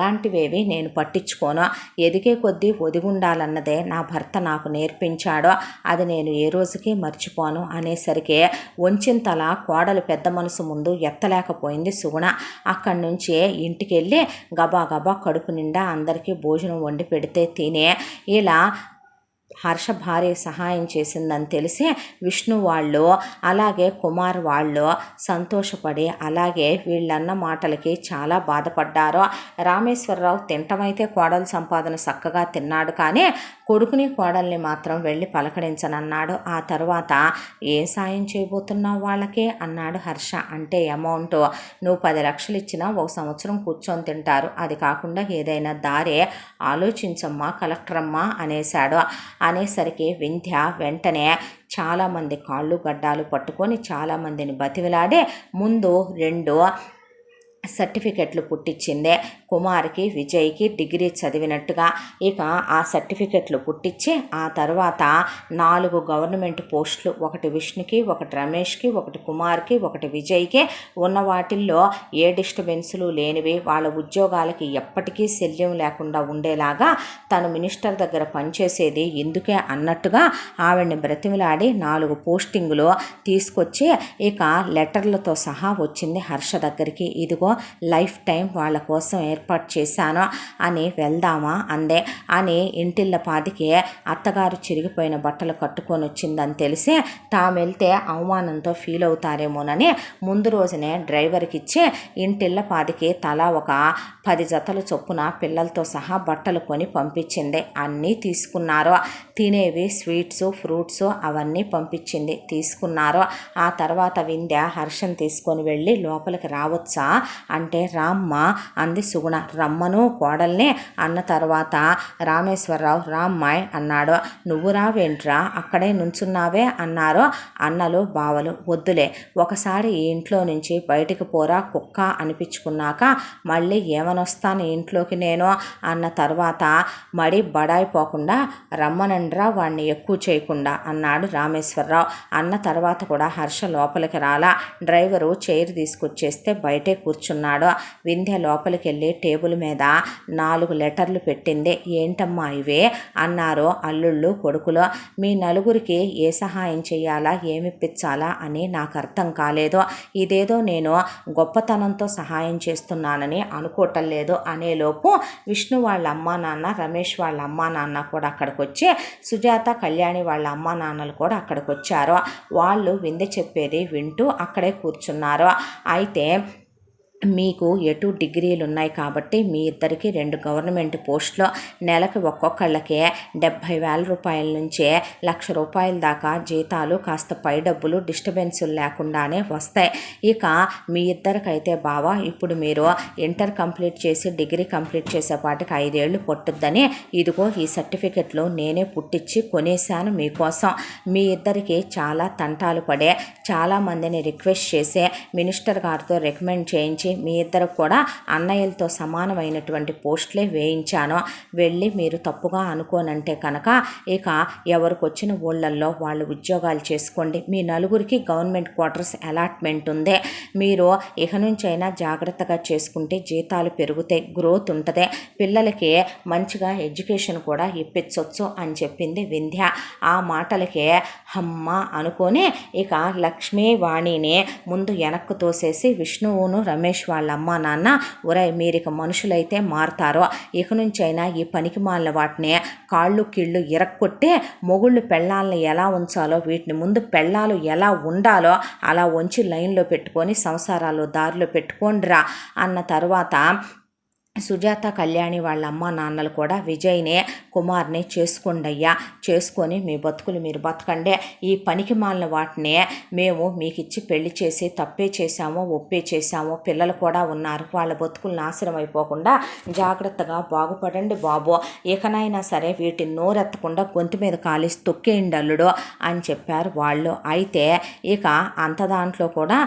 అలాంటివేవి నేను పట్టించుకోను. ఎదిగే కొద్దీ ఒదిగుండాలన్నదే నా భర్త నాకు నేర్పించాడో, అది నేను ఏ రోజుకి మర్చిపోను అనేసరికి వంచిన తల కోడలు పెద్ద మనసు ముందు ఎత్తలేకపోయింది సుగుణ. అక్కడి నుంచి ఇంటికి వెళ్ళి గబా గబా కడుపు నిండా అందరికీ భోజనం వండి పెడితే తినే ఇలా హర్ష భార్య సహాయం చేసిందని తెలిసి విష్ణు వాళ్ళు అలాగే కుమార్ వాళ్ళు సంతోషపడి అలాగే వీళ్ళన్న మాటలకి చాలా బాధపడ్డారు. రామేశ్వరరావు తింటమైతే కోడలు సంపాదన చక్కగా తిన్నాడు, కానీ కొడుకుని కోడల్ని మాత్రం వెళ్ళి పలకరించనన్నాడు. ఆ తర్వాత ఏ సాయం చేయబోతున్నావు వాళ్ళకి అన్నాడు హర్ష. అంటే అమౌంట్ నువ్వు 10 లక్షలు ఇచ్చినా 1 సంవత్సరం కూర్చొని తింటారు, అది కాకుండా ఏదైనా దారే ఆలోచించమ్మా కలెక్టర్ అమ్మా అనేశాడు. అనేసరికి వింధ్య వెంటనే చాలామంది కాళ్ళు గడ్డాలు పట్టుకొని చాలామందిని బతివిలాడే ముందు 2 సర్టిఫికెట్లు పుట్టించిందే. కుమార్కి విజయ్కి డిగ్రీ చదివినట్టుగా. ఇక ఆ సర్టిఫికెట్లు పుట్టించి ఆ తర్వాత 4 గవర్నమెంట్ పోస్టులు, ఒకటి విష్ణుకి, ఒకటి రమేష్కి, ఒకటి కుమార్కి, ఒకటి విజయ్కి, ఉన్న వాటిల్లో ఏ డిస్టర్బెన్సులు లేనివి, వాళ్ళ ఉద్యోగాలకి ఎప్పటికీ శల్యం లేకుండా ఉండేలాగా తను మినిస్టర్ దగ్గర పనిచేసేది ఎందుకే అన్నట్టుగా ఆవిడ్ని బ్రతిమిలాడి 4 పోస్టింగులు తీసుకొచ్చి ఇక లెటర్లతో సహా వచ్చింది హర్ష దగ్గరికి. ఇదిగో లైఫ్ టైం వాళ్ళ కోసం ఏర్పాటు చేశాను అని వెళ్దామా అందే. అని ఇంటిళ్ళ పాదికి అత్తగారు చిరిగిపోయిన బట్టలు కట్టుకొని వచ్చిందని తెలిసి తాము వెళ్తే అవమానంతో ఫీల్ అవుతారేమోనని ముందు రోజునే డ్రైవర్కి ఇచ్చి ఇంటిళ్ళ పాదికి తలా ఒక 10 జతలు చొప్పున పిల్లలతో సహా బట్టలు కొని పంపించింది. అన్నీ తీసుకున్నారు, తినేవి స్వీట్స్ ఫ్రూట్స్ అవన్నీ పంపించింది, తీసుకున్నారు. ఆ తర్వాత వింధ్య హర్షం తీసుకొని వెళ్ళి లోపలికి రావచ్చా అంటే రామ్మ అంది సుగుణ. రమ్మను కోడల్ని అన్న తర్వాత రామేశ్వరరావు రామ్మాయ్ అన్నాడు. నువ్వు రావేంట్రా అక్కడే నుంచున్నావే అన్నారు అన్నలు బావలు. వద్దులే, ఒకసారి ఈ ఇంట్లో నుంచి బయటికి పోరా కుక్క అనిపించుకున్నాక మళ్ళీ ఏమనొస్తాను ఇంట్లోకి నేను అన్న తర్వాత మడి బడాయిపోకుండా రమ్మనండ్రా వాడిని ఎక్కువ చేయకుండా అన్నాడు రామేశ్వరరావు. అన్న తర్వాత కూడా హర్ష లోపలికి రాలా. డ్రైవరు చైర్ తీసుకొచ్చేస్తే బయటే కూర్చున్నాడు. వింధ్య లోపలికి వెళ్ళి టేబుల్ మీద 4 లెటర్లు పెట్టింది. ఏంటమ్మా ఇవే అన్నారు అల్లుళ్ళు కొడుకులు. మీ నలుగురికి ఏ సహాయం చేయాలా ఏమిప్పించాలా అని నాకు అర్థం కాలేదు. ఇదేదో నేను గొప్పతనంతో సహాయం చేస్తున్నానని అనుకోవటం లేదు అనేలోపు విష్ణు వాళ్ళ అమ్మా నాన్న, రమేష్ వాళ్ళ అమ్మా నాన్న కూడా అక్కడికి వచ్చి సుజాత కళ్యాణి వాళ్ళ అమ్మా నాన్నలు కూడా అక్కడికి వచ్చారు. వాళ్ళు వింధ్య చెప్పేది వింటూ అక్కడే కూర్చున్నారు. అయితే మీకు ఎటు డిగ్రీలు ఉన్నాయి కాబట్టి మీ ఇద్దరికి 2 గవర్నమెంట్ పోస్టులు నెలకు ఒక్కొక్కళ్ళకే 70,000 రూపాయల నుంచే 1,00,000 రూపాయల దాకా జీతాలు కాస్త పై డబ్బులు డిస్టర్బెన్సులు లేకుండానే వస్తాయి. ఇక మీ ఇద్దరికైతే బావా ఇప్పుడు మీరు ఇంటర్ కంప్లీట్ చేసి డిగ్రీ కంప్లీట్ చేసేపాటికి 5 ఏళ్ళు పట్టుద్దని ఇదిగో ఈ సర్టిఫికెట్లు నేనే పుట్టించి కొనేశాను మీకోసం. మీ ఇద్దరికి చాలా తంటాలు పడే చాలామందిని రిక్వెస్ట్ చేసే మినిస్టర్ గారితో రికమెండ్ చేయించి మీ ఇద్దరు కూడా అన్నయ్యలతో సమానమైనటువంటి పోస్టులే వేయించాను. వెళ్ళి మీరు తప్పుగా అనుకోనంటే కనుక ఇక ఎవరికి వచ్చిన ఊళ్ళల్లో వాళ్ళు ఉద్యోగాలు చేసుకోండి. మీ నలుగురికి గవర్నమెంట్ క్వార్టర్స్ అలాట్మెంట్ ఉంది. మీరు ఇక నుంచైనా జాగ్రత్తగా చేసుకుంటే జీతాలు పెరుగుతాయి, గ్రోత్ ఉంటుంది, పిల్లలకి మంచిగా ఎడ్యుకేషన్ కూడా ఇప్పించవచ్చు అని చెప్పింది వింధ్య. ఆ మాటలకే అమ్మ అనుకొని ఇక లక్ష్మీ వాణిని ముందు వెనక్కు తోసేసి విష్ణువును రమేష్ వాళ్ళ అమ్మ నాన్న ఒరై మీరిక మనుషులైతే మారుతారో, ఇక నుంచైనా ఈ పనికి మాలిన వాటిని కాళ్ళు కీళ్ళు ఇరక్కొట్టి మొగుళ్ళు పెళ్ళాలను ఎలా ఉంచాలో వీటిని ముందు పెళ్ళాలు ఎలా ఉండాలో అలా ఉంచి లైన్లో పెట్టుకొని సంసారాలు దారిలో పెట్టుకోండిరా అన్న తర్వాత సుజాత కళ్యాణి వాళ్ళ అమ్మ నాన్నలు కూడా విజయ్నే కుమార్ని చేసుకోండయ్యా, చేసుకొని మీ బతుకులు మీరు బతకండి, ఈ పనికి మాలిన వాటిని మేము మీకు ఇచ్చి పెళ్లి చేసి తప్పే చేశామో ఒప్పే చేశామో పిల్లలు కూడా ఉన్నారు, వాళ్ళ బతుకులు నాశనం అయిపోకుండా జాగ్రత్తగా బాగుపడండి బాబు, ఇకనైనా సరే వీటిని నోరెత్తకుండా గొంతు మీద కాలేసి తొక్కేయండి అల్లుడు అని చెప్పారు వాళ్ళు. అయితే ఇక అంత దాంట్లో కూడా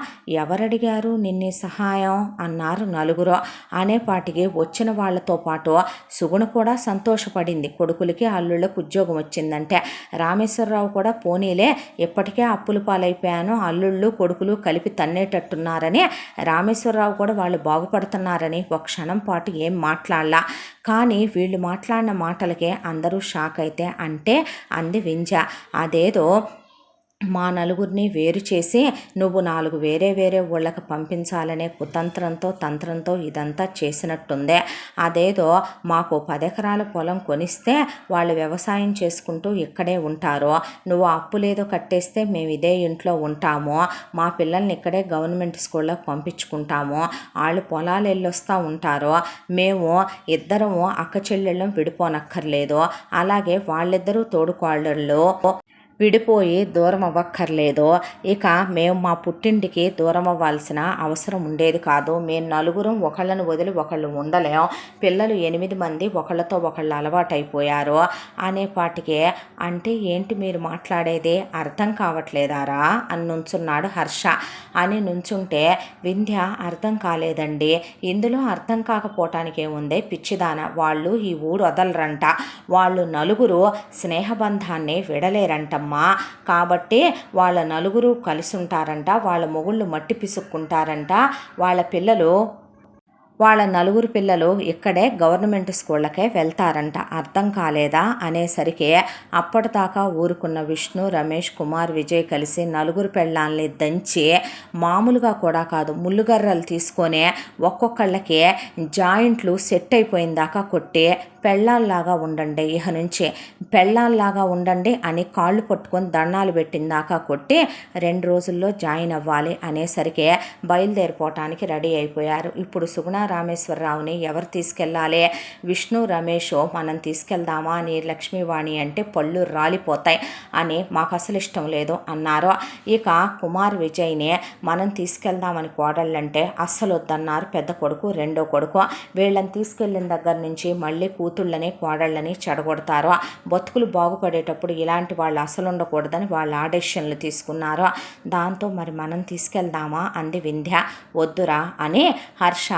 ఎవరడిగారు నిన్ని సహాయం అన్నారు నలుగురు. అనేపాటికి వచ్చిన వాళ్ళతో పాటు సుగుణ కూడా సంతోషపడింది. కొడుకులకి అల్లుళ్ళకి ఉద్యోగం వచ్చిందంటే. రామేశ్వరరావు కూడా పోనీలే ఇప్పటికే అప్పుల పాలైపోయాను, అల్లుళ్ళు కొడుకులు కలిపి తన్నేటట్టున్నారని రామేశ్వరరావు కూడా వాళ్ళు బాగుపడుతున్నారని ఒక క్షణం పాటు ఏం మాట్లాడలా. కానీ వీళ్ళు మాట్లాడిన మాటలకే అందరూ షాక్ అయితే అంటే అంది వింజ. అదేదో మా నలుగురిని వేరు చేసి నువ్వు 4 వేరే వేరే ఊళ్ళకి పంపించాలనే కుతంత్రంతో తంత్రంతో ఇదంతా చేసినట్టుందే. అదేదో మాకు 10 ఎకరాల పొలం కొనిస్తే వాళ్ళు వ్యవసాయం చేసుకుంటూ ఇక్కడే ఉంటారు, నువ్వు అప్పులేదో కట్టేస్తే మేము ఇదే ఇంట్లో ఉంటాము, మా పిల్లల్ని ఇక్కడే గవర్నమెంట్ స్కూళ్ళకి పంపించుకుంటాము, వాళ్ళు పొలాలు వెళ్ళొస్తూ ఉంటారు, మేము ఇద్దరము అక్క చెల్లెళ్ళం విడిపోనక్కర్లేదు, అలాగే వాళ్ళిద్దరూ తోడుకోళ్ళు విడిపోయి దూరం అవ్వక్కర్లేదు, ఇక మేము మా పుట్టింటికి దూరం అవ్వాల్సిన అవసరం ఉండేది కాదు, మేము నలుగురం ఒకళ్ళను వదిలి ఒకళ్ళు ఉండలేం, పిల్లలు 8 మంది ఒకళ్ళతో ఒకళ్ళు అలవాటైపోయారు అనేపాటికే అంటే ఏంటి మీరు మాట్లాడేది అర్థం కావట్లేదారా అని నుంచున్నాడు హర్ష. అని నుంచుంటే వింధ్య అర్థం కాలేదండి, ఇందులో అర్థం కాకపోవటానికి ఏముందే పిచ్చిదాన, వాళ్ళు ఈ ఊరు వదలరంట, వాళ్ళు నలుగురు స్నేహబంధాన్ని విడలేరంట కాబట్టి వాళ్ళ నలుగురు కలిసి ఉంటారంట, వాళ్ళ మొగుళ్ళు మట్టి పిసుక్కుంటారంట, వాళ్ళ నలుగురు పిల్లలు ఇక్కడే గవర్నమెంట్ స్కూళ్ళకే వెళ్తారంట, అర్థం కాలేదా అనేసరికి అప్పటిదాకా ఊరుకున్న విష్ణు రమేష్ కుమార్ విజయ్ కలిసి నలుగురు పెళ్ళాలని దంచి మామూలుగా కూడా కాదు ముళ్ళుగర్రలు తీసుకొని ఒక్కొక్కళ్ళకి జాయింట్లు సెట్ అయిపోయిన దాకా కొట్టి పెళ్ళాల్లాగా ఉండండి, ఇహ నుంచి పెళ్ళాల్లాగా ఉండండి అని కాళ్ళు పట్టుకొని దండాలు పెట్టిన దాకా కొట్టి 2 రోజుల్లో జాయిన్ అవ్వాలి అనేసరికి బయలుదేరిపోవటానికి రెడీ అయిపోయారు. ఇప్పుడు సుగుణ రామేశ్వరరావుని ఎవరు తీసుకెళ్ళాలి, విష్ణు రమేష్ మనం తీసుకెళ్దామా అని లక్ష్మీవాణి అంటే పళ్ళు రాలిపోతాయి అని మాకు అసలు ఇష్టం లేదు అన్నారు. ఇక కుమార్ విజయ్ని మనం తీసుకెళ్దామని కోడళ్ళంటే అస్సలు వద్దన్నారు పెద్ద కొడుకు రెండో కొడుకు. వీళ్ళని తీసుకెళ్ళిన దగ్గర నుంచి మళ్ళీ కూతుళ్ళని కోడళ్ళని చెడగొడతారు, బతుకులు బాగుపడేటప్పుడు ఇలాంటి వాళ్ళు అసలు ఉండకూడదని వాళ్ళు ఆడేషన్లు తీసుకున్నారు. దాంతో మరి మనం తీసుకెళ్దామా అంది వింధ్య. వద్దురా అని హర్ష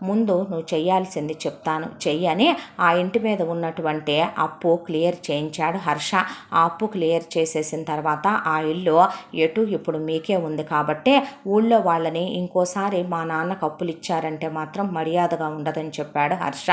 ముందు నువ్వు చెయ్యాల్సింది చెప్తాను చెయ్యని ఆ ఇంటి మీద ఉన్నటువంటి అప్పు క్లియర్ చేయించాడు హర్ష. ఆ అప్పు క్లియర్ చేసేసిన తర్వాత ఆ ఇల్లు ఎటు ఇప్పుడు మీకే ఉంది కాబట్టి ఊళ్ళో వాళ్ళని ఇంకోసారి మా నాన్నకు అప్పులు ఇచ్చారంటే మాత్రం మర్యాదగా ఉండదని చెప్పాడు హర్ష.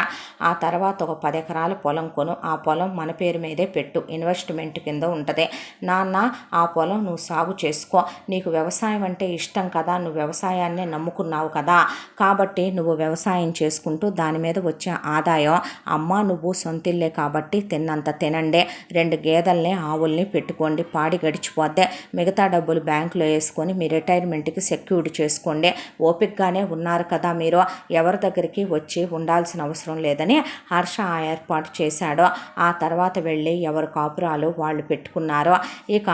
ఆ తర్వాత ఒక 10 ఎకరాల పొలం కొను, ఆ పొలం మన పేరు మీదే పెట్టు, ఇన్వెస్ట్మెంట్ కింద ఉంటుంది. నాన్న ఆ పొలం నువ్వు సాగు చేసుకో, నీకు వ్యవసాయం అంటే ఇష్టం కదా, నువ్వు వ్యవసాయాన్నే నమ్ముకున్నావు కదా, కాబట్టి నువ్వు వ్యవసాయం చేసుకుంటూ దాని మీద వచ్చే ఆదాయం అమ్మ నువ్వు సొంతిల్లే కాబట్టి తిన్నంత తినండి, 2 గేదెల్ని ఆవుల్ని పెట్టుకోండి, పాడి గడిచిపోద్దే, మిగతా డబ్బులు బ్యాంకులో వేసుకొని మీ రిటైర్మెంట్కి సెక్యూర్డ్ చేసుకోండి, ఓపికగానే ఉన్నారు కదా మీరు, ఎవరి దగ్గరికి వచ్చి ఉండాల్సిన అవసరం లేదని హర్ష ఆ ఏర్పాటు చేశాడు. ఆ తర్వాత వెళ్ళి ఎవరు కాపురాలు వాళ్ళు పెట్టుకున్నారు. ఇక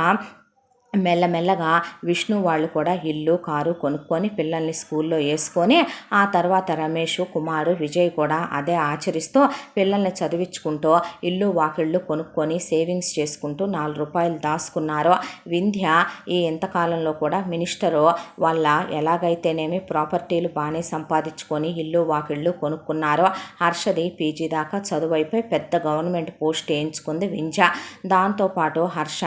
మెల్లమెల్లగా విష్ణు వాళ్ళు కూడా ఇల్లు కారు కొనుక్కొని పిల్లల్ని స్కూల్లో వేసుకొని, ఆ తర్వాత రమేష్ కుమారు విజయ్ కూడా అదే ఆచరిస్తూ పిల్లల్ని చదివించుకుంటూ ఇల్లు వాకిళ్ళు కొనుక్కొని సేవింగ్స్ చేసుకుంటూ 4 రూపాయలు దాచుకున్నారు. వింధ్య ఈ ఇంతకాలంలో కూడా మినిస్టరు వాళ్ళ ఎలాగైతేనేమి ప్రాపర్టీలు బాగానే సంపాదించుకొని ఇల్లు వాకిళ్ళు కొనుక్కున్నారు. హర్షది పీజీ దాకా చదువైపోయి పెద్ద గవర్నమెంట్ పోస్ట్ వేయించుకుంది వింధ్య. దాంతోపాటు హర్ష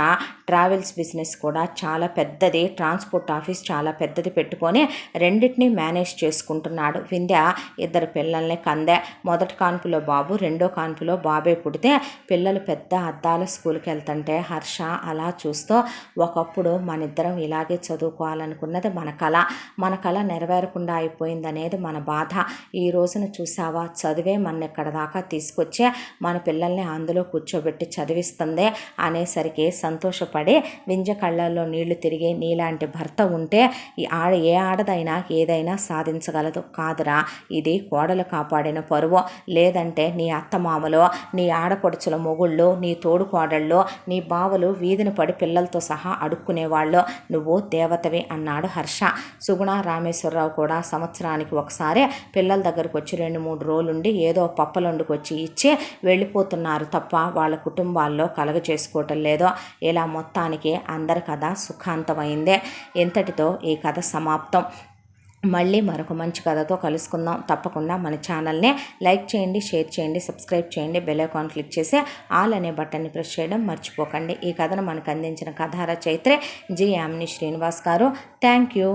ట్రావెల్స్ బిజినెస్ కూడా చాలా పెద్దది, ట్రాన్స్పోర్ట్ ఆఫీస్ చాలా పెద్దది పెట్టుకొని రెండింటినీ మేనేజ్ చేసుకుంటున్నాడు. వింధ్య 2 పిల్లల్ని కందే, మొదటి కాన్పులో బాబు, రెండో కాన్పులో బాబే పుడితే పిల్లలు పెద్ద అద్దాల స్కూల్కి వెళ్తుంటే హర్ష అలా చూస్తూ ఒకప్పుడు మనిద్దరం ఇలాగే చదువుకోవాలనుకున్నది మన కళ నెరవేరకుండా అయిపోయిందనేది మన బాధ. ఈ రోజున చూసావా చదివే మన ఎక్కడ దాకా తీసుకొచ్చే మన పిల్లల్ని అందులో కూర్చోబెట్టి చదివిస్తుంది అనేసరికి సంతోషపడి వింధ్య కళ్ళల్లో నీళ్లు తిరిగి, నీలాంటి భర్త ఉంటే ఏ ఆడదైనా ఏదైనా సాధించగలదు కాదురా, ఇది కోడలు కాపాడిన పరువు, లేదంటే నీ అత్తమామలో, నీ ఆడపడుచుల మొగుళ్ళు, నీ తోడు కోడళ్ళు, నీ బావలు వీధిని పడి పిల్లలతో సహా అడుక్కునేవాళ్ళు, నువ్వు దేవతవి అన్నాడు హర్ష. సుగుణ రామేశ్వరరావు కూడా సంవత్సరానికి ఒకసారి పిల్లల దగ్గరకు వచ్చి 2-3 రోజులుండి ఏదో పప్పలొండుకొచ్చి ఇచ్చి వెళ్ళిపోతున్నారు తప్ప వాళ్ళ కుటుంబాల్లో కలగ చేసుకోవటం లేదో. ఇలా మొత్తానికి అందరి కథ సుఖాంతమైందే. ఇంతటితో ఈ కథ సమాప్తం. మళ్ళీ మరొక మంచి కథతో కలుసుకుందాం. తప్పకుండా మన ఛానల్ని లైక్ చేయండి, షేర్ చేయండి, సబ్స్క్రైబ్ చేయండి, బెల్ ఐకాన్ క్లిక్ చేసి ఆల్ అనే బటన్ని ప్రెస్ చేయడం మర్చిపోకండి. ఈ కథను మనకు అందించిన కథ రచయిత్రి జి యామిని శ్రీనివాస్ గారు. Thank you.